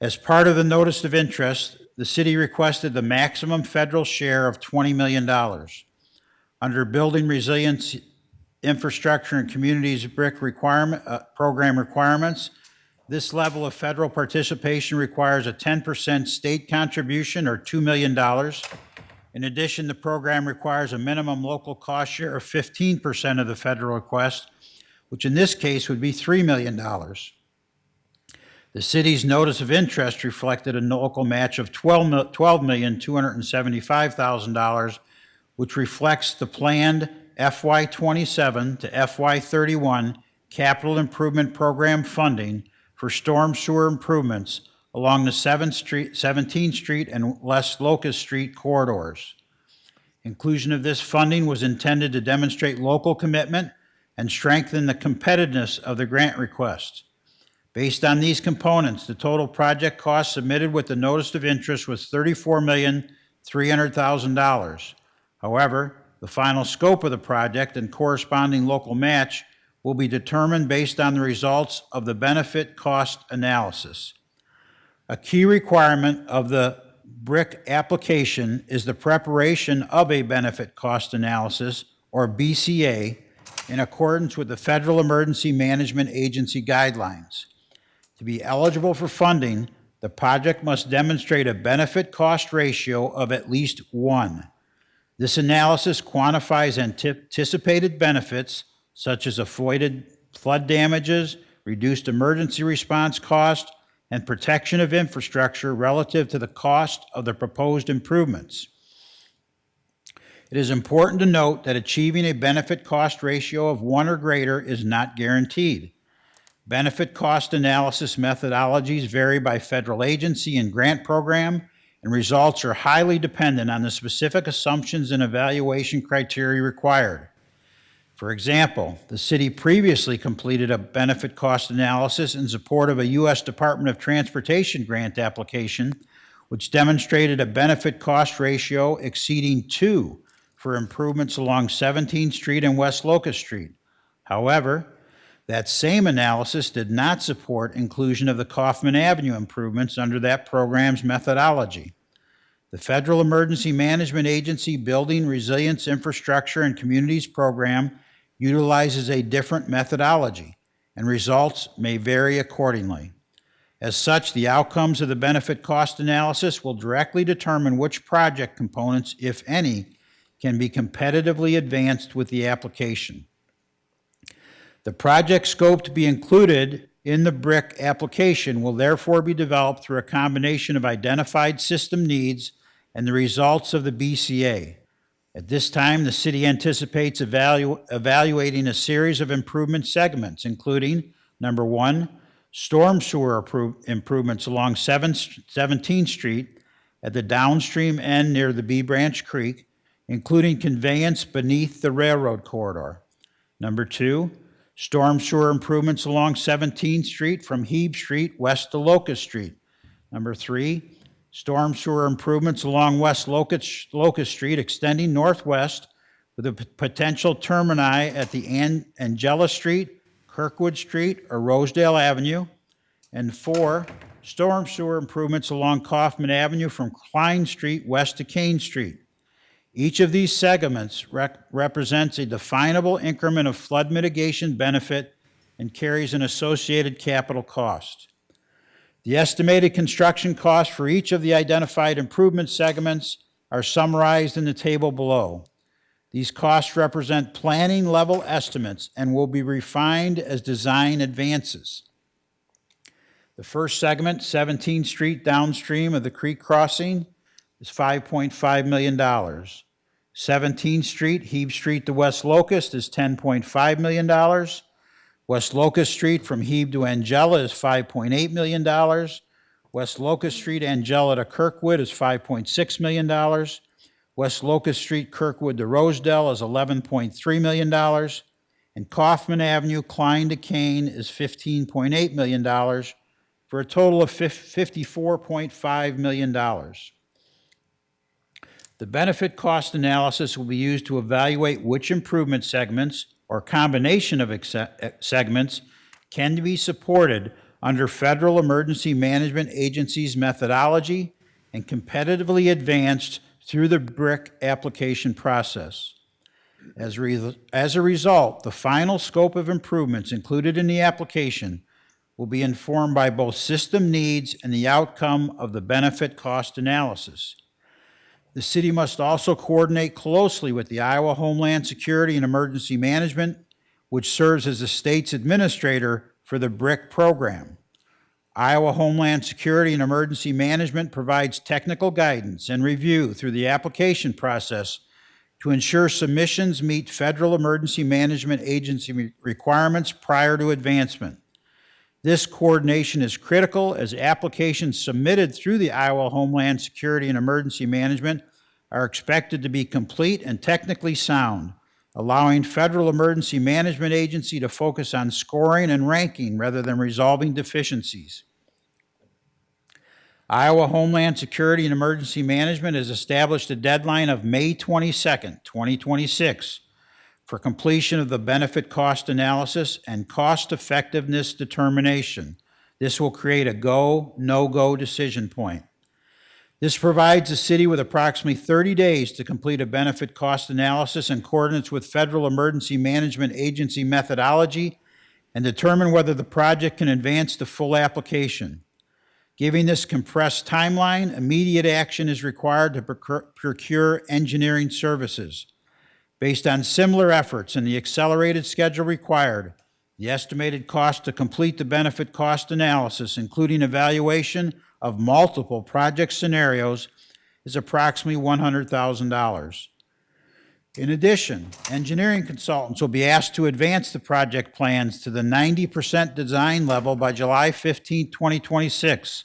Speaker 14: As part of the notice of interest, the city requested the maximum federal share of $20 million. Under Building Resilience Infrastructure and Communities BRIC program requirements, this level of federal participation requires a 10% state contribution, or $2 million. In addition, the program requires a minimum local cost share of 15% of the federal request, which in this case would be $3 million. The city's notice of interest reflected a local match of $12,275,000, which reflects the planned FY27 to FY31 capital improvement program funding for storm sewer improvements along the 17th Street and West Locust Street corridors. Inclusion of this funding was intended to demonstrate local commitment and strengthen the competitiveness of the grant request. Based on these components, the total project cost submitted with the notice of interest was $34,300,000. However, the final scope of the project and corresponding local match will be determined based on the results of the benefit cost analysis. A key requirement of the BRIC application is the preparation of a benefit cost analysis, or BCA, in accordance with the Federal Emergency Management Agency guidelines. To be eligible for funding, the project must demonstrate a benefit cost ratio of at least 1. This analysis quantifies anticipated benefits such as avoided flood damages, reduced emergency response cost, and protection of infrastructure relative to the cost of the proposed improvements. It is important to note that achieving a benefit cost ratio of 1 or greater is not guaranteed. Benefit cost analysis methodologies vary by federal agency and grant program, and results are highly dependent on the specific assumptions and evaluation criteria required. For example, the city previously completed a benefit cost analysis in support of a U.S. Department of Transportation grant application, which demonstrated a benefit cost ratio exceeding 2 for improvements along 17th Street and West Locust Street. However, that same analysis did not support inclusion of the Kaufman Avenue improvements under that program's methodology. The Federal Emergency Management Agency Building Resilience Infrastructure and Communities program utilizes a different methodology, and results may vary accordingly. As such, the outcomes of the benefit cost analysis will directly determine which project components, if any, can be competitively advanced with the application. The project scope to be included in the BRIC application will therefore be developed through a combination of identified system needs and the results of the BCA. At this time, the city anticipates evaluating a series of improvement segments, including, number 1, storm sewer improvements along 17th Street at the downstream end near the Bee Branch Creek, including conveyance beneath the railroad corridor. Number 2, storm sewer improvements along 17th Street from Hebe Street west to Locust Street. Number 3, storm sewer improvements along West Locust Street extending northwest with a potential termini at the Angela Street, Kirkwood Street, or Rosedale Avenue. And 4, storm sewer improvements along Kaufman Avenue from Klein Street west to Kane Street. Each of these segments represents a definable increment of flood mitigation benefit and carries an associated capital cost. The estimated construction costs for each of the identified improvement segments are summarized in the table below. These costs represent planning level estimates and will be refined as design advances. The first segment, 17th Street downstream of the creek crossing, is $5.5 million. 17th Street, Hebe Street to West Locust is $10.5 million. West Locust Street from Hebe to Angela is $5.8 million. West Locust Street, Angela to Kirkwood is $5.6 million. West Locust Street, Kirkwood to Rosedale is $11.3 million. And Kaufman Avenue, Klein to Kane is $15.8 million, for a total of $54.5 million. The benefit cost analysis will be used to evaluate which improvement segments or combination of segments can be supported under Federal Emergency Management Agency's methodology and competitively advanced through the BRIC application process. As a result, the final scope of improvements included in the application will be informed by both system needs and the outcome of the benefit cost analysis. The city must also coordinate closely with the Iowa Homeland Security and Emergency Management, which serves as the state's administrator for the BRIC program. Iowa Homeland Security and Emergency Management provides technical guidance and review through the application process to ensure submissions meet Federal Emergency Management Agency requirements prior to advancement. This coordination is critical as applications submitted through the Iowa Homeland Security and Emergency Management are expected to be complete and technically sound, allowing Federal Emergency Management Agency to focus on scoring and ranking rather than resolving deficiencies. Iowa Homeland Security and Emergency Management has established a deadline of May 22nd, 2026 for completion of the benefit cost analysis and cost effectiveness determination. This will create a go, no-go decision point. This provides the city with approximately 30 days to complete a benefit cost analysis in accordance with Federal Emergency Management Agency methodology and determine whether the project can advance to full application. Given this compressed timeline, immediate action is required to procure engineering services. Based on similar efforts and the accelerated schedule required, the estimated cost to complete the benefit cost analysis, including evaluation of multiple project scenarios, is approximately $100,000. In addition, engineering consultants will be asked to advance the project plans to the 90% design level by July 15, 2026,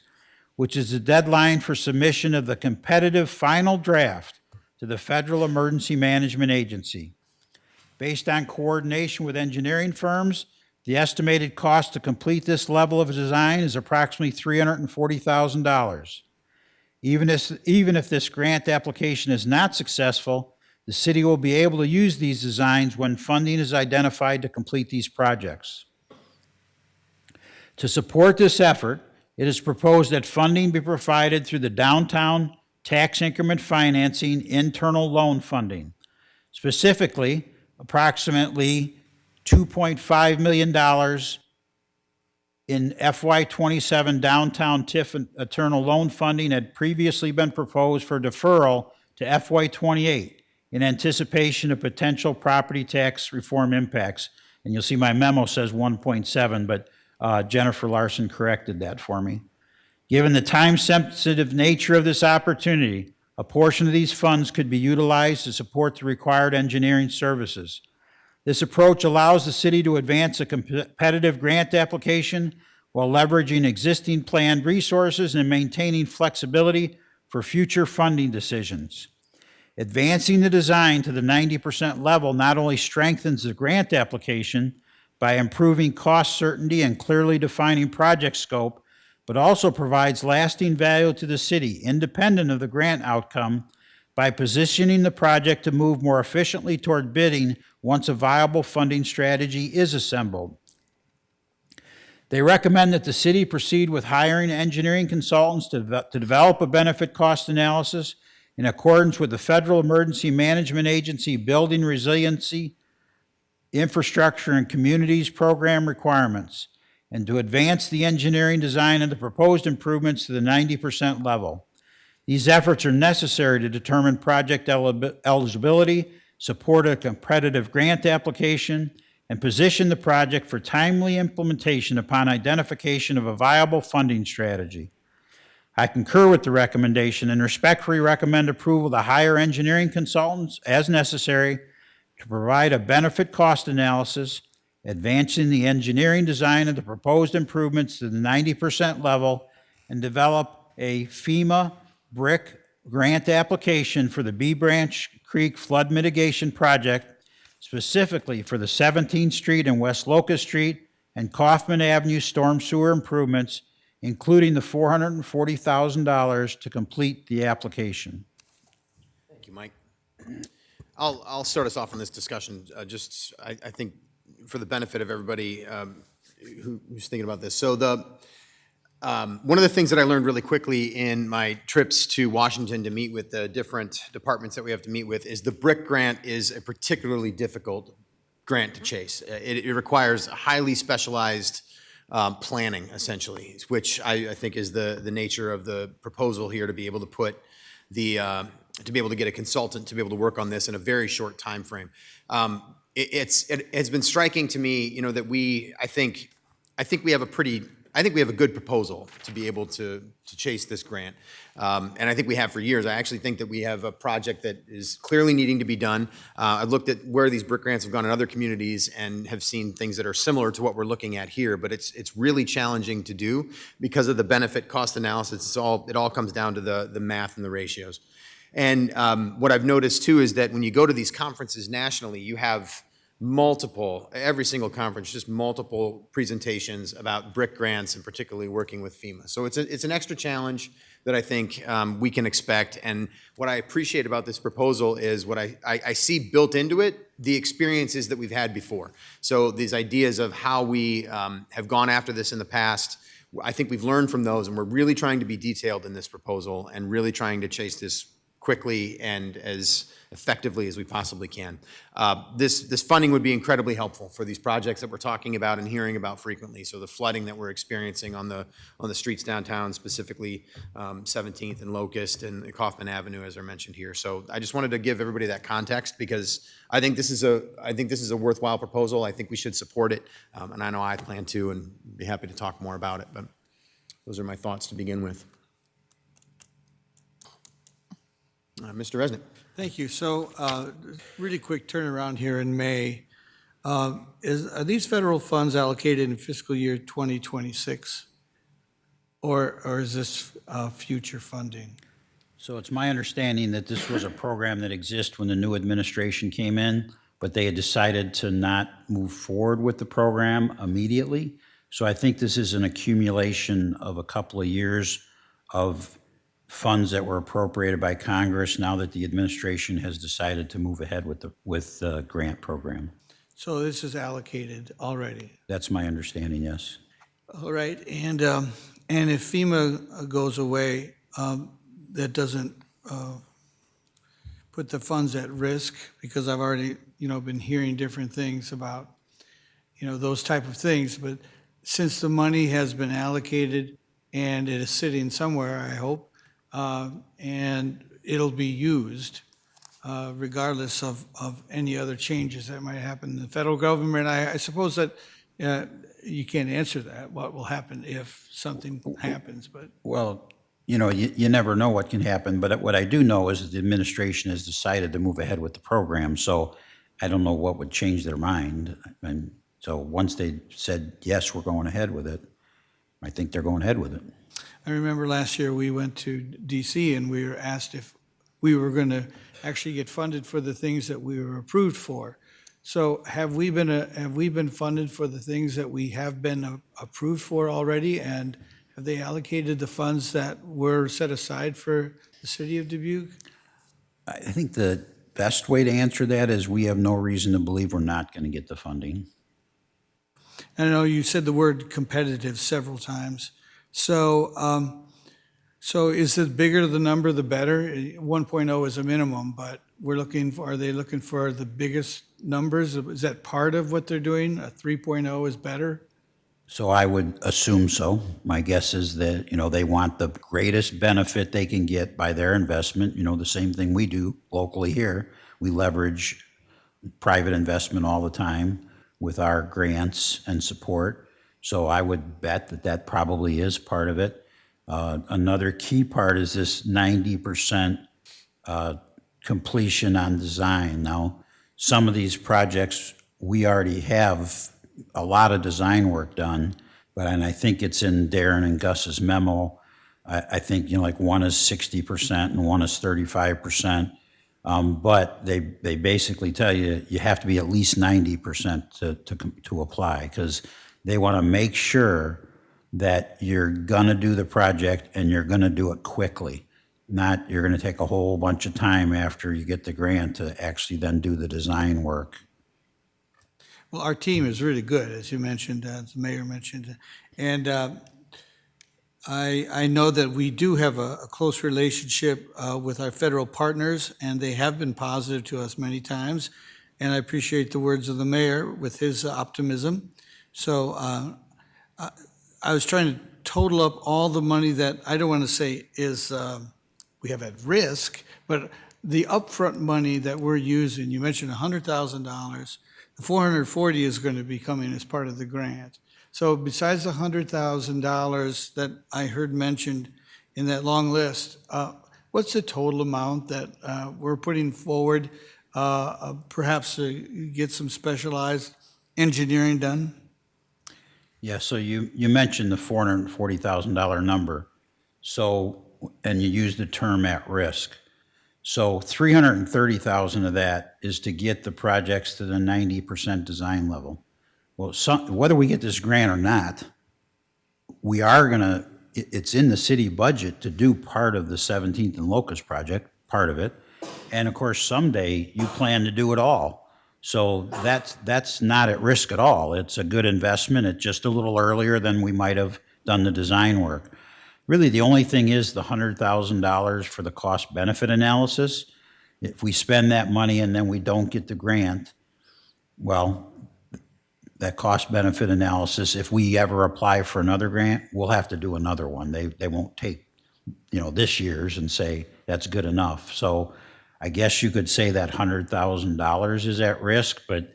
Speaker 14: which is the deadline for submission of the competitive final draft to the Federal Emergency Management Agency. Based on coordination with engineering firms, the estimated cost to complete this level of design is approximately $340,000. Even if this grant application is not successful, the city will be able to use these designs when funding is identified to complete these projects. To support this effort, it is proposed that funding be provided through the Downtown Tax Increment Financing internal loan funding. Specifically, approximately $2.5 million in FY27 downtown TIF internal loan funding had previously been proposed for deferral to FY28 in anticipation of potential property tax reform impacts. And you'll see my memo says 1.7, but Jennifer Larson corrected that for me. Given the time-sensitive nature of this opportunity, a portion of these funds could be utilized to support the required engineering services. This approach allows the city to advance a competitive grant application while leveraging existing planned resources and maintaining flexibility for future funding decisions. Advancing the design to the 90% level not only strengthens the grant application by improving cost certainty and clearly defining project scope, but also provides lasting value to the city, independent of the grant outcome, by positioning the project to move more efficiently toward bidding once a viable funding strategy is assembled. They recommend that the city proceed with hiring engineering consultants to develop a benefit cost analysis in accordance with the Federal Emergency Management Agency Building Resiliency, Infrastructure, and Communities Program requirements, and to advance the engineering design of the proposed improvements to the 90% level. These efforts are necessary to determine project eligibility, support a competitive grant application, and position the project for timely implementation upon identification of a viable funding strategy. I concur with the recommendation and respectfully recommend approval to hire engineering consultants as necessary to provide a benefit cost analysis, advancing the engineering design of the proposed improvements to the 90% level, and develop a FEMA BRIC grant application for the Bee Branch Creek Flood Mitigation Project, specifically for the 17th Street and West Locust Street and Kaufman Avenue storm sewer improvements, including the $440,000 to complete the application.
Speaker 1: Thank you, Mike. I'll start us off on this discussion, I think for the benefit of everybody who's thinking about this. So one of the things that I learned really quickly in my trips to Washington to meet with the different departments that we have to meet with is the BRIC grant is a particularly difficult grant to chase. It requires highly specialized planning, essentially, which I think is the nature of the proposal here, to be able to put to be able to get a consultant to be able to work on this in a very short time frame. It has been striking to me, that I think we have a good proposal to be able to chase this grant. And I think we have for years. I actually think that we have a project that is clearly needing to be done. I've looked at where these BRIC grants have gone in other communities and have seen things that are similar to what we're looking at here, but it's really challenging to do because of the benefit cost analysis. It all comes down to the math and the ratios. And what I've noticed too is that when you go to these conferences nationally, you have every single conference, just multiple presentations about BRIC grants and particularly working with FEMA. So it's an extra challenge that I think we can expect. And what I appreciate about this proposal is what I see built into it, the experiences that we've had before. So these ideas of how we have gone after this in the past, I think we've learned from those, and we're really trying to be detailed in this proposal and really trying to chase this quickly and as effectively as we possibly can. This funding would be incredibly helpful for these projects that we're talking about and hearing about frequently. So the flooding that we're experiencing on the streets downtown, specifically 17th and Locust and Kaufman Avenue, as I mentioned here. So I just wanted to give everybody that context because I think this is a worthwhile proposal. I think we should support it, and I know I plan to, and be happy to talk more about it. But those are my thoughts to begin with. Mr. Resnick.
Speaker 11: Thank you. So, really quick turnaround here in May. Are these federal funds allocated in fiscal year 2026? Or is this future funding?
Speaker 14: So it's my understanding that this was a program that exists when the new administration came in, but they had decided to not move forward with the program immediately. So I think this is an accumulation of a couple of years of funds that were appropriated by Congress now that the administration has decided to move ahead with the grant program.
Speaker 11: So this is allocated already?
Speaker 14: That's my understanding, yes.
Speaker 11: All right, and if FEMA goes away, that doesn't put the funds at risk, because I've already, been hearing different things about, those type of things. But since the money has been allocated and it is sitting somewhere, I hope, and it'll be used regardless of any other changes that might happen in the federal government. I suppose that you can't answer that, what will happen if something happens, but.
Speaker 14: Well, you never know what can happen, but what I do know is that the administration has decided to move ahead with the program, so I don't know what would change their mind. And so once they said, yes, we're going ahead with it, I think they're going ahead with it.
Speaker 11: I remember last year we went to DC and we were asked if we were going to actually get funded for the things that we were approved for. So have we been funded for the things that we have been approved for already? And have they allocated the funds that were set aside for the city of Dubuque?
Speaker 14: I think the best way to answer that is we have no reason to believe we're not going to get the funding.
Speaker 11: I know you said the word competitive several times. So, so is it bigger the number, the better? 1.0 is a minimum, but are they looking for the biggest numbers? Is that part of what they're doing? A 3.0 is better?
Speaker 14: So I would assume so. My guess is that, they want the greatest benefit they can get by their investment. The same thing we do locally here. We leverage private investment all the time with our grants and support. So I would bet that probably is part of it. Another key part is this 90% completion on design. Now, some of these projects, we already have a lot of design work done, and I think it's in Darren and Gus's memo. I think, like one is 60% and one is 35%. But they basically tell you have to be at least 90% to apply, because they want to make sure that you're gonna do the project and you're gonna do it quickly. Not you're gonna take a whole bunch of time after you get the grant to actually then do the design work.
Speaker 11: Well, our team is really good, as you mentioned, as the mayor mentioned. And I know that we do have a close relationship with our federal partners, and they have been positive to us many times. And I appreciate the words of the mayor with his optimism. So I was trying to total up all the money that, I don't want to say is, we have at risk, but the upfront money that we're using, you mentioned $100,000, the 440 is going to be coming as part of the grant. So besides the $100,000 that I heard mentioned in that long list, what's the total amount that we're putting forward, perhaps to get some specialized engineering done?
Speaker 14: Yeah, so you mentioned the $440,000 number. So, and you used the term at risk. So 330,000 of that is to get the projects to the 90% design level. Well, whether we get this grant or not, we are gonna, it's in the city budget to do part of the 17th and Locust project, part of it. And of course, someday you plan to do it all. So that's not at risk at all. It's a good investment. It's just a little earlier than we might have done the design work. Really, the only thing is the $100,000 for the cost benefit analysis. If we spend that money and then we don't get the grant, well, that cost benefit analysis, if we ever apply for another grant, we'll have to do another one. They won't take, this year's and say that's good enough. So I guess you could say that $100,000 is at risk, but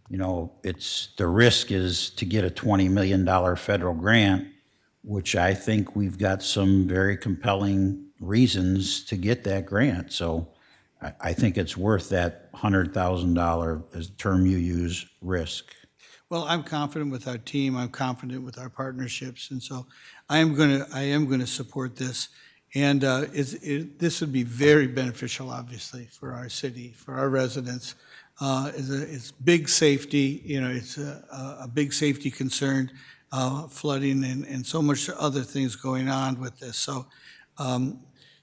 Speaker 14: the risk is to get a $20 million federal grant, which I think we've got some very compelling reasons to get that grant. So I think it's worth that $100,000, as the term you use, risk.
Speaker 11: Well, I'm confident with our team. I'm confident with our partnerships, and so I am going to support this. And this would be very beneficial, obviously, for our city, for our residents. It's big safety. It's a big safety concern. Flooding and so much other things going on with this. So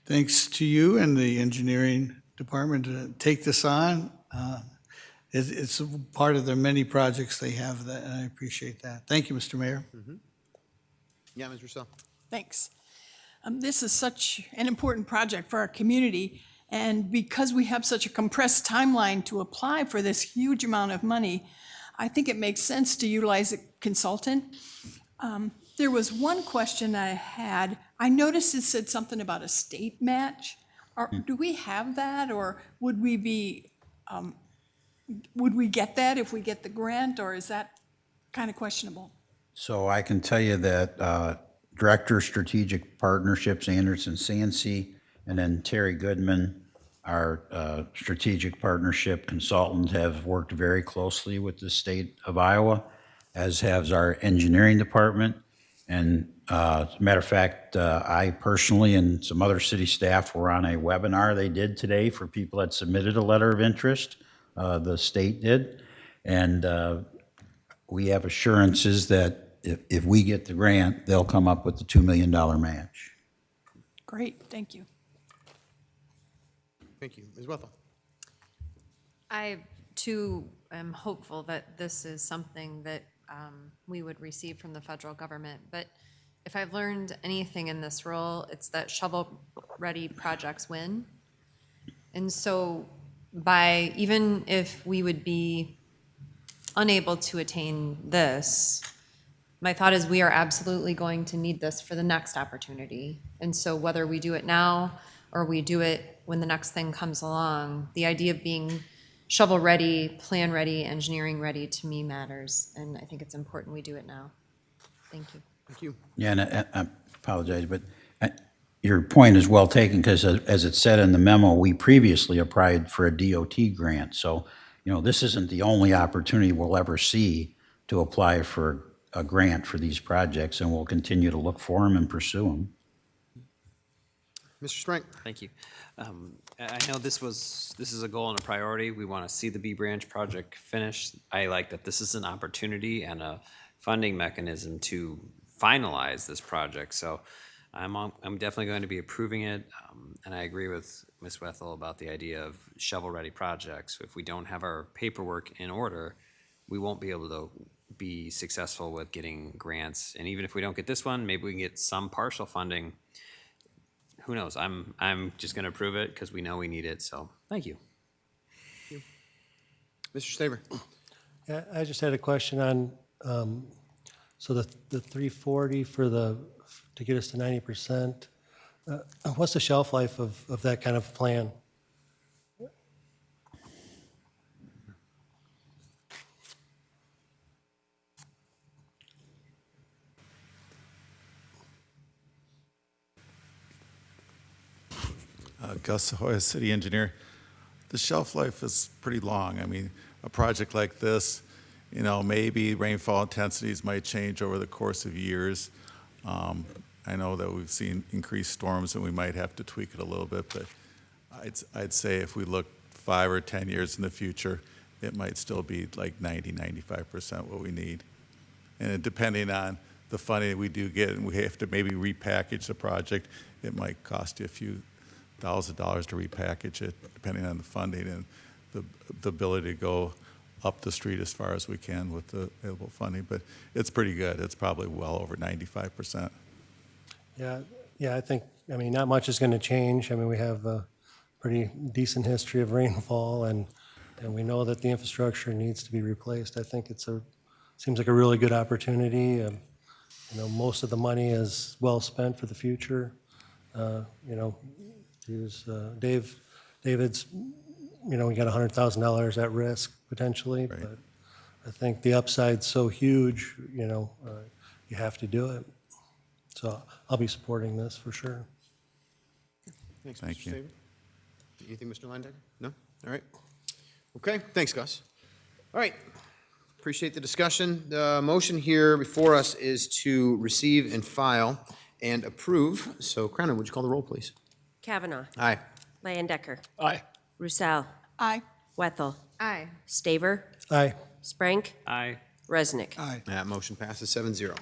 Speaker 11: thanks to you and the engineering department to take this on. It's a part of their many projects they have, and I appreciate that. Thank you, Mr. Mayor.
Speaker 1: Yeah, Ms. Russell.
Speaker 12: Thanks. This is such an important project for our community, and because we have such a compressed timeline to apply for this huge amount of money, I think it makes sense to utilize a consultant. There was one question I had. I noticed it said something about a state match. Do we have that, or would we get that if we get the grant, or is that kind of questionable?
Speaker 14: So I can tell you that Director of Strategic Partnerships, Anderson Sansey, and then Terry Goodman, our strategic partnership consultant, have worked very closely with the state of Iowa, as has our engineering department. And as a matter of fact, I personally and some other city staff were on a webinar they did today for people that submitted a letter of interest. The state did. And we have assurances that if we get the grant, they'll come up with the $2 million match.
Speaker 12: Great, thank you.
Speaker 1: Thank you. Ms. Wethel.
Speaker 17: I, too, am hopeful that this is something that we would receive from the federal government. But if I've learned anything in this role, it's that shovel-ready projects win. And so even if we would be unable to attain this, my thought is we are absolutely going to need this for the next opportunity. And so whether we do it now or we do it when the next thing comes along, the idea of being shovel-ready, plan-ready, engineering-ready to me matters. And I think it's important we do it now. Thank you.
Speaker 1: Thank you.
Speaker 14: Yeah, and I apologize, but your point is well taken, because as it said in the memo, we previously applied for a DOT grant. So, this isn't the only opportunity we'll ever see to apply for a grant for these projects, and we'll continue to look for them and pursue them.
Speaker 1: Mr. Sprank.
Speaker 16: Thank you. I know this is a goal and a priority. We want to see the B Branch project finished. I like that this is an opportunity and a funding mechanism to finalize this project. So I'm definitely going to be approving it. And I agree with Ms. Wethel about the idea of shovel-ready projects. If we don't have our paperwork in order, we won't be able to be successful with getting grants. And even if we don't get this one, maybe we can get some partial funding. Who knows? I'm just going to approve it because we know we need it. So thank you.
Speaker 1: Mr. Staver.
Speaker 7: Yeah, I just had a question on, so the 340 to get us to 90%, what's the shelf life of that kind of plan?
Speaker 20: Gus Hoya, city engineer. The shelf life is pretty long. I mean, a project like this, you know, maybe rainfall intensities might change over the course of years. I know that we've seen increased storms and we might have to tweak it a little bit, but I'd say if we look 5 or 10 years in the future, it might still be like 90-95% what we need. And depending on the funding we do get, and we have to maybe repackage the project, it might cost you a few $1,000s to repackage it, depending on the funding and the ability to go up the street as far as we can with the available funding. But it's pretty good. It's probably well over 95%.
Speaker 7: Yeah, I think, I mean, not much is going to change. I mean, we have a pretty decent history of rainfall, and we know that the infrastructure needs to be replaced. I think seems like a really good opportunity. You know, most of the money is well spent for the future. You know, David's, you know, we got $100,000 at risk potentially,
Speaker 20: Right.
Speaker 7: but I think the upside's so huge, you know, you have to do it. So I'll be supporting this for sure.
Speaker 1: Thanks,
Speaker 20: Thank
Speaker 1: Mr.
Speaker 20: you.
Speaker 1: Staver. Anything, Mr. Landecker? No? All right. Okay, thanks, Gus. All right. Appreciate the discussion. The motion here before us is to receive and file and approve. So, Crenna, would you call the roll, please?
Speaker 4: Kavanaugh.
Speaker 1: Aye.
Speaker 4: Landecker.
Speaker 3: Aye.
Speaker 4: Roussel.
Speaker 12: Aye.
Speaker 4: Wethel.
Speaker 17: Aye.
Speaker 4: Staver.
Speaker 7: Aye.
Speaker 4: Sprank.
Speaker 16: Aye.
Speaker 4: Resnick.
Speaker 11: Aye.
Speaker 1: That motion passes 7-0.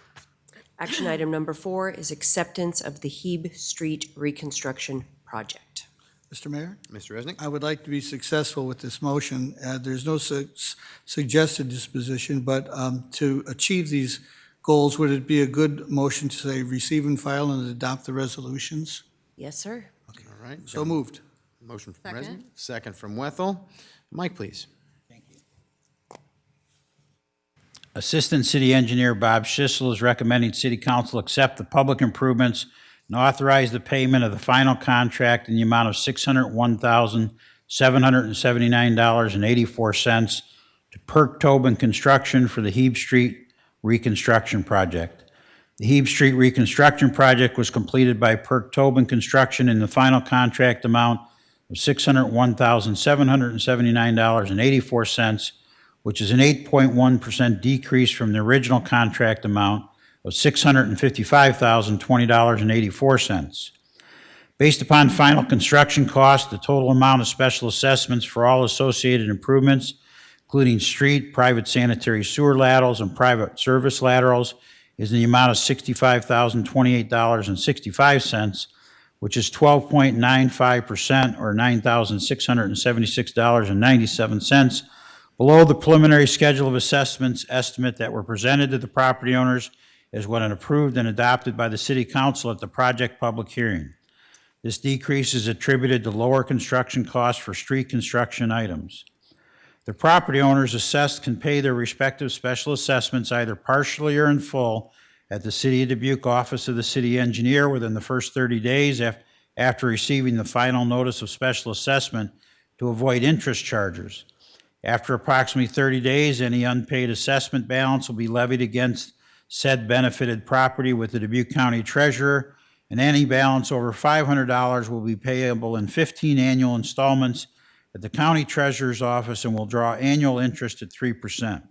Speaker 4: Action item number 4 is acceptance of the Hebe Street reconstruction project.
Speaker 11: Mr. Mayor?
Speaker 1: Mr. Resnick?
Speaker 11: I would like to be successful with this motion. There's no suggested disposition, but to achieve these goals, would it be a good motion to say receive and file and adopt the resolutions?
Speaker 4: Yes, sir.
Speaker 1: All right.
Speaker 11: So moved.
Speaker 1: Motion from
Speaker 17: Second.
Speaker 1: Resnick, second from Wethel. Mike, please.
Speaker 14: Assistant City Engineer Bob Schlissel is recommending City Council accept the public improvements and authorize the payment of the final contract in the amount of $601,779.84 to Perk Tobin Construction for the Hebe Street reconstruction project. The Hebe Street reconstruction project was completed by Perk Tobin Construction in the final contract amount of $601,779.84, which is an 8.1% decrease from the original contract amount of $655,020.84. Based upon final construction costs, the total amount of special assessments for all associated improvements, including street, private sanitary sewer laterals, and private service laterals, is in the amount of $65,028.65, which is 12.95% or $9,676.97 below the preliminary schedule of assessments estimate that were presented to the property owners as when approved and adopted by the City Council at the project public hearing. This decrease is attributed to lower construction costs for street construction items. The property owners assessed can pay their respective special assessments either partially or in full at the City of Dubuque Office of the City Engineer within the first 30 days after receiving the final notice of special assessment to avoid interest charges. After approximately 30 days, any unpaid assessment balance will be levied against said benefited property with the Dubuque County Treasurer, and any balance over $500 will be payable in 15 annual installments at the County Treasurer's Office and will draw annual interest at 3%.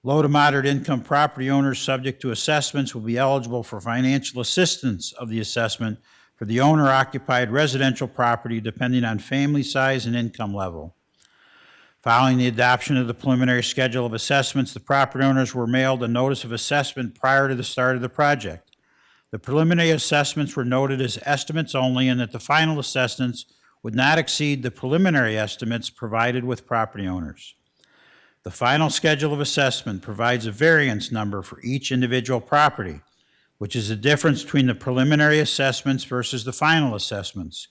Speaker 14: Low to moderate income property owners subject to assessments will be eligible for financial assistance of the assessment for the owner-occupied residential property depending on family size and income level. Following the adoption of the preliminary schedule of assessments, the property owners were mailed a notice of assessment prior to the start of the project. The preliminary assessments were noted as estimates only and that the final assessments would not exceed the preliminary estimates provided with property owners. The final schedule of assessment provides a variance number for each individual property, which is the difference between the preliminary assessments versus the final assessments.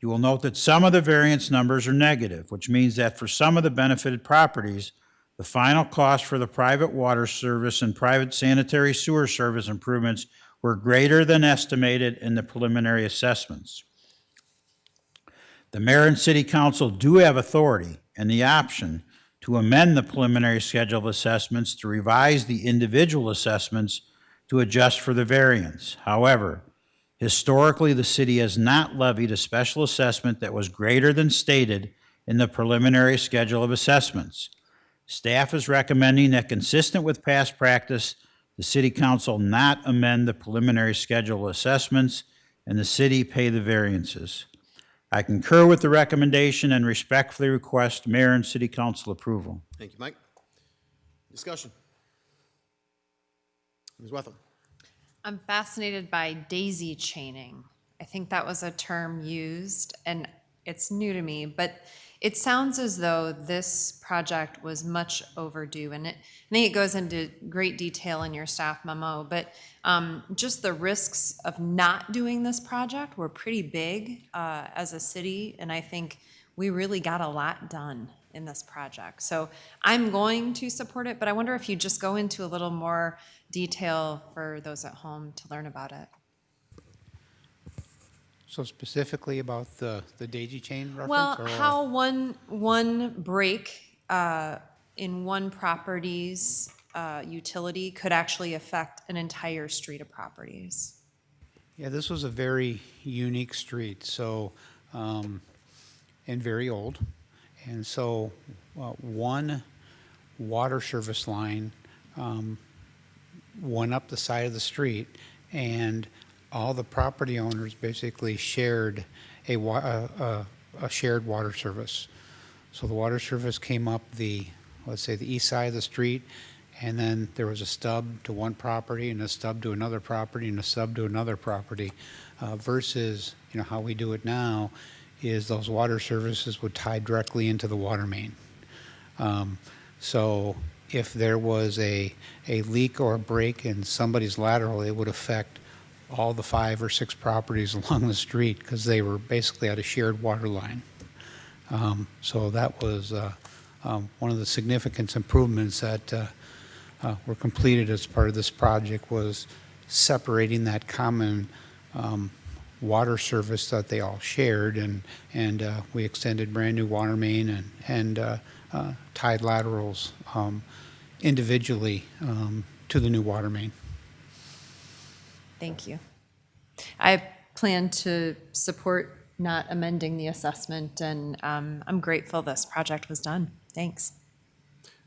Speaker 14: You will note that some of the variance numbers are negative, which means that for some of the benefited properties, the final cost for the private water service and private sanitary sewer service improvements were greater than estimated in the preliminary assessments. The mayor and city council do have authority and the option to amend the preliminary schedule of assessments to revise the individual assessments to adjust for the variance. However, historically, the city has not levied a special assessment that was greater than stated in the preliminary schedule of assessments. Staff is recommending that, consistent with past practice, the city council not amend the preliminary schedule of assessments and the city pay the variances. I concur with the recommendation and respectfully request mayor and city council approval.
Speaker 1: Thank you, Mike. Discussion. Ms. Wetham.
Speaker 17: I'm fascinated by daisy chaining. I think that was a term used, and it's new to me, but it sounds as though this project was much overdue, and I think it goes into great detail in your staff memo, but just the risks of not doing this project were pretty big as a city, and I think we really got a lot done in this project. So I'm going to support it, but I wonder if you just go into a little more detail for those at home to learn about it.
Speaker 19: So specifically about the daisy chain reference?
Speaker 17: Well,
Speaker 19: or-
Speaker 17: how one break in one property's utility could actually affect an entire street of properties.
Speaker 19: Yeah, this was a very unique street, so, and very old. And so one water service line went up the side of the street, and all the property owners basically shared a shared water service. So the water service came up let's say the east side of the street, and then there was a stub to one property and a stub to another property and a stub to another property, versus, how we do it now is those water services would tie directly into the water main. So if there was a leak or a break in somebody's lateral, it would affect all the 5 or 6 properties along the street because they were basically at a shared water line. So that was one of the significant improvements that were completed as part of this project, was separating that common water service that they all shared, and we extended brand new water main and tied laterals individually to the new water main.
Speaker 17: Thank you. I plan to support not amending the assessment, and I'm grateful this project was done. Thanks.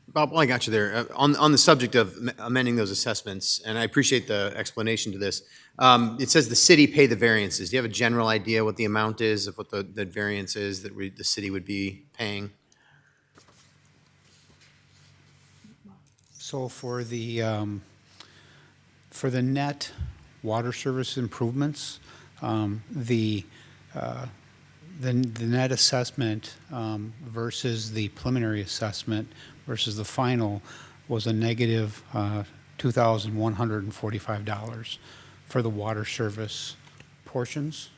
Speaker 1: Bob, while I got you there, on the subject of amending those assessments, and I appreciate the explanation to this, it says the city pay the variances. Do you have a general idea what the amount is of what the variance is that the city would be paying?
Speaker 19: So for the net water service improvements, the net assessment versus the preliminary assessment versus the final was a negative $2,145 for the water service portions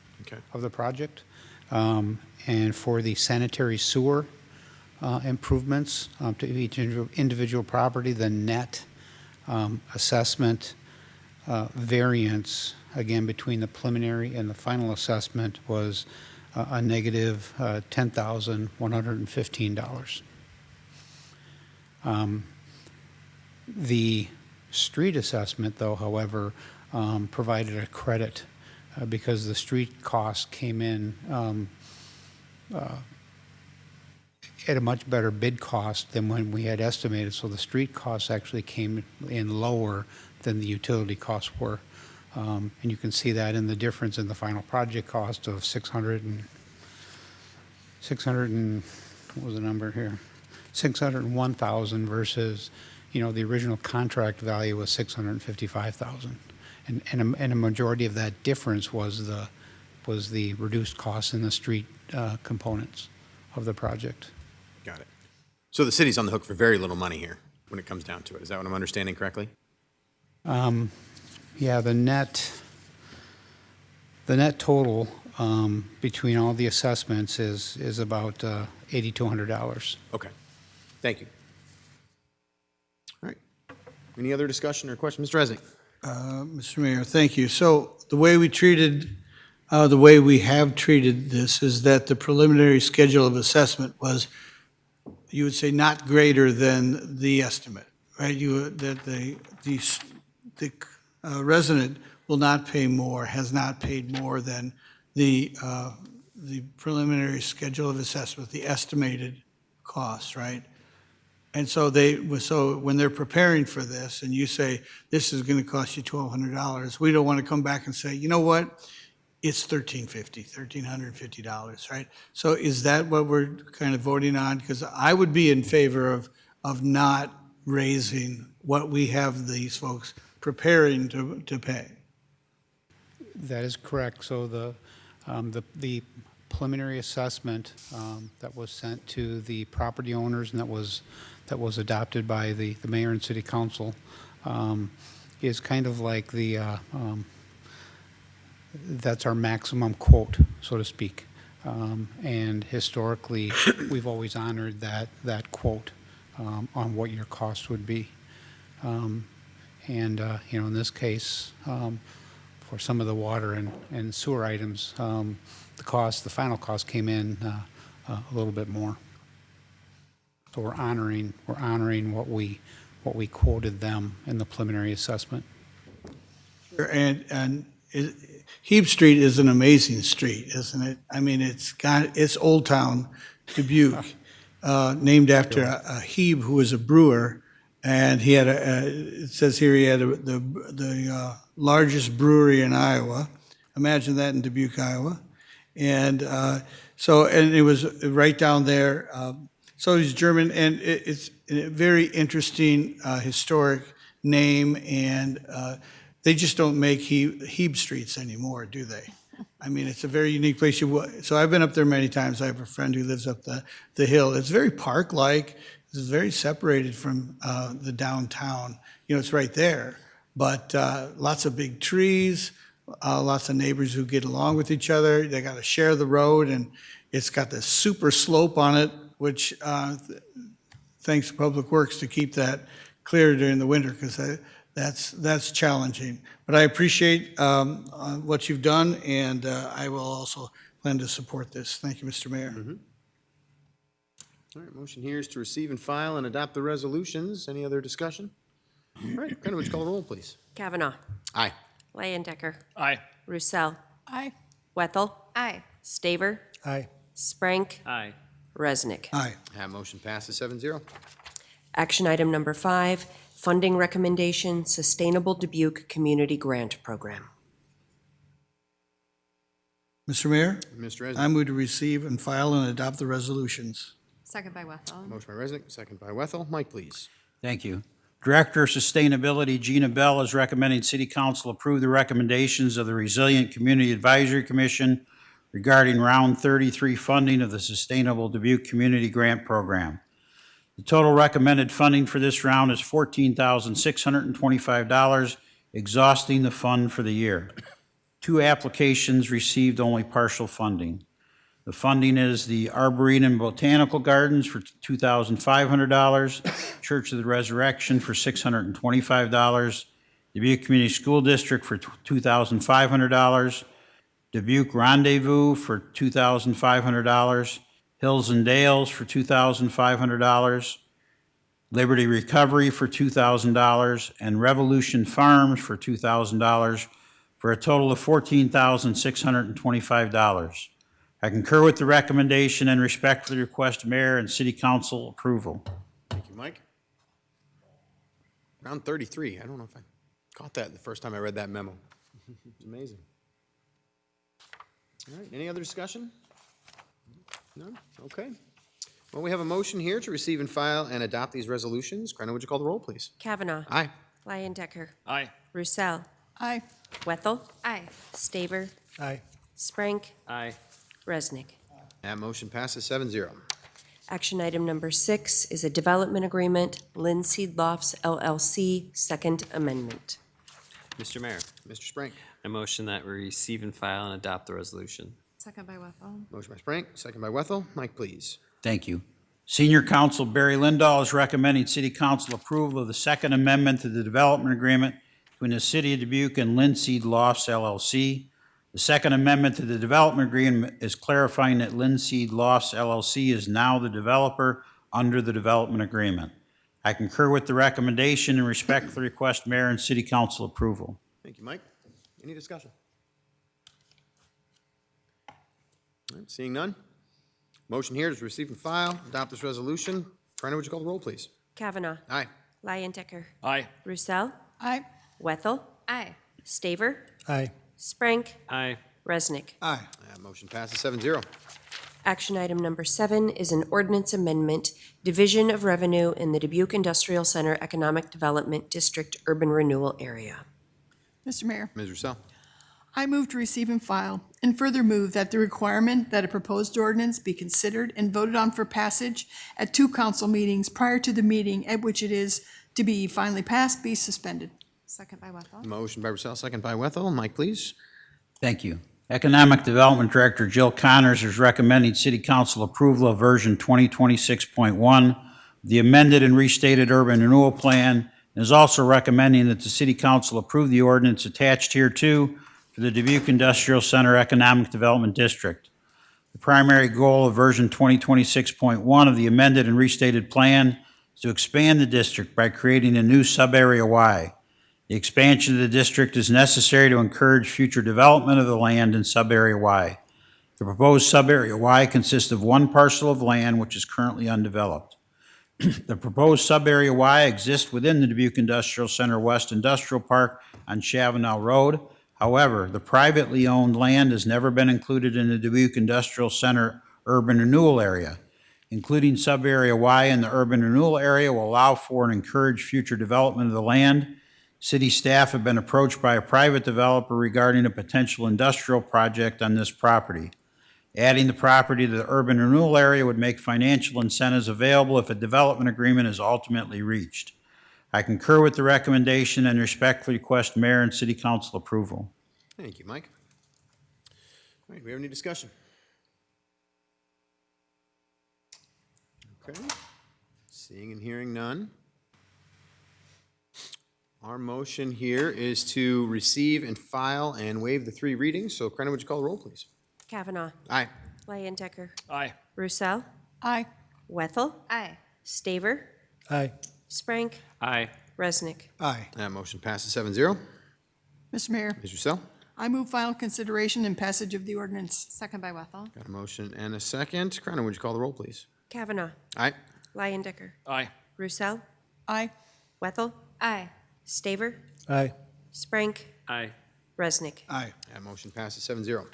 Speaker 19: of the project. And for the sanitary sewer improvements to each individual property, the net assessment variance, again, between the preliminary and the final assessment was a negative $10,115. The street assessment, though, however, provided a credit because the street cost came in at a much better bid cost than when we had estimated. So the street costs actually came in lower than the utility costs were. And you can see that in the difference in the final project cost of 600 and what was the number here? $601,000 versus, the original contract value was $655,000. And a majority of that difference was the reduced costs in the street components of the project.
Speaker 1: Got it. So the city's on the hook for very little money here when it comes down to it. Is that what I'm understanding correctly?
Speaker 19: Yeah, the net total between all the assessments is about $8,200.
Speaker 1: Okay. Thank you. All right. Any other discussion or question? Mr. Resnick?
Speaker 11: Mr. Mayor, thank you. So the way we have treated this is that the preliminary schedule of assessment was, you would say, not greater than the estimate, right? That the resident will not pay more, has not paid more than the preliminary schedule of assessment, the estimated cost, right? And so when they're preparing for this and you say, this is going to cost you $1,200, we don't want to come back and say, you know what? It's $1,350, right? So is that what we're kind of voting on? Because I would be in favor of not raising what we have these folks preparing to pay.
Speaker 19: That is correct. So the preliminary assessment that was sent to the property owners and that was adopted by the mayor and city council is kind of like that's our maximum quote, so to speak. And historically, we've always honored that quote on what your cost would be. In this case, for some of the water and sewer items, the final cost came in a little bit more. So we're honoring what we quoted them in the preliminary assessment.
Speaker 11: And Hebe Street is an amazing street, isn't it? I mean, it's Old Town Dubuque, named after a Hebe who was a brewer, and he had it says here he had the largest brewery in Iowa. Imagine that in Dubuque, Iowa, and it was right down there. So he's German, and it's a very interesting historic name, and they just don't make Hebe streets anymore, do they? I mean, it's a very unique place. So I've been up there many times. I have a friend who lives up the hill. It's very park-like. It's very separated from the downtown. It's right there, but lots of big trees, lots of neighbors who get along with each other. They got to share the road, and it's got this super slope on it, which thanks to Public Works to keep that clear during the winter, because that's challenging. But I appreciate what you've done, and I will also plan to support this. Thank you, Mr. Mayor.
Speaker 1: Mm-hmm. All right, motion here is to receive and file and adopt the resolutions. Any other discussion? All right, Brenna, would you call the roll, please?
Speaker 4: Kavanaugh.
Speaker 1: Aye.
Speaker 4: Leyendecker.
Speaker 8: Aye.
Speaker 4: Roussel.
Speaker 12: Aye.
Speaker 4: Wethel.
Speaker 17: Aye.
Speaker 4: Staver.
Speaker 19: Aye.
Speaker 4: Sprank.
Speaker 16: Aye.
Speaker 4: Resnick.
Speaker 11: Aye.
Speaker 1: That motion passes 7-0.
Speaker 4: Action item number 5, funding recommendation, Sustainable Dubuque Community Grant Program.
Speaker 11: Mr. Mayor,
Speaker 1: Mr. Resnick.
Speaker 11: I move to receive and file and adopt the resolutions.
Speaker 17: Second by Wethel.
Speaker 1: Motion by Resnick, second by Wethel. Mike, please.
Speaker 14: Thank you. Director of Sustainability Gina Bell is recommending City Council approve the recommendations of the Resilient Community Advisory Commission regarding Round 33 funding of the Sustainable Dubuque Community Grant Program. The total recommended funding for this round is $14,625, exhausting the fund for the year. 2 applications received only partial funding. The funding is the Arboretum Botanical Gardens for $2,500, Church of the Resurrection for $625, Dubuque Community School District for $2,500, Dubuque Rendezvous for $2,500, Hills and Dales for $2,500, Liberty Recovery for $2,000, and Revolution Farms for $2,000, for a total of $14,625. I concur with the recommendation and respectfully request Mayor and City Council approval.
Speaker 1: Thank you, Mike. Round 33. I don't know if I caught that the first time I read that memo. It's amazing. All right, any other discussion? No? Okay. Well, we have a motion here to receive and file and adopt these resolutions. Brenna, would you call the roll, please?
Speaker 4: Kavanaugh.
Speaker 1: Aye.
Speaker 4: Lyon Decker.
Speaker 16: Aye.
Speaker 4: Roussel.
Speaker 12: Aye.
Speaker 4: Wethel.
Speaker 17: Aye.
Speaker 4: Staver.
Speaker 7: Aye.
Speaker 4: Sprank.
Speaker 16: Aye.
Speaker 4: Resnick.
Speaker 1: That motion passes 7-0.
Speaker 4: Action item number 6 is a development agreement, Linseed Lofts LLC, Second Amendment.
Speaker 16: Mr. Mayor,
Speaker 1: Mr. Sprank.
Speaker 16: I motion that we receive and file and adopt the resolution.
Speaker 17: Second by Wethel.
Speaker 1: Motion by Sprank, second by Wethel. Mike, please.
Speaker 14: Thank you. Senior Counsel Barry Lindahl is recommending City Council approval of the Second Amendment to the Development Agreement between the City of Dubuque and Linseed Lofts LLC. The Second Amendment to the Development Agreement is clarifying that Linseed Lofts LLC is now the developer under the Development Agreement. I concur with the recommendation and respectfully request Mayor and City Council approval.
Speaker 1: Thank you, Mike. Any discussion? All right, seeing none. Motion here is receive and file, adopt this resolution. Brenna, would you call the roll, please?
Speaker 4: Kavanaugh.
Speaker 1: Aye.
Speaker 4: Lyon Decker.
Speaker 16: Aye.
Speaker 4: Roussel.
Speaker 12: Aye.
Speaker 4: Wethel.
Speaker 17: Aye.
Speaker 4: Staver.
Speaker 7: Aye.
Speaker 4: Sprank.
Speaker 16: Aye.
Speaker 4: Resnick.
Speaker 11: Aye.
Speaker 1: That motion passes 7-0.
Speaker 4: Action item number 7 is an ordinance amendment, Division of Revenue in the Dubuque Industrial Center Economic Development District Urban Renewal Area.
Speaker 12: Mr. Mayor,
Speaker 1: Ms. Roussel.
Speaker 12: I move to receive and file, and further move that the requirement that a proposed ordinance be considered and voted on for passage at 2 council meetings prior to the meeting at which it is to be finally passed be suspended.
Speaker 17: Second by Wethel.
Speaker 1: Motion by Roussel, second by Wethel. Mike, please.
Speaker 14: Thank you. Economic Development Director Jill Connors is recommending City Council approval of version 2026.1, the amended and restated urban renewal plan, and is also recommending that the City Council approve the ordinance attached hereto for the Dubuque Industrial Center Economic Development District. The primary goal of version 2026.1 of the amended and restated plan is to expand the district by creating a new sub-area Y. The expansion of the district is necessary to encourage future development of the land in sub-area Y. The proposed sub-area Y consists of one parcel of land which is currently undeveloped. The proposed sub-area Y exists within the Dubuque Industrial Center West Industrial Park on Chavanel Road. However, the privately owned land has never been included in the Dubuque Industrial Center urban renewal area. Including sub-area Y in the urban renewal area will allow for and encourage future development of the land. City staff have been approached by a private developer regarding a potential industrial project on this property. Adding the property to the urban renewal area would make financial incentives available if a development agreement is ultimately reached. I concur with the recommendation and respectfully request Mayor and City Council approval.
Speaker 1: Thank you, Mike. All right, do we have any discussion? Okay. Seeing and hearing none. Our motion here is to receive and file and waive the 3 readings. So, Brenna, would you call the roll, please?
Speaker 4: Kavanaugh.
Speaker 1: Aye.
Speaker 4: Lyon Decker.
Speaker 16: Aye.
Speaker 4: Roussel.
Speaker 12: Aye.
Speaker 4: Wethel.
Speaker 17: Aye.
Speaker 4: Staver.
Speaker 7: Aye.
Speaker 4: Sprank.
Speaker 16: Aye.
Speaker 4: Resnick.
Speaker 11: Aye.
Speaker 1: That motion passes 7-0.
Speaker 12: Mr. Mayor,
Speaker 1: Ms. Roussel.
Speaker 12: I move final consideration and passage of the ordinance.
Speaker 17: Second by Wethel.
Speaker 1: Got a motion and a second. Brenna, would you call the roll, please?
Speaker 4: Kavanaugh.
Speaker 1: Aye.
Speaker 4: Lyon Decker.
Speaker 16: Aye.
Speaker 4: Roussel.
Speaker 12: Aye.
Speaker 4: Wethel.
Speaker 17: Aye.
Speaker 4: Staver.
Speaker 7: Aye.
Speaker 4: Sprank.
Speaker 16: Aye.
Speaker 4: Resnick.
Speaker 11: Aye.
Speaker 1: That motion passes 7-0.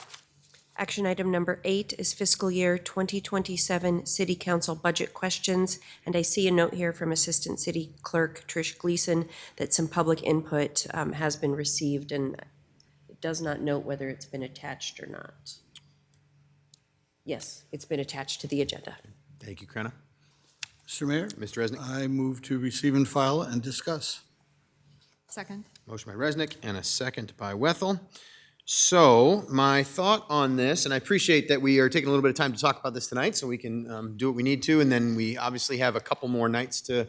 Speaker 4: Action item number 8 is fiscal year 2027 City Council budget questions. And I see a note here from Assistant City Clerk Trish Gleason that some public input has been received, and it does not note whether it's been attached or not. Yes, it's been attached to the agenda.
Speaker 1: Thank you, Brenna.
Speaker 11: Mr. Mayor,
Speaker 1: Mr. Resnick.
Speaker 11: I move to receive and file and discuss.
Speaker 17: Second.
Speaker 1: Motion by Resnick and a second by Wethel. So my thought on this, and I appreciate that we are taking a little bit of time to talk about this tonight so we can do what we need to, and then we obviously have a couple more nights to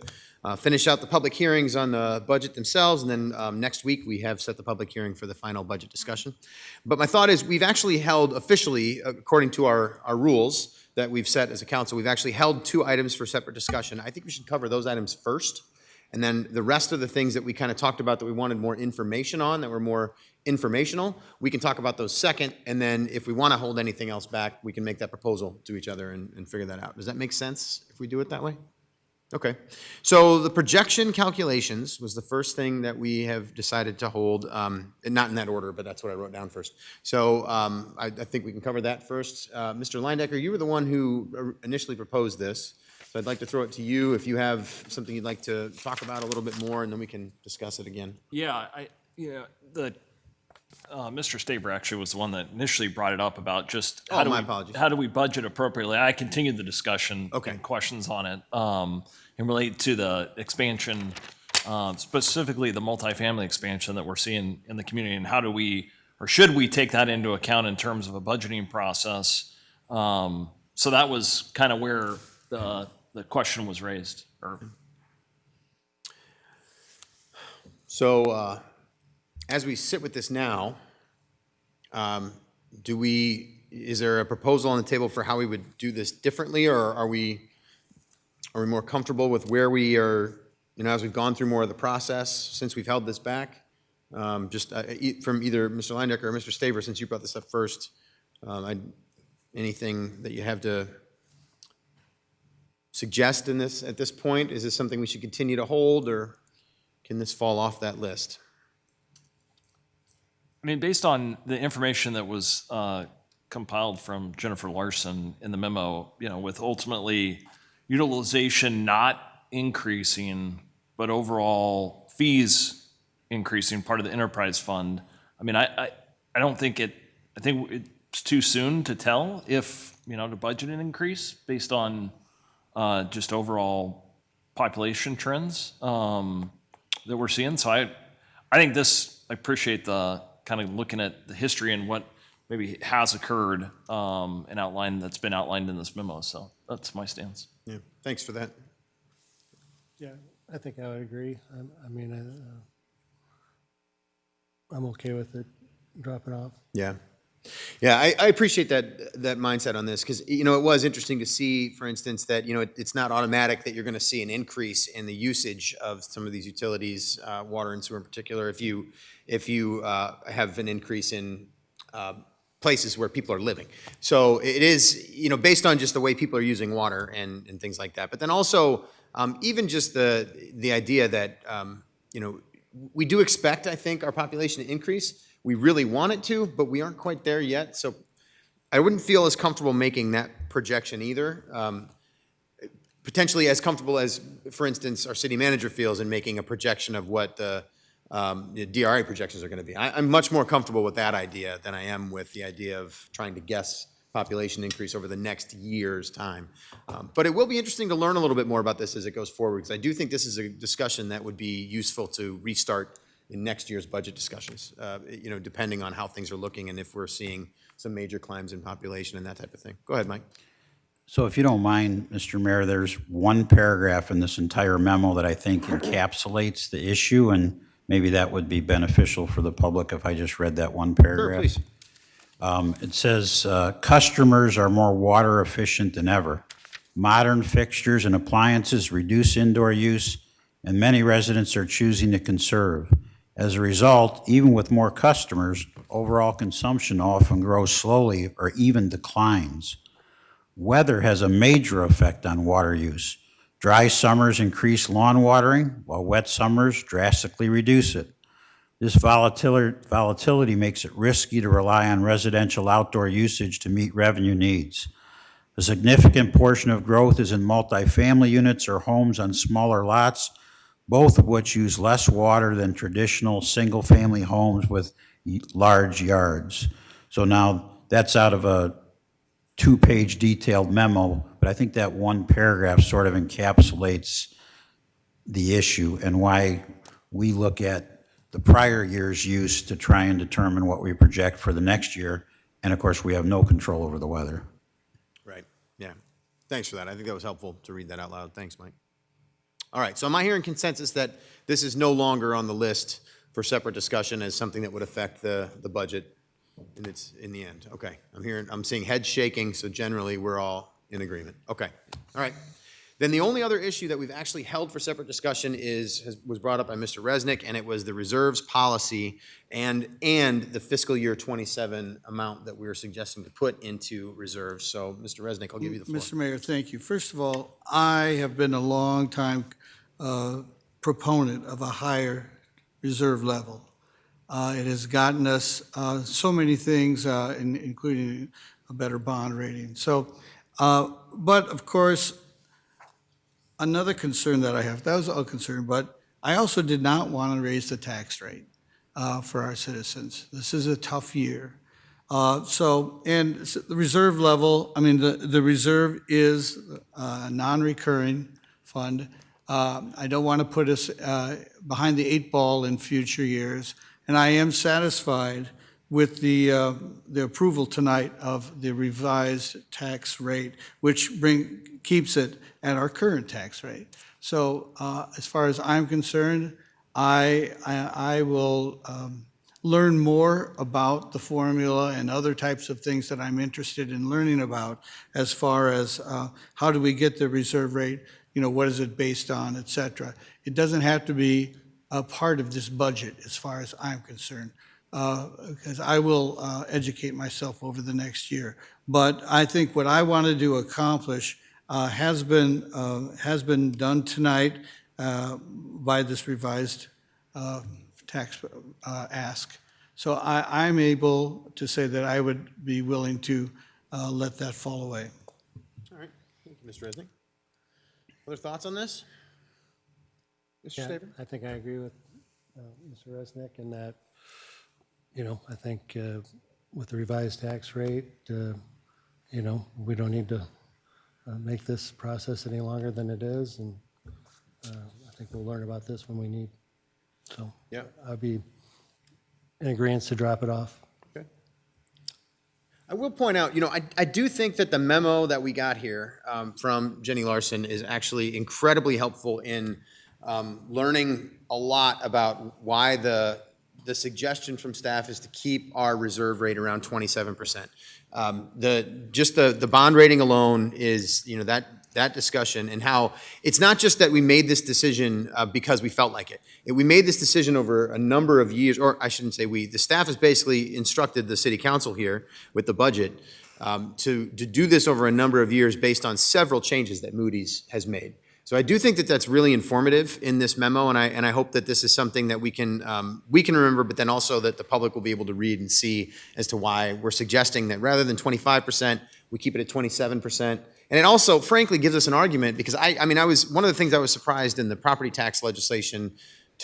Speaker 1: finish out the public hearings on the budget themselves, and then next week we have set the public hearing for the final budget discussion. But my thought is we've actually held officially, according to our rules that we've set as a council, we've actually held 2 items for separate discussion. I think we should cover those items first. And then the rest of the things that we kind of talked about that we wanted more information on, that were more informational, we can talk about those second. And then if we want to hold anything else back, we can make that proposal to each other and figure that out. Does that make sense if we do it that way? Okay. So the projection calculations was the first thing that we have decided to hold, and not in that order, but that's what I wrote down first. So I think we can cover that first. Mr. Leindecker, you were the one who initially proposed this, so I'd like to throw it to you if you have something you'd like to talk about a little bit more, and then we can discuss it again.
Speaker 6: Yeah, Mr. Staber actually was the one that initially brought it up about just
Speaker 1: Oh, my apologies.
Speaker 6: how do we budget appropriately? I continued the discussion and questions on it and relate to the expansion, specifically the multifamily expansion that we're seeing in the community, and how do we, or should we take that into account in terms of a budgeting process? So that was kind of where the question was raised.
Speaker 1: So as we sit with this now, is there a proposal on the table for how we would do this differently, or are we more comfortable with where we are, as we've gone through more of the process since we've held this back? Just from either Mr. Leindecker or Mr. Staver, since you brought this up first, anything that you have to suggest in this at this point? Is this something we should continue to hold, or can this fall off that list?
Speaker 6: I mean, based on the information that was compiled from Jennifer Larson in the memo, with ultimately utilization not increasing, but overall fees increasing, part of the enterprise fund. I mean, I don't think I think it's too soon to tell if, to budget an increase based on just overall population trends that we're seeing. So I think I appreciate the kind of looking at the history and what maybe has occurred and that's been outlined in this memo. So that's my stance.
Speaker 1: Yeah, thanks for that.
Speaker 7: Yeah, I think I would agree. I'm okay with it dropping off.
Speaker 1: Yeah. Yeah, I appreciate that mindset on this, because, it was interesting to see, for instance, that, it's not automatic that you're going to see an increase in the usage of some of these utilities, water and sewer in particular, if you have an increase in places where people are living. So it is, based on just the way people are using water and things like that. But then also, even just the idea that, we do expect, I think, our population to increase. We really want it to, but we aren't quite there yet. So I wouldn't feel as comfortable making that projection either. Potentially as comfortable as, for instance, our city manager feels in making a projection of what the DRA projections are going to be. I'm much more comfortable with that idea than I am with the idea of trying to guess population increase over the next year's time. But it will be interesting to learn a little bit more about this as it goes forward, because I do think this is a discussion that would be useful to restart in next year's budget discussions, depending on how things are looking and if we're seeing some major climbs in population and that type of thing. Go ahead, Mike.
Speaker 14: So if you don't mind, Mr. Mayor, there's one paragraph in this entire memo that I think encapsulates the issue, and maybe that would be beneficial for the public if I just read that one paragraph.
Speaker 1: Sure, please.
Speaker 14: It says, customers are more water efficient than ever. Modern fixtures and appliances reduce indoor use, and many residents are choosing to conserve. As a result, even with more customers, overall consumption often grows slowly or even declines. Weather has a major effect on water use. Dry summers increase lawn watering, while wet summers drastically reduce it. This volatility makes it risky to rely on residential outdoor usage to meet revenue needs. A significant portion of growth is in multifamily units or homes on smaller lots, both of which use less water than traditional single-family homes with large yards. So now that's out of a two-page detailed memo, but I think that one paragraph sort of encapsulates the issue and why we look at the prior year's use to try and determine what we project for the next year. And of course, we have no control over the weather.
Speaker 1: Right, yeah. Thanks for that. I think that was helpful to read that out loud. Thanks, Mike. All right, so am I hearing consensus that this is no longer on the list for separate discussion as something that would affect the budget in the end? Okay, I'm seeing heads shaking, so generally we're all in agreement. Okay, all right. Then the only other issue that we've actually held for separate discussion was brought up by Mr. Resnick, and it was the reserves policy and the fiscal year 27 amount that we were suggesting to put into reserves. So, Mr. Resnick, I'll give you the floor.
Speaker 11: Mr. Mayor, thank you. First of all, I have been a long time proponent of a higher reserve level. It has gotten us so many things, including a better bond rating. So, but of course, another concern that I have, that was a concern, but I also did not want to raise the tax rate for our citizens. This is a tough year. And the reserve level, I mean, the reserve is a non-recurring fund. I don't want to put us behind the 8 ball in future years. And I am satisfied with the approval tonight of the revised tax rate, which keeps it at our current tax rate. So as far as I'm concerned, I will learn more about the formula and other types of things that I'm interested in learning about as far as how do we get the reserve rate, what is it based on, et cetera. It doesn't have to be a part of this budget as far as I'm concerned, because I will educate myself over the next year. But I think what I wanted to accomplish has been done tonight by this revised tax ask. So I'm able to say that I would be willing to let that fall away.
Speaker 1: All right. Thank you, Mr. Resnick. Other thoughts on this? Mr.
Speaker 7: Yeah,
Speaker 1: Staver?
Speaker 7: I think I agree with Mr. Resnick in that, I think with the revised tax rate, we don't need to make this process any longer than it is, and I think we'll learn about this when we need. So
Speaker 1: yeah,
Speaker 7: I'd be in agreement to drop it off.
Speaker 1: Okay. I will point out, I do think that the memo that we got here from Jenny Larson is actually incredibly helpful in learning a lot about why the suggestion from staff is to keep our reserve rate around 27%. The bond rating alone is, that discussion, and how it's not just that we made this decision because we felt like it. We made this decision over a number of years, or I shouldn't say we, the staff has basically instructed the city council here with the budget to do this over a number of years based on several changes that Moody's has made. So I do think that that's really informative in this memo, and I hope that this is something that we can remember, but then also that the public will be able to read and see as to why we're suggesting that rather than 25%, we keep it at 27%. And it also, frankly, gives us an argument, because one of the things I was surprised in the property tax legislation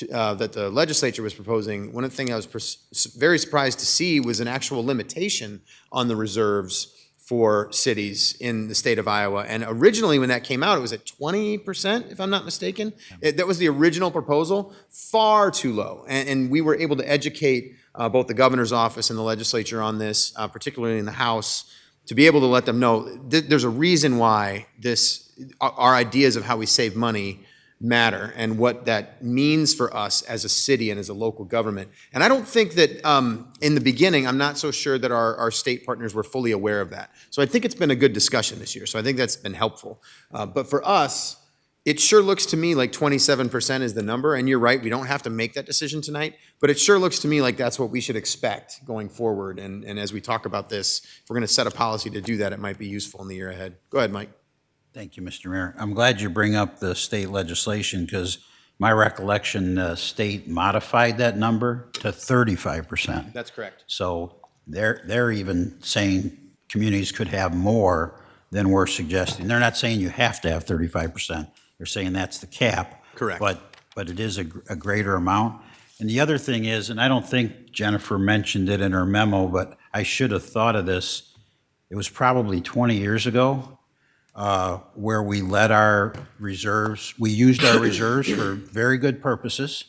Speaker 1: that the legislature was proposing, one of the things I was very surprised to see was an actual limitation on the reserves for cities in the state of Iowa. And originally when that came out, it was at 20%, if I'm not mistaken. That was the original proposal, far too low. And we were able to educate both the governor's office and the legislature on this, particularly in the House, to be able to let them know there's a reason why our ideas of how we save money matter and what that means for us as a city and as a local government. And I don't think that in the beginning, I'm not so sure that our state partners were fully aware of that. So I think it's been a good discussion this year. So I think that's been helpful. But for us, it sure looks to me like 27% is the number. And you're right, we don't have to make that decision tonight. But it sure looks to me like that's what we should expect going forward. And as we talk about this, if we're going to set a policy to do that, it might be useful in the year ahead. Go ahead, Mike.
Speaker 14: Thank you, Mr. Mayor. I'm glad you bring up the state legislation, because my recollection, the state modified that number to 35%.
Speaker 1: That's correct.
Speaker 14: So they're even saying communities could have more than we're suggesting. They're not saying you have to have 35%. They're saying that's the cap.
Speaker 1: Correct.
Speaker 14: But it is a greater amount. And the other thing is, and I don't think Jennifer mentioned it in her memo, but I should have thought of this. It was probably 20 years ago. Where we let our reserves, we used our reserves for very good purposes.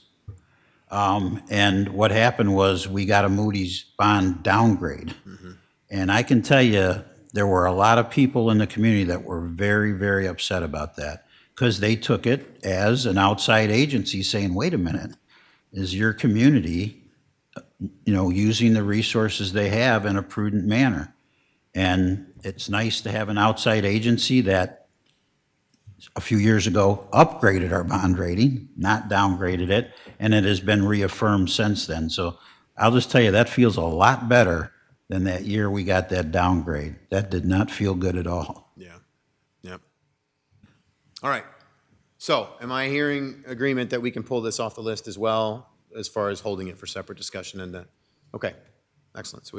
Speaker 14: And what happened was we got a Moody's bond downgrade. Mm-hmm. And I can tell you, there were a lot of people in the community that were very, very upset about that, because they took it as an outside agency saying, wait a minute, is your community, using the resources they have in a prudent manner? And it's nice to have an outside agency that a few years ago, upgraded our bond rating, not downgraded it, and it has been reaffirmed since then. So I'll just tell you, that feels a lot better than that year we got that downgrade. That did not feel good at all.
Speaker 1: Yeah, yep. All right. So am I hearing agreement that we can pull this off the list as well, as far as holding it for separate discussion and that? Okay, excellent. So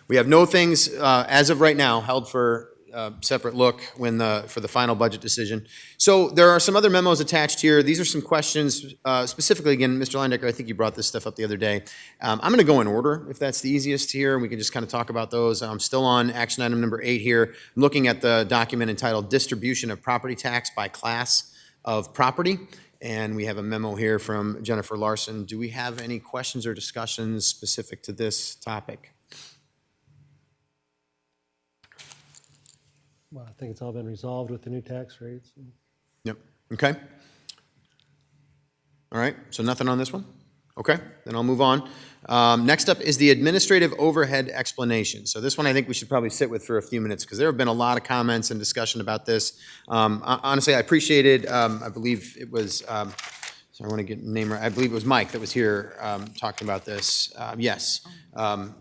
Speaker 1: we have no things, as of right now, held for separate look for the final budget decision. So there are some other memos attached here. These are some questions, specifically, again, Mr. Landecker, I think you brought this stuff up the other day. I'm going to go in order, if that's the easiest here, and we can just kind of talk about those. I'm still on action item number 8 here. I'm looking at the document entitled Distribution of Property Tax by Class of Property, and we have a memo here from Jennifer Larson. Do we have any questions or discussions specific to this topic?
Speaker 7: Well, I think it's all been resolved with the new tax rates.
Speaker 1: Yep, okay. All right, so nothing on this one? Okay, then I'll move on. Next up is the administrative overhead explanation. So this one I think we should probably sit with for a few minutes because there have been a lot of comments and discussion about this. Honestly, I appreciated, I believe it was, sorry, I want to get the name right. I believe it was Mike that was here talking about this,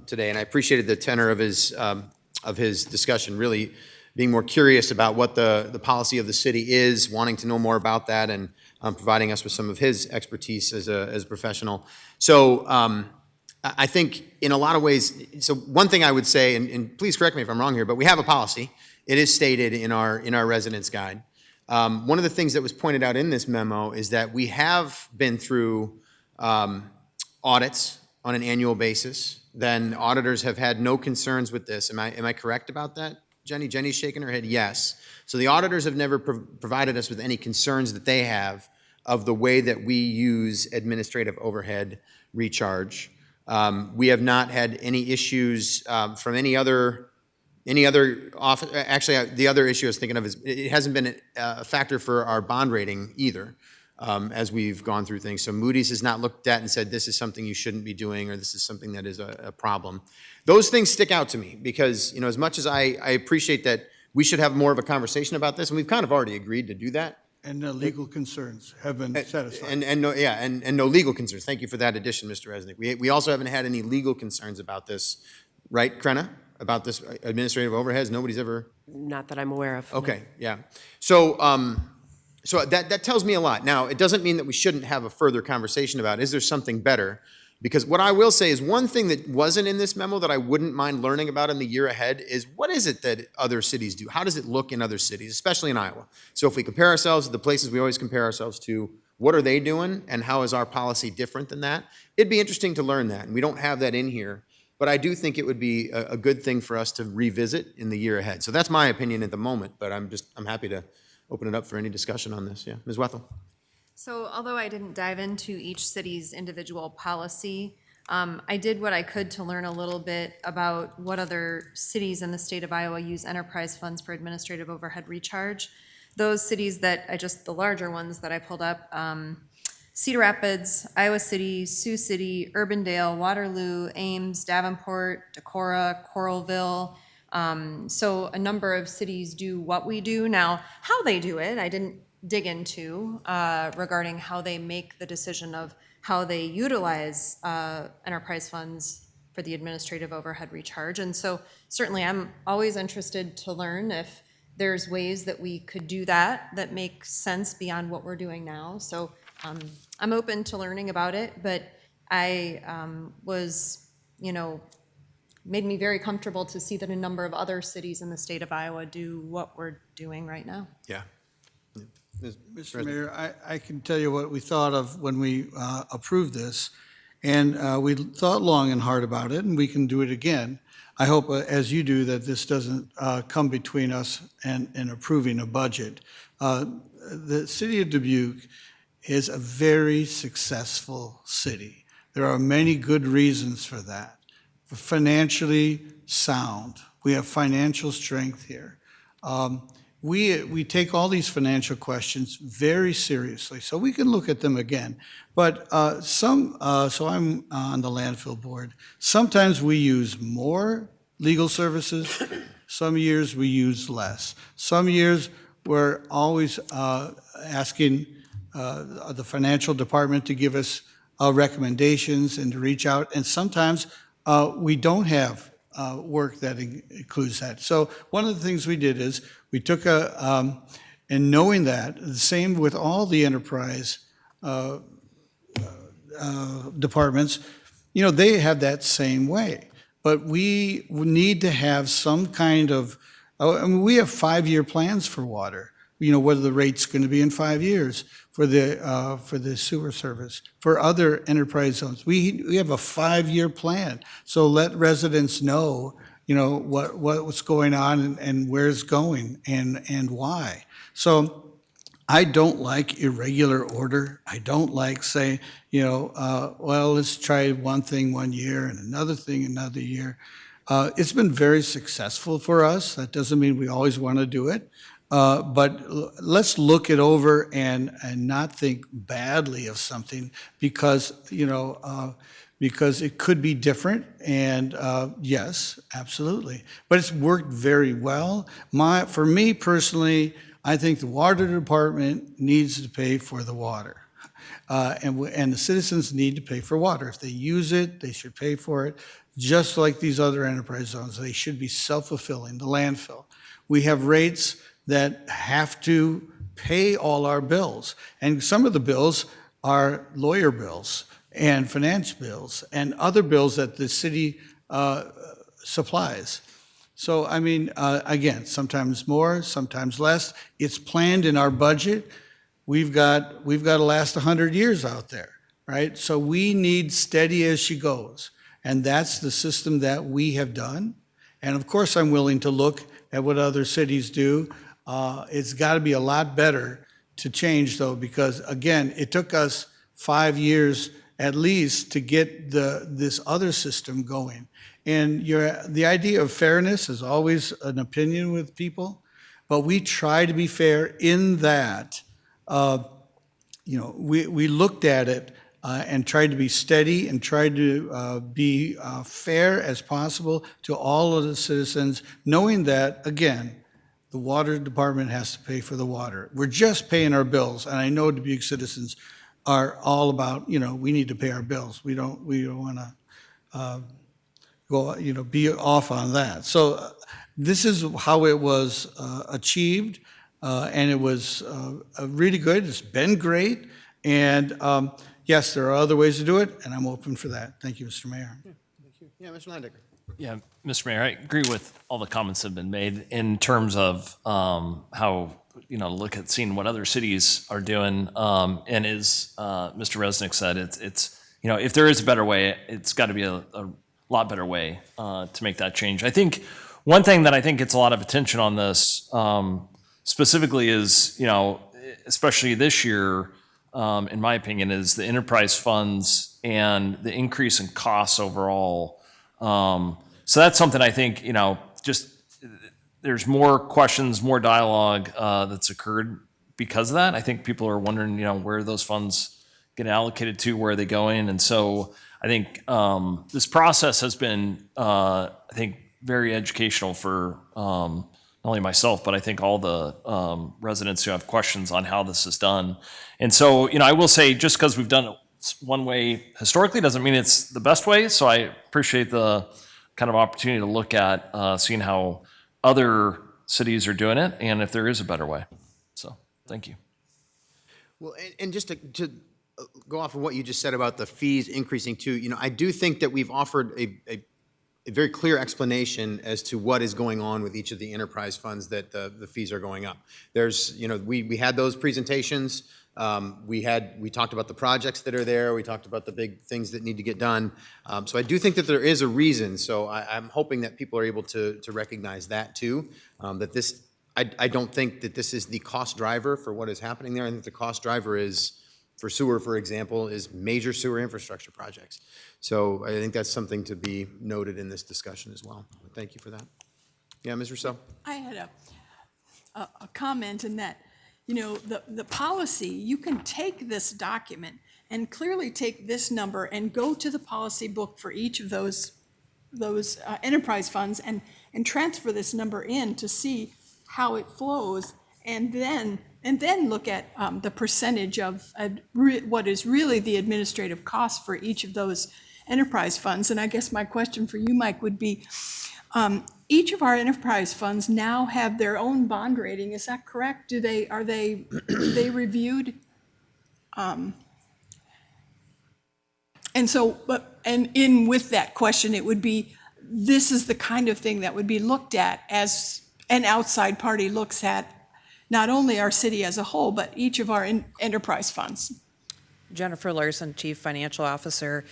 Speaker 1: today. And I appreciated the tenor of his discussion, really being more curious about what the policy of the city is, wanting to know more about that, and providing us with some of his expertise as a professional. So I think in a lot of ways, so one thing I would say, and please correct me if I'm wrong here, but we have a policy. It is stated in our residence guide. One of the things that was pointed out in this memo is that we have been through audits on an annual basis. Then auditors have had no concerns with this. Am I correct about that? Jenny's shaking her head yes. So the auditors have never provided us with any concerns that they have of the way that we use administrative overhead recharge. We have not had any issues from any other office. Actually, the other issue I was thinking of is it hasn't been a factor for our bond rating either as we've gone through things. So Moody's has not looked at and said this is something you shouldn't be doing or this is something that is a problem. Those things stick out to me because, you know, as much as I appreciate that we should have more of a conversation about this, and we've kind of already agreed to do that.
Speaker 11: And the legal concerns have been satisfied.
Speaker 1: And no legal concerns. Thank you for that addition, Mr. Resnick. We also haven't had any legal concerns about this, right, Krenna? About this administrative overheads? Nobody's ever?
Speaker 4: Not that I'm aware of.
Speaker 1: Okay, yeah. So, so that tells me a lot. Now, it doesn't mean that we shouldn't have a further conversation about, is there something better? Because what I will say is one thing that wasn't in this memo that I wouldn't mind learning about in the year ahead is what is it that other cities do? How does it look in other cities, especially in Iowa? So if we compare ourselves to the places we always compare ourselves to, what are they doing and how is our policy different than that? It'd be interesting to learn that, and we don't have that in here. But I do think it would be a good thing for us to revisit in the year ahead. So that's my opinion at the moment, but I'm happy to open it up for any discussion on this. Yeah, Ms. Wethel.
Speaker 17: So although I didn't dive into each city's individual policy, I did what I could to learn a little bit about what other cities in the state of Iowa use enterprise funds for administrative overhead recharge. Those cities the larger ones that I pulled up, Cedar Rapids, Iowa City, Sioux City, Urbandale, Waterloo, Ames, Davenport, Decorah, Coralville. So a number of cities do what we do. Now, how they do it, I didn't dig into regarding how they make the decision of how they utilize enterprise funds for the administrative overhead recharge. And so certainly I'm always interested to learn if there's ways that we could do that make sense beyond what we're doing now. So I'm open to learning about it, but I was, made me very comfortable to see that a number of other cities in the state of Iowa do what we're doing right now.
Speaker 1: Yeah.
Speaker 11: Mr. Mayor, I can tell you what we thought of when we approved this, and we thought long and hard about it, and we can do it again. I hope, as you do, that this doesn't come between us and approving a budget. The city of Dubuque is a very successful city. There are many good reasons for that. We're financially sound. We have financial strength here. We take all these financial questions very seriously, so we can look at them again. But so I'm on the landfill board. Sometimes we use more legal services. Some years we use less. Some years we're always asking the financial department to give us recommendations and to reach out. And sometimes we don't have work that includes that. So one of the things we did is we took and knowing that, the same with all the enterprise departments, you know, they have that same way. But we need to have some kind of, I mean, we have 5-year plans for water. You know, what are the rates going to be in 5 years for the sewer service, for other enterprise zones. We have a 5-year plan. So let residents know, you know, what's going on and where it's going and why. So I don't like irregular order. I don't like saying, you know, well, let's try one thing 1 year and another thing another year. It's been very successful for us. That doesn't mean we always want to do it. But let's look it over and not think badly of something because, you know, because it could be different. And yes, absolutely. But it's worked very well. For me personally, I think the water department needs to pay for the water. And the citizens need to pay for water. If they use it, they should pay for it. Just like these other enterprise zones, they should be self-fulfilling, the landfill. We have rates that have to pay all our bills. And some of the bills are lawyer bills and finance bills and other bills that the city supplies. So, I mean, again, sometimes more, sometimes less. It's planned in our budget. We've got to last 100 years out there, right? So we need steady as she goes. And that's the system that we have done. And of course, I'm willing to look at what other cities do. It's got to be a lot better to change, though, because, again, it took us 5 years at least to get this other system going. And the idea of fairness is always an opinion with people, but we try to be fair in that, you know, we looked at it and tried to be steady and tried to be fair as possible to all of the citizens, knowing that, again, the water department has to pay for the water. We're just paying our bills, and I know Dubuque citizens are all about, you know, we need to pay our bills. We don't want to go, you know, be off on that. So this is how it was achieved, and it was really good. It's been great, and yes, there are other ways to do it, and I'm open for that. Thank you, Mr. Mayor.
Speaker 1: Yeah, thank you. Yeah, Mr. Landecker.
Speaker 6: Yeah, Mr. Mayor, I agree with all the comments that have been made in terms of how, you know, look at seeing what other cities are doing. And as Mr. Resnick said, it's you know, if there is a better way, it's got to be a lot better way to make that change. I think one thing that I think gets a lot of attention on this specifically is, you know, especially this year, in my opinion, is the enterprise funds and the increase in costs overall. So that's something I think, you know, just there's more questions, more dialogue that's occurred because of that. I think people are wondering, you know, where those funds get allocated to, where are they going? And so I think this process has been, I think, very educational for not only myself, but I think all the residents who have questions on how this is done. And so, you know, I will say just because we've done it one way historically doesn't mean it's the best way. So I appreciate the kind of opportunity to look at seeing how other cities are doing it and if there is a better way. So thank you.
Speaker 1: Well, and just to go off of what you just said about the fees increasing too, you know, I do think that we've offered a very clear explanation as to what is going on with each of the enterprise funds that the fees are going up. There's, you know, we had those presentations. We talked about the projects that are there. We talked about the big things that need to get done. So I do think that there is a reason. So I'm hoping that people are able to recognize that too. That this, I don't think that this is the cost driver for what is happening there. I think the cost driver is, for sewer, for example, is major sewer infrastructure projects. So I think that's something to be noted in this discussion as well. Thank you for that. Yeah, Ms. Rousseau?
Speaker 12: I had a comment in that, you know, the policy, you can take this document and clearly take this number and go to the policy book for each of those enterprise funds and transfer this number in to see how it flows. and then look at the percentage of what is really the administrative cost for each of those enterprise funds. And I guess my question for you, Mike, would be, each of our enterprise funds now have their own bond rating. Is that correct? Are they reviewed? And so, with that question, it would be, this is the kind of thing that would be looked at as an outside party looks at not only our city as a whole, but each of our enterprise funds.
Speaker 13: Jennifer Larson, Chief Financial Officer.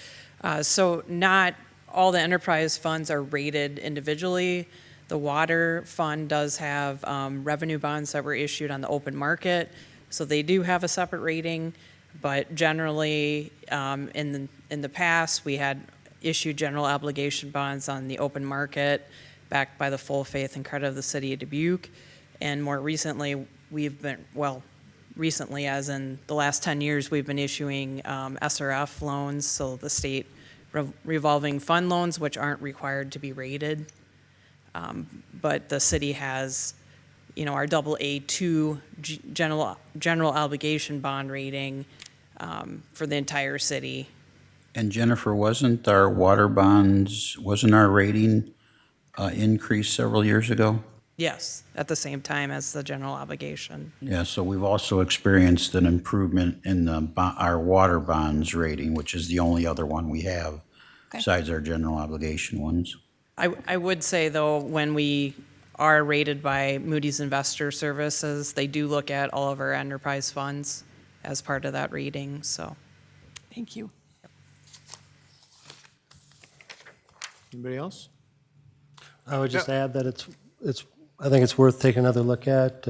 Speaker 13: So not all the enterprise funds are rated individually. The water fund does have revenue bonds that were issued on the open market, so they do have a separate rating. But generally, in the past, we had issued general obligation bonds on the open market, backed by the full faith and credit of the city of Dubuque. And more recently, recently, as in the last 10 years, we've been issuing SRF loans, so the state revolving fund loans, which aren't required to be rated. But the city has, our AA2 general obligation bond rating for the entire city.
Speaker 14: And Jennifer, wasn't our water bonds, wasn't our rating increased several years ago?
Speaker 13: Yes, at the same time as the general obligation.
Speaker 14: Yeah, so we've also experienced an improvement in our water bonds rating, which is the only other one we have besides our general obligation ones.
Speaker 13: I would say, though, when we are rated by Moody's Investor Services, they do look at all of our enterprise funds as part of that rating, so.
Speaker 12: Thank you.
Speaker 1: Anybody else?
Speaker 7: I would just add that I think it's worth taking another look at,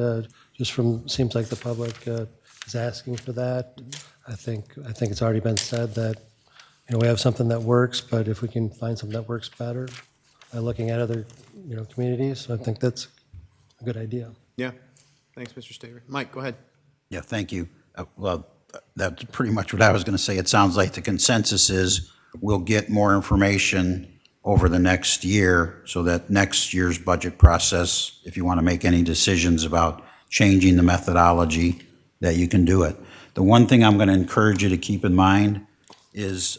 Speaker 7: just from, seems like the public is asking for that. I think it's already been said that, we have something that works, but if we can find something that works better by looking at other, communities, I think that's a good idea.
Speaker 1: Yeah. Thanks, Mr. Staver. Mike, go ahead.
Speaker 14: Yeah, thank you. Well, that's pretty much what I was going to say. It sounds like the consensus is we'll get more information over the next year so that next year's budget process, if you want to make any decisions about changing the methodology, that you can do it. The one thing I'm going to encourage you to keep in mind is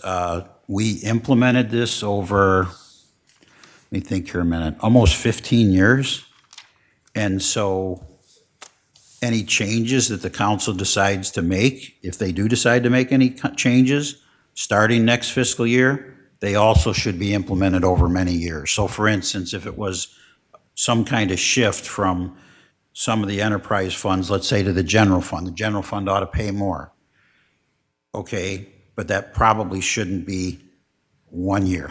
Speaker 14: we implemented this over, let me think here a minute, almost 15 years. And so any changes that the council decides to make, if they do decide to make any changes, starting next fiscal year, they also should be implemented over many years. So for instance, if it was some kind of shift from some of the enterprise funds, let's say to the general fund ought to pay more. Okay, but that probably shouldn't be 1 year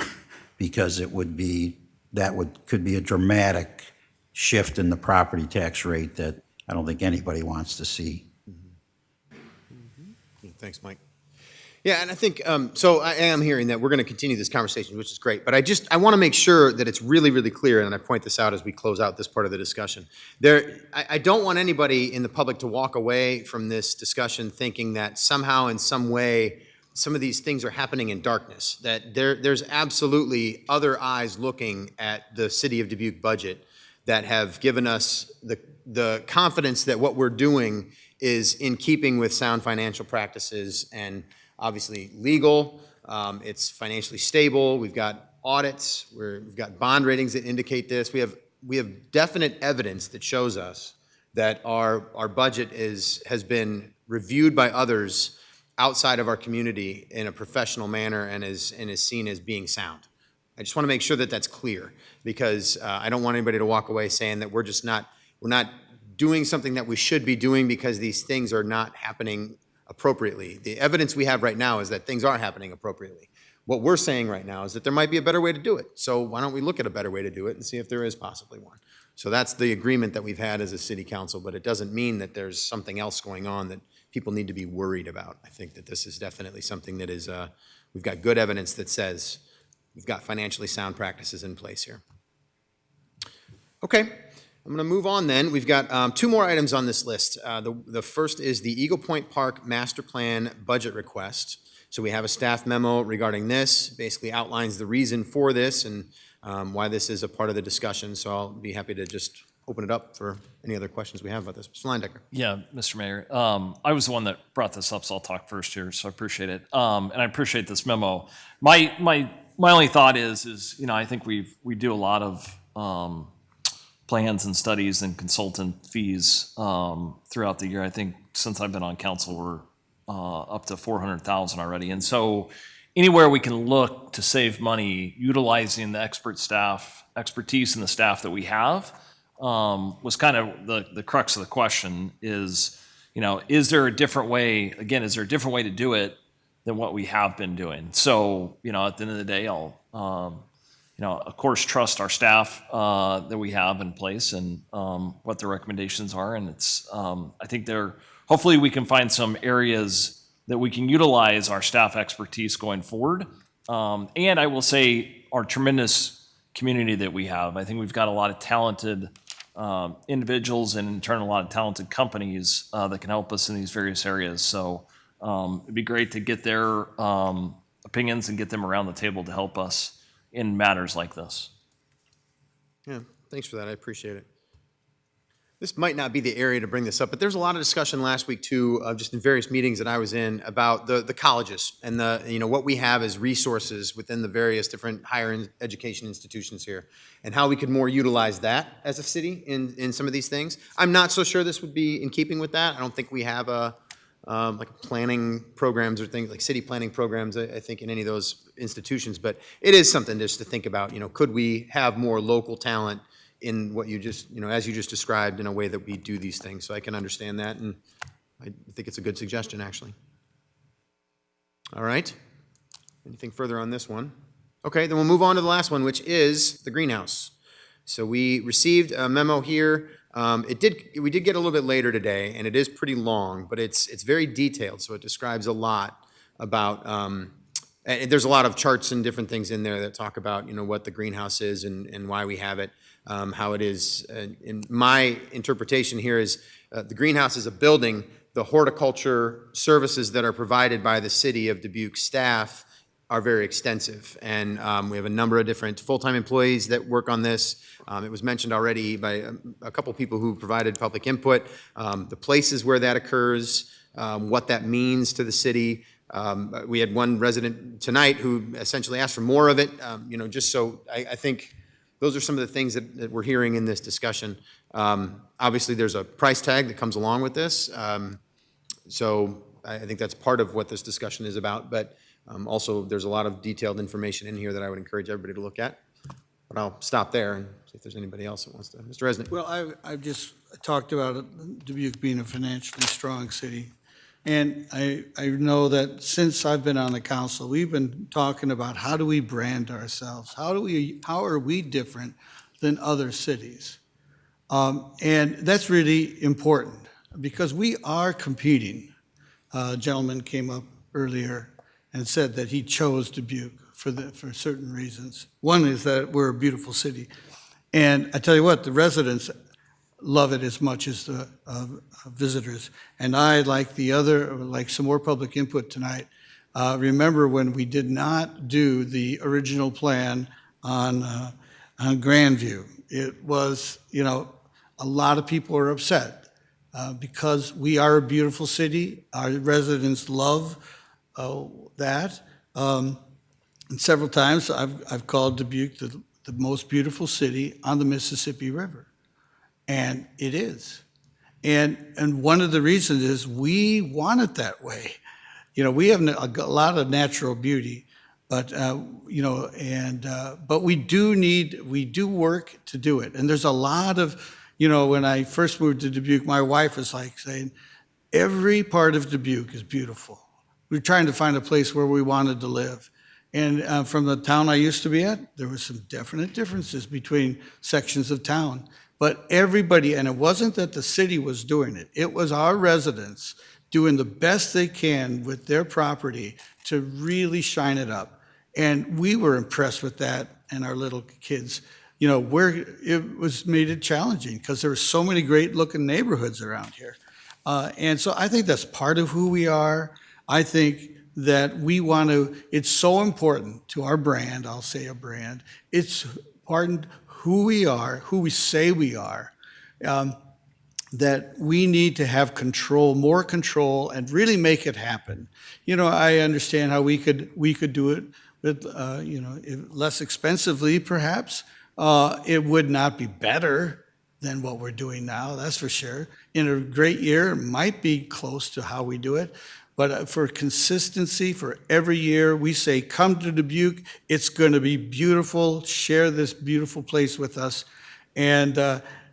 Speaker 14: because could be a dramatic shift in the property tax rate that I don't think anybody wants to see.
Speaker 1: Thanks, Mike. Yeah, and I think, so I am hearing that we're going to continue this conversation, which is great, but I want to make sure that it's really, really clear, and I point this out as we close out this part of the discussion. I don't want anybody in the public to walk away from this discussion thinking that somehow, in some way, some of these things are happening in darkness, that there's absolutely other eyes looking at the City of Dubuque budget that have given us the confidence that what we're doing is in keeping with sound financial practices and obviously legal, it's financially stable, we've got audits, we've got bond ratings that indicate this. We have definite evidence that shows us that our budget has been reviewed by others outside of our community in a professional manner and is seen as being sound. I just want to make sure that that's clear because I don't want anybody to walk away saying that we're not doing something that we should be doing because these things are not happening appropriately. The evidence we have right now is that things are happening appropriately. What we're saying right now is that there might be a better way to do it. So why don't we look at a better way to do it and see if there is possibly one. So that's the agreement that we've had as a city council, but it doesn't mean that there's something else going on that people need to be worried about. I think that this is definitely something that is, we've got good evidence that says we've got financially sound practices in place here. Okay. I'm going to move on then. We've got two more items on this list. The first is the Eagle Point Park Master Plan budget request. So we have a staff memo regarding this, basically outlines the reason for this and why this is a part of the discussion. So I'll be happy to just open it up for any other questions we have about this. Mr. Leyendecker.
Speaker 6: Yeah, Mr. Mayor. I was the one that brought this up, so I'll talk first here, so I appreciate it. And I appreciate this memo. My only thought is, you know, I think we do a lot of plans and studies and consultant fees throughout the year. I think since I've been on council, we're up to 400,000 already. And so anywhere we can look to save money, utilizing the expertise and the staff that we have, was kind of the crux of the question is, you know, is there a different way to do it than what we have been doing? So, you know, at the end of the day, I'll, you know, of course, trust our staff that we have in place and what their recommendations are. And it's, I think hopefully we can find some areas that we can utilize our staff expertise going forward. And I will say our tremendous community that we have. I think we've got a lot of talented individuals and in turn a lot of talented companies that can help us in these various areas. So it'd be great to get their opinions and get them around the table to help us in matters like this.
Speaker 1: Yeah, thanks for that. I appreciate it. This might not be the area to bring this up, but there's a lot of discussion last week too, just in various meetings that I was in about the colleges and what we have as resources within the various different higher education institutions here and how we could more utilize that as a city in some of these things. I'm not so sure this would be in keeping with that. I don't think we have like planning programs or things like city planning programs, I think, in any of those institutions, but it is something just to think about, could we have more local talent in what you just, as you just described, in a way that we do these things. So I can understand that, and I think it's a good suggestion, actually. All right. Anything further on this one? Okay, then we'll move on to the last one, which is the greenhouse. So we received a memo here. We did get a little bit later today, and it is pretty long, but it's very detailed, so it describes a lot about, and there's a lot of charts and different things in there that talk about, what the greenhouse is and why we have it. How it is, in my interpretation here is the greenhouse is a building. The horticulture services that are provided by the city of Dubuque staff are very extensive. And we have a number of different full-time employees that work on this. It was mentioned already by a couple people who provided public input, the places where that occurs, what that means to the city. We had one resident tonight who essentially asked for more of it, just so I think those are some of the things that we're hearing in this discussion. Obviously, there's a price tag that comes along with this. So I think that's part of what this discussion is about. But also, there's a lot of detailed information in here that I would encourage everybody to look at. But I'll stop there and see if there's anybody else that wants to. Mr. Resnick.
Speaker 11: Well, I've just talked about Dubuque being a financially strong city. And I know that since I've been on the council, we've been talking about how do we brand ourselves? How are we different than other cities? And that's really important because we are competing. A gentleman came up earlier and said that he chose Dubuque for certain reasons. One is that we're a beautiful city. And I tell you what, the residents love it as much as the visitors. And I, like some more public input tonight, remember when we did not do the original plan on Grandview. It was, a lot of people are upset because we are a beautiful city. Our residents love that. And several times I've called Dubuque the most beautiful city on the Mississippi River. And it is. And one of the reasons is we want it that way. We have a lot of natural beauty, but, but we do work to do it. And there's a lot of, when I first moved to Dubuque, my wife was like saying, every part of Dubuque is beautiful. We're trying to find a place where we wanted to live. And from the town I used to be at, there were some definite differences between sections of town. But everybody, and it wasn't that the city was doing it, it was our residents doing the best they can with their property to really shine it up. And we were impressed with that, and our little kids, it made it challenging because there were so many great looking neighborhoods around here. And so I think that's part of who we are. I think that it's so important to our brand, I'll say a brand, it's important who we are, who we say we are, that we need to have control, more control, and really make it happen. You know, I understand how we could do it with, you know, less expensively, perhaps. It would not be better than what we're doing now, that's for sure. In a great year, it might be close to how we do it. But for consistency, for every year, we say, come to Dubuque, it's going to be beautiful, share this beautiful place with us. And,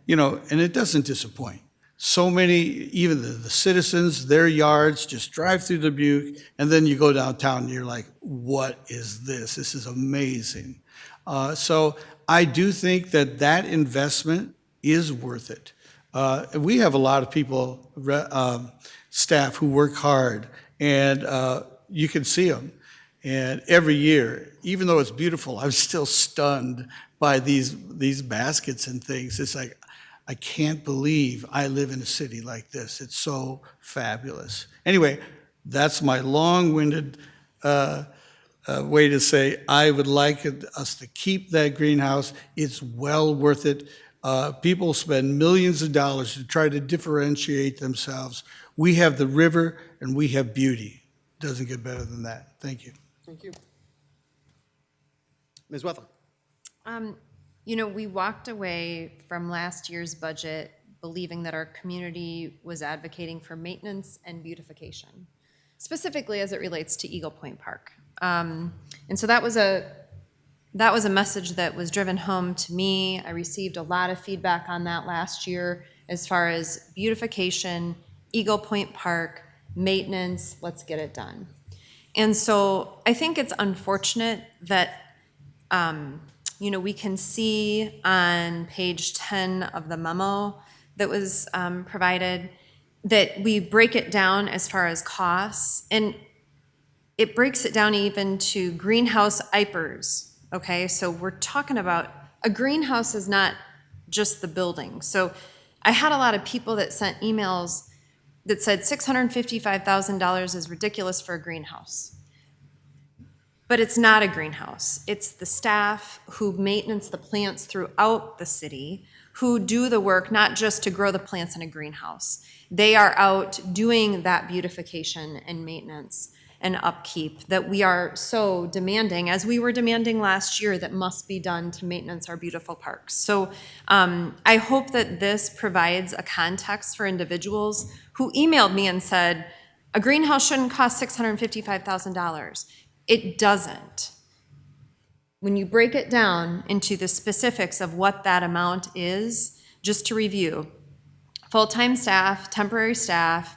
Speaker 11: you know, and it doesn't disappoint. So many, even the citizens, their yards, just drive through Dubuque, and then you go downtown and you're like, what is this? This is amazing. So I do think that that investment is worth it. We have a lot of people, staff who work hard, and you can see them. And every year, even though it's beautiful, I'm still stunned by these baskets and things. It's like, I can't believe I live in a city like this. It's so fabulous. Anyway, that's my long-winded way to say I would like us to keep that greenhouse. It's well worth it. People spend millions of dollars to try to differentiate themselves. We have the river and we have beauty. Doesn't get better than that. Thank you.
Speaker 1: Thank you. Ms. Wethel.
Speaker 17: You know, we walked away from last year's budget believing that our community was advocating for maintenance and beautification, specifically as it relates to Eagle Point Park. And so that was a message that was driven home to me. I received a lot of feedback on that last year as far as beautification, Eagle Point Park, maintenance, let's get it done. And so I think it's unfortunate that, you know, we can see on page 10 of the memo that was provided that we break it down as far as costs, and it breaks it down even to greenhouse IPERs, okay? So we're talking about, a greenhouse is not just the building. So I had a lot of people that sent emails that said $655,000 is ridiculous for a greenhouse. But it's not a greenhouse. It's the staff who maintenance the plants throughout the city, who do the work not just to grow the plants in a greenhouse. They are out doing that beautification and maintenance and upkeep that we are so demanding, as we were demanding last year, that must be done to maintenance our beautiful parks. So I hope that this provides a context for individuals who emailed me and said, a greenhouse shouldn't cost $655,000. It doesn't. When you break it down into the specifics of what that amount is, just to review, full-time staff, temporary staff,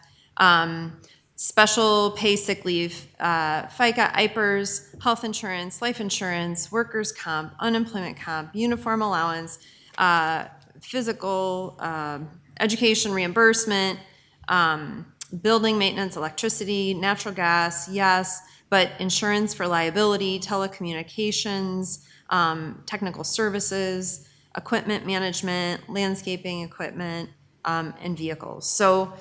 Speaker 17: special pay sick leave, FICA, IPERs, health insurance, life insurance, workers' comp, unemployment comp, uniform allowance, physical education reimbursement, building maintenance, electricity, natural gas, yes, but insurance for liability, telecommunications, technical services, equipment management, landscaping equipment, and vehicles. So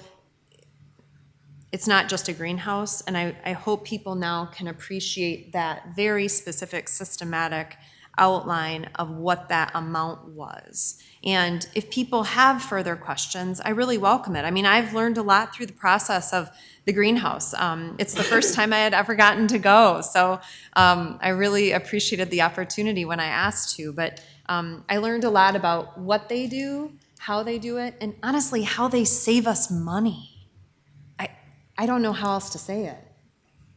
Speaker 17: it's not just a greenhouse, and I hope people now can appreciate that very specific, systematic outline of what that amount was. And if people have further questions, I really welcome it. I mean, I've learned a lot through the process of the greenhouse. It's the first time I had ever gotten to go, so I really appreciated the opportunity when I asked to, but I learned a lot about what they do, how they do it, and honestly, how they save us money. I don't know how else to say it.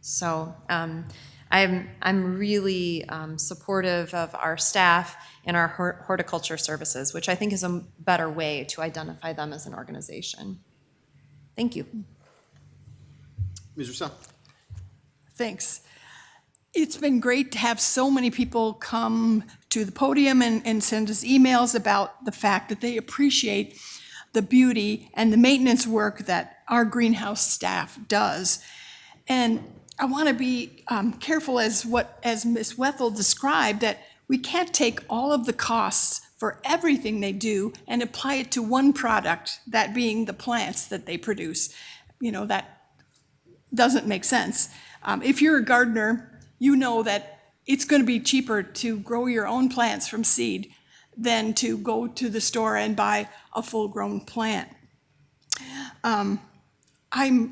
Speaker 17: So I'm really supportive of our staff and our horticulture services, which I think is a better way to identify them as an organization. Thank you.
Speaker 1: Ms. Roussel.
Speaker 12: Thanks. It's been great to have so many people come to the podium and send us emails about the fact that they appreciate the beauty and the maintenance work that our greenhouse staff does. And I want to be careful as Ms. Wethel described, that we can't take all of the costs for everything they do and apply it to one product, that being the plants that they produce. You know, that doesn't make sense. If you're a gardener, you know that it's going to be cheaper to grow your own plants from seed than to go to the store and buy a full-grown plant. I'm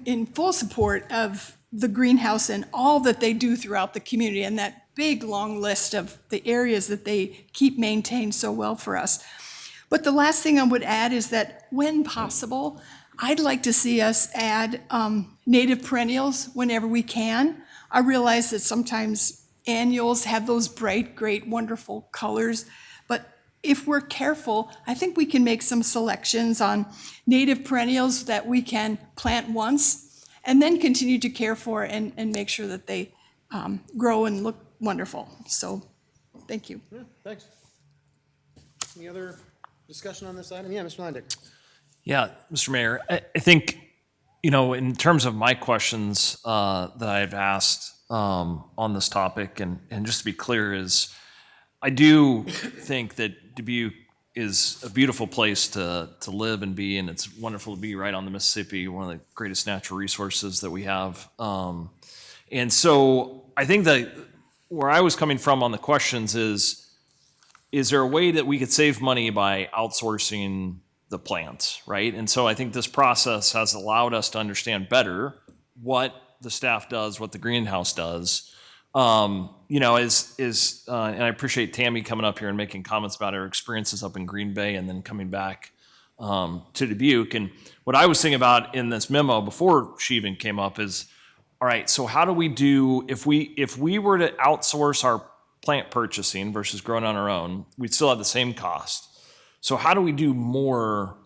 Speaker 12: in full support of the greenhouse and all that they do throughout the community and that big, long list of the areas that they keep maintained so well for us. But the last thing I would add is that when possible, I'd like to see us add native perennials whenever we can. I realize that sometimes annuals have those bright, great, wonderful colors, but if we're careful, I think we can make some selections on native perennials that we can plant once and then continue to care for and make sure that they grow and look wonderful. So, thank you.
Speaker 1: Yeah, thanks. Any other discussion on this item? Yeah, Mr. Landick.
Speaker 6: Yeah, Mr. Mayor, I think, in terms of my questions that I've asked on this topic, and just to be clear, is I do think that Dubuque is a beautiful place to live and be, and it's wonderful to be right on the Mississippi, one of the greatest natural resources that we have. And so I think that where I was coming from on the questions is there a way that we could save money by outsourcing the plants, right? And so I think this process has allowed us to understand better what the staff does, what the greenhouse does. And I appreciate Tammy coming up here and making comments about her experiences up in Green Bay and then coming back to Dubuque. And what I was thinking about in this memo before she even came up is, all right, so how do we do, if we were to outsource our plant purchasing versus growing on our own, we'd still have the same cost. So how do we do more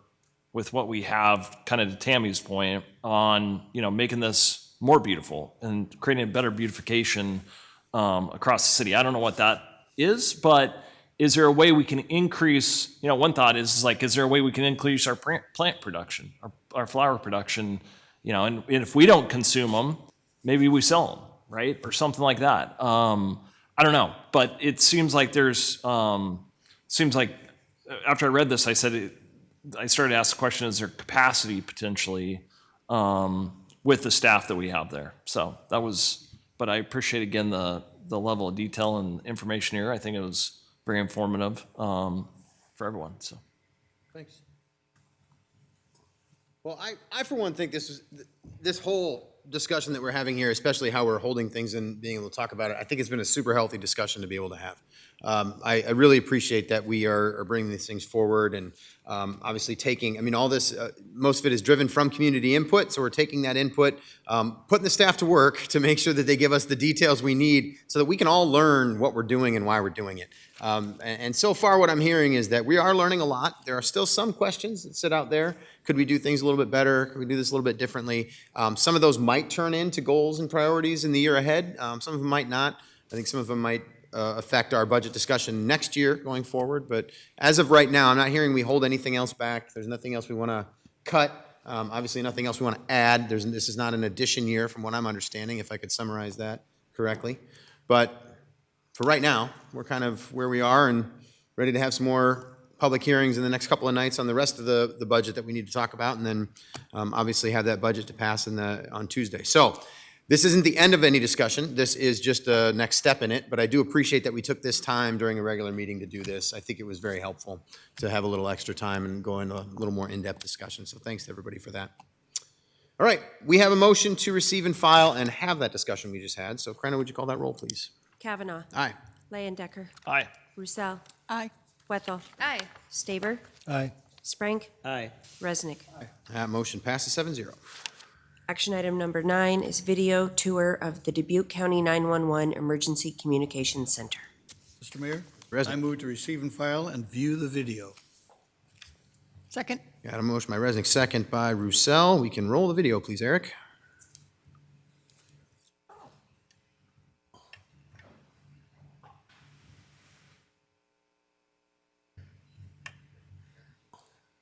Speaker 6: with what we have, kind of to Tammy's point, on, making this more beautiful and creating a better beautification across the city? I don't know what that is, but is there a way we can increase, one thought is there a way we can increase our plant production, our flower production, and if we don't consume them, maybe we sell them, right? Or something like that. I don't know, but it seems like after I read this, I started to ask the question, is there capacity potentially with the staff that we have there? So but I appreciate again the level of detail and information here. I think it was very informative for everyone, so.
Speaker 1: Thanks. Well, I for one think this whole discussion that we're having here, especially how we're holding things and being able to talk about it, I think it's been a super healthy discussion to be able to have. I really appreciate that we are bringing these things forward and obviously taking, all this, most of it is driven from community input, so we're taking that input, putting the staff to work to make sure that they give us the details we need so that we can all learn what we're doing and why we're doing it. And so far what I'm hearing is that we are learning a lot. There are still some questions that sit out there. Could we do things a little bit better? Could we do this a little bit differently? Some of those might turn into goals and priorities in the year ahead. Some of them might not. I think some of them might affect our budget discussion next year going forward. But as of right now, I'm not hearing we hold anything else back. There's nothing else we want to cut. Obviously, nothing else we want to add. This is not an addition year from what I'm understanding, if I could summarize that correctly. But for right now, we're kind of where we are and ready to have some more public hearings in the next couple of nights on the rest of the budget that we need to talk about, and then obviously have that budget to pass on Tuesday. So this isn't the end of any discussion. This is just a next step in it, but I do appreciate that we took this time during a regular meeting to do this. I think it was very helpful to have a little extra time and go into a little more in-depth discussion, so thanks to everybody for that. All right, we have a motion to receive and file and have that discussion we just had, so Krenna, would you call that roll, please?
Speaker 4: Kavanaugh.
Speaker 1: Aye.
Speaker 4: Leyendecker.
Speaker 6: Aye.
Speaker 4: Roussel.
Speaker 12: Aye.
Speaker 4: Wethel. Aye. Staber.
Speaker 7: Aye.
Speaker 4: Sprank.
Speaker 16: Aye.
Speaker 4: Resnick.
Speaker 1: That motion passes 7-0.
Speaker 4: Action item number 9 is video tour of the Dubuque County 911 Emergency Communications Center.
Speaker 11: Mr. Mayor,
Speaker 1: Resnick.
Speaker 11: I move to receive and file and view the video.
Speaker 12: Second.
Speaker 1: Got a motion by Resnick, second by Roussel. We can roll the video, please, Eric.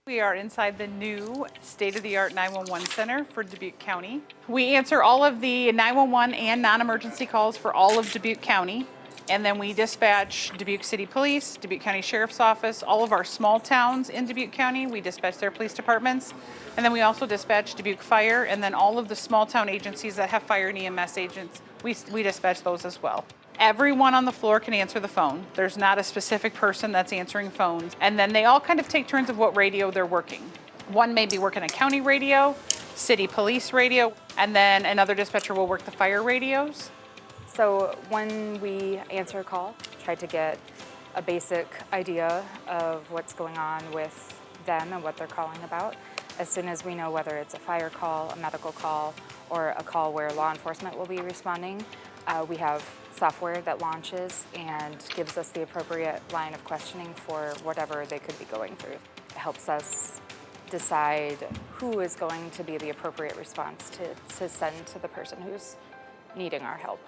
Speaker 9: We are inside the new state-of-the-art 911 center for Dubuque County. We answer all of the 911 and non-emergency calls for all of Dubuque County. And then we dispatch Dubuque City Police, Dubuque County Sheriff's Office, all of our small towns in Dubuque County. We dispatch their police departments. And then we also dispatch Dubuque Fire and then all of the small town agencies that have fire and EMS agents we dispatch those as well. Everyone on the floor can answer the phone. There's not a specific person that's answering phones. And then they all kind of take turns of what radio they're working. One may be working a county radio, city police radio, and then another dispatcher will work the fire radios.
Speaker 2: So when we answer a call, try to get a basic idea of what's going on with them and what they're calling about. As soon as we know whether it's a fire call, a medical call, or a call where law enforcement will be responding, we have software that launches and gives us the appropriate line of questioning for whatever they could be going through. It helps us decide who is going to be the appropriate response to send to the person who's needing our help.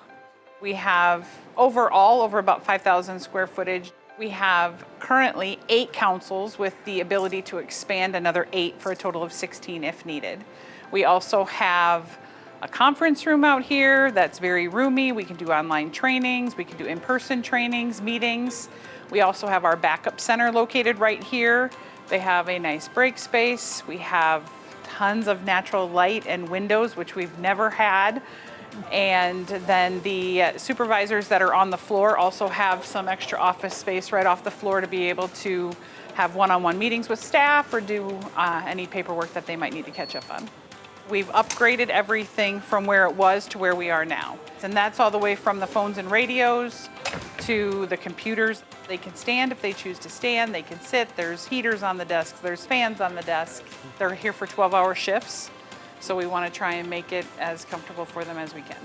Speaker 9: We have overall over about 5,000 square footage. We have currently 8 councils with the ability to expand another 8 for a total of 16 if needed. We also have a conference room out here that's very roomy. We can do online trainings, we can do in-person trainings, meetings. We also have our backup center located right here. They have a nice break space. We have tons of natural light and windows, which we've never had. And then the supervisors that are on the floor also have some extra office space right off the floor to be able to have one-on-one meetings with staff or do any paperwork that they might need to catch up on. We've upgraded everything from where it was to where we are now. And that's all the way from the phones and radios to the computers. They can stand if they choose to stand, they can sit, there's heaters on the desks, there's fans on the desk. They're here for 12-hour shifts, so we want to try and make it as comfortable for them as we can.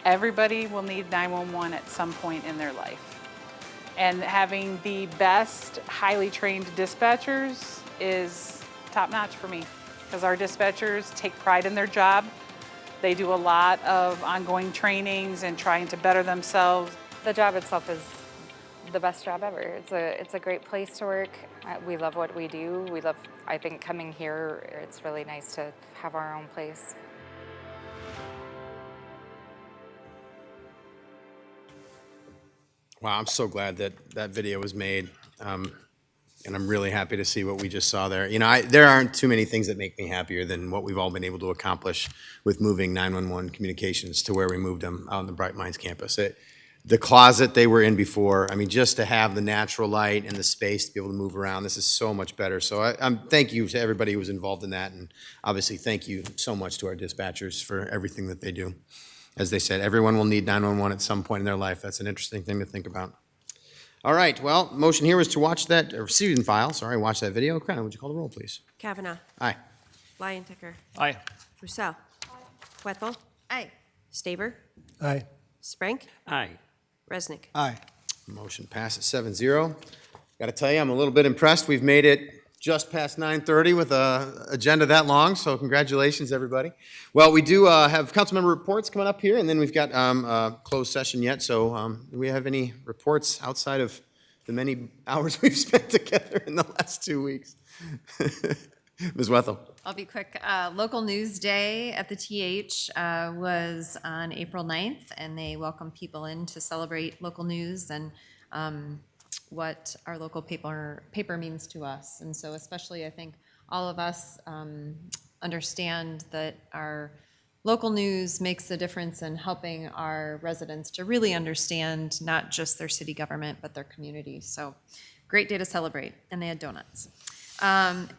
Speaker 9: Everybody will need 911 at some point in their life. And having the best, highly trained dispatchers is top-notch for me, because our dispatchers take pride in their job. They do a lot of ongoing trainings and trying to better themselves.
Speaker 2: The job itself is the best job ever. It's a great place to work. We love what we do. We love, I think, coming here. It's really nice to have our own place.
Speaker 1: Wow, I'm so glad that that video was made. And I'm really happy to see what we just saw there. You know, there aren't too many things that make me happier than what we've all been able to accomplish with moving 911 communications to where we moved them out on the Bright Minds campus. The closet they were in before, I mean, just to have the natural light and the space to be able to move around, this is so much better. So thank you to everybody who was involved in that. And obviously, thank you so much to our dispatchers for everything that they do. As they said, everyone will need 911 at some point in their life. That's an interesting thing to think about. All right, well, motion here was to watch that, or receive and file, sorry, watch that video. Crenna, would you call the roll, please?
Speaker 4: Kavanaugh.
Speaker 1: Aye.
Speaker 4: Lyon Ticker.
Speaker 6: Aye.
Speaker 4: Roussel. Wethel. Aye. Staver.
Speaker 7: Aye.
Speaker 4: Sprank.
Speaker 16: Aye.
Speaker 4: Resnick.
Speaker 11: Aye.
Speaker 1: Motion passes 7-0. Got to tell you, I'm a little bit impressed. We've made it just past 9:30 with an agenda that long, so congratulations, everybody. Well, we do have council member reports coming up here, and then we've got a closed session yet, so do we have any reports outside of the many hours we've spent together in the last 2 weeks? Ms. Wethel.
Speaker 17: I'll be quick. Local News Day at the TH was on April 9th, and they welcome people in to celebrate local news and what our local paper means to us. And so especially, I think all of us understand that our local news makes a difference in helping our residents to really understand not just their city government, but their community. So great day to celebrate, and they had donuts.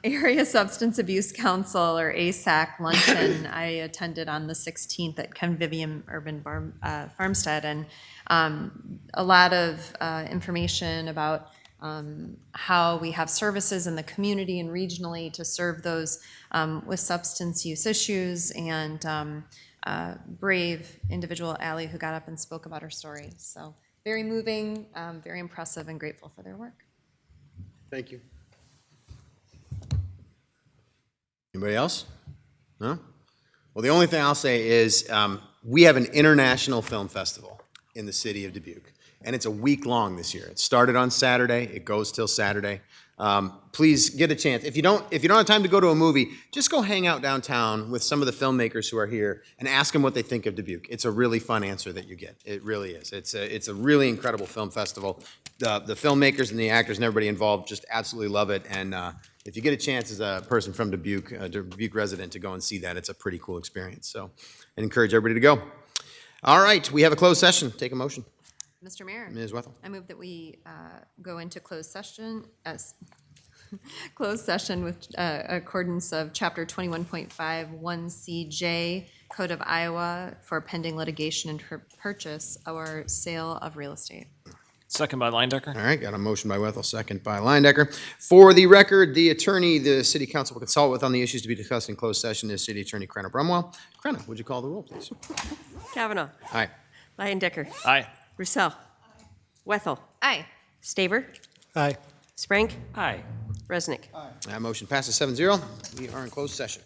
Speaker 17: Area Substance Abuse Council, or ASAC luncheon, I attended on the 16th at Convivium Urban Farmstead, and a lot of information about how we have services in the community and regionally to serve those with substance use issues, and brave individual, Allie, who got up and spoke about her story. So very moving, very impressive, and grateful for their work.
Speaker 1: Thank you. Anybody else? No? Well, the only thing I'll say is we have an international film festival in the city of Dubuque, and it's a week long this year. It started on Saturday. It goes till Saturday. Please get a chance. If you don't have time to go to a movie, just go hang out downtown with some of the filmmakers who are here and ask them what they think of Dubuque. It's a really fun answer that you get. It really is. It's a really incredible film festival. The filmmakers and the actors and everybody involved just absolutely love it. And if you get a chance as a person from Dubuque, a Dubuque resident, to go and see that, it's a pretty cool experience. So I encourage everybody to go. All right, we have a closed session. Take a motion.
Speaker 17: Mr. Mayor.
Speaker 1: Ms. Wethel.
Speaker 17: I move that we go into closed session as closed session with accordance of Chapter 21.51CJ Code of Iowa for pending litigation and purchase or sale of real estate.
Speaker 6: Second by Lindecker.
Speaker 1: All right, got a motion by Wethel, second by Lindecker. For the record, the attorney the city council will consult with on the issues to be discussed in closed session is City Attorney Krenna Brumwell. Krenna, would you call the roll, please?
Speaker 4: Kavanaugh.
Speaker 1: Aye.
Speaker 4: Leyendecker.
Speaker 6: Aye.
Speaker 4: Roussel. Wethel.
Speaker 17: Aye.
Speaker 4: Staver.
Speaker 7: Aye.
Speaker 4: Sprank.
Speaker 16: Aye.
Speaker 4: Resnick.
Speaker 1: That motion passes 7-0. We are in closed session.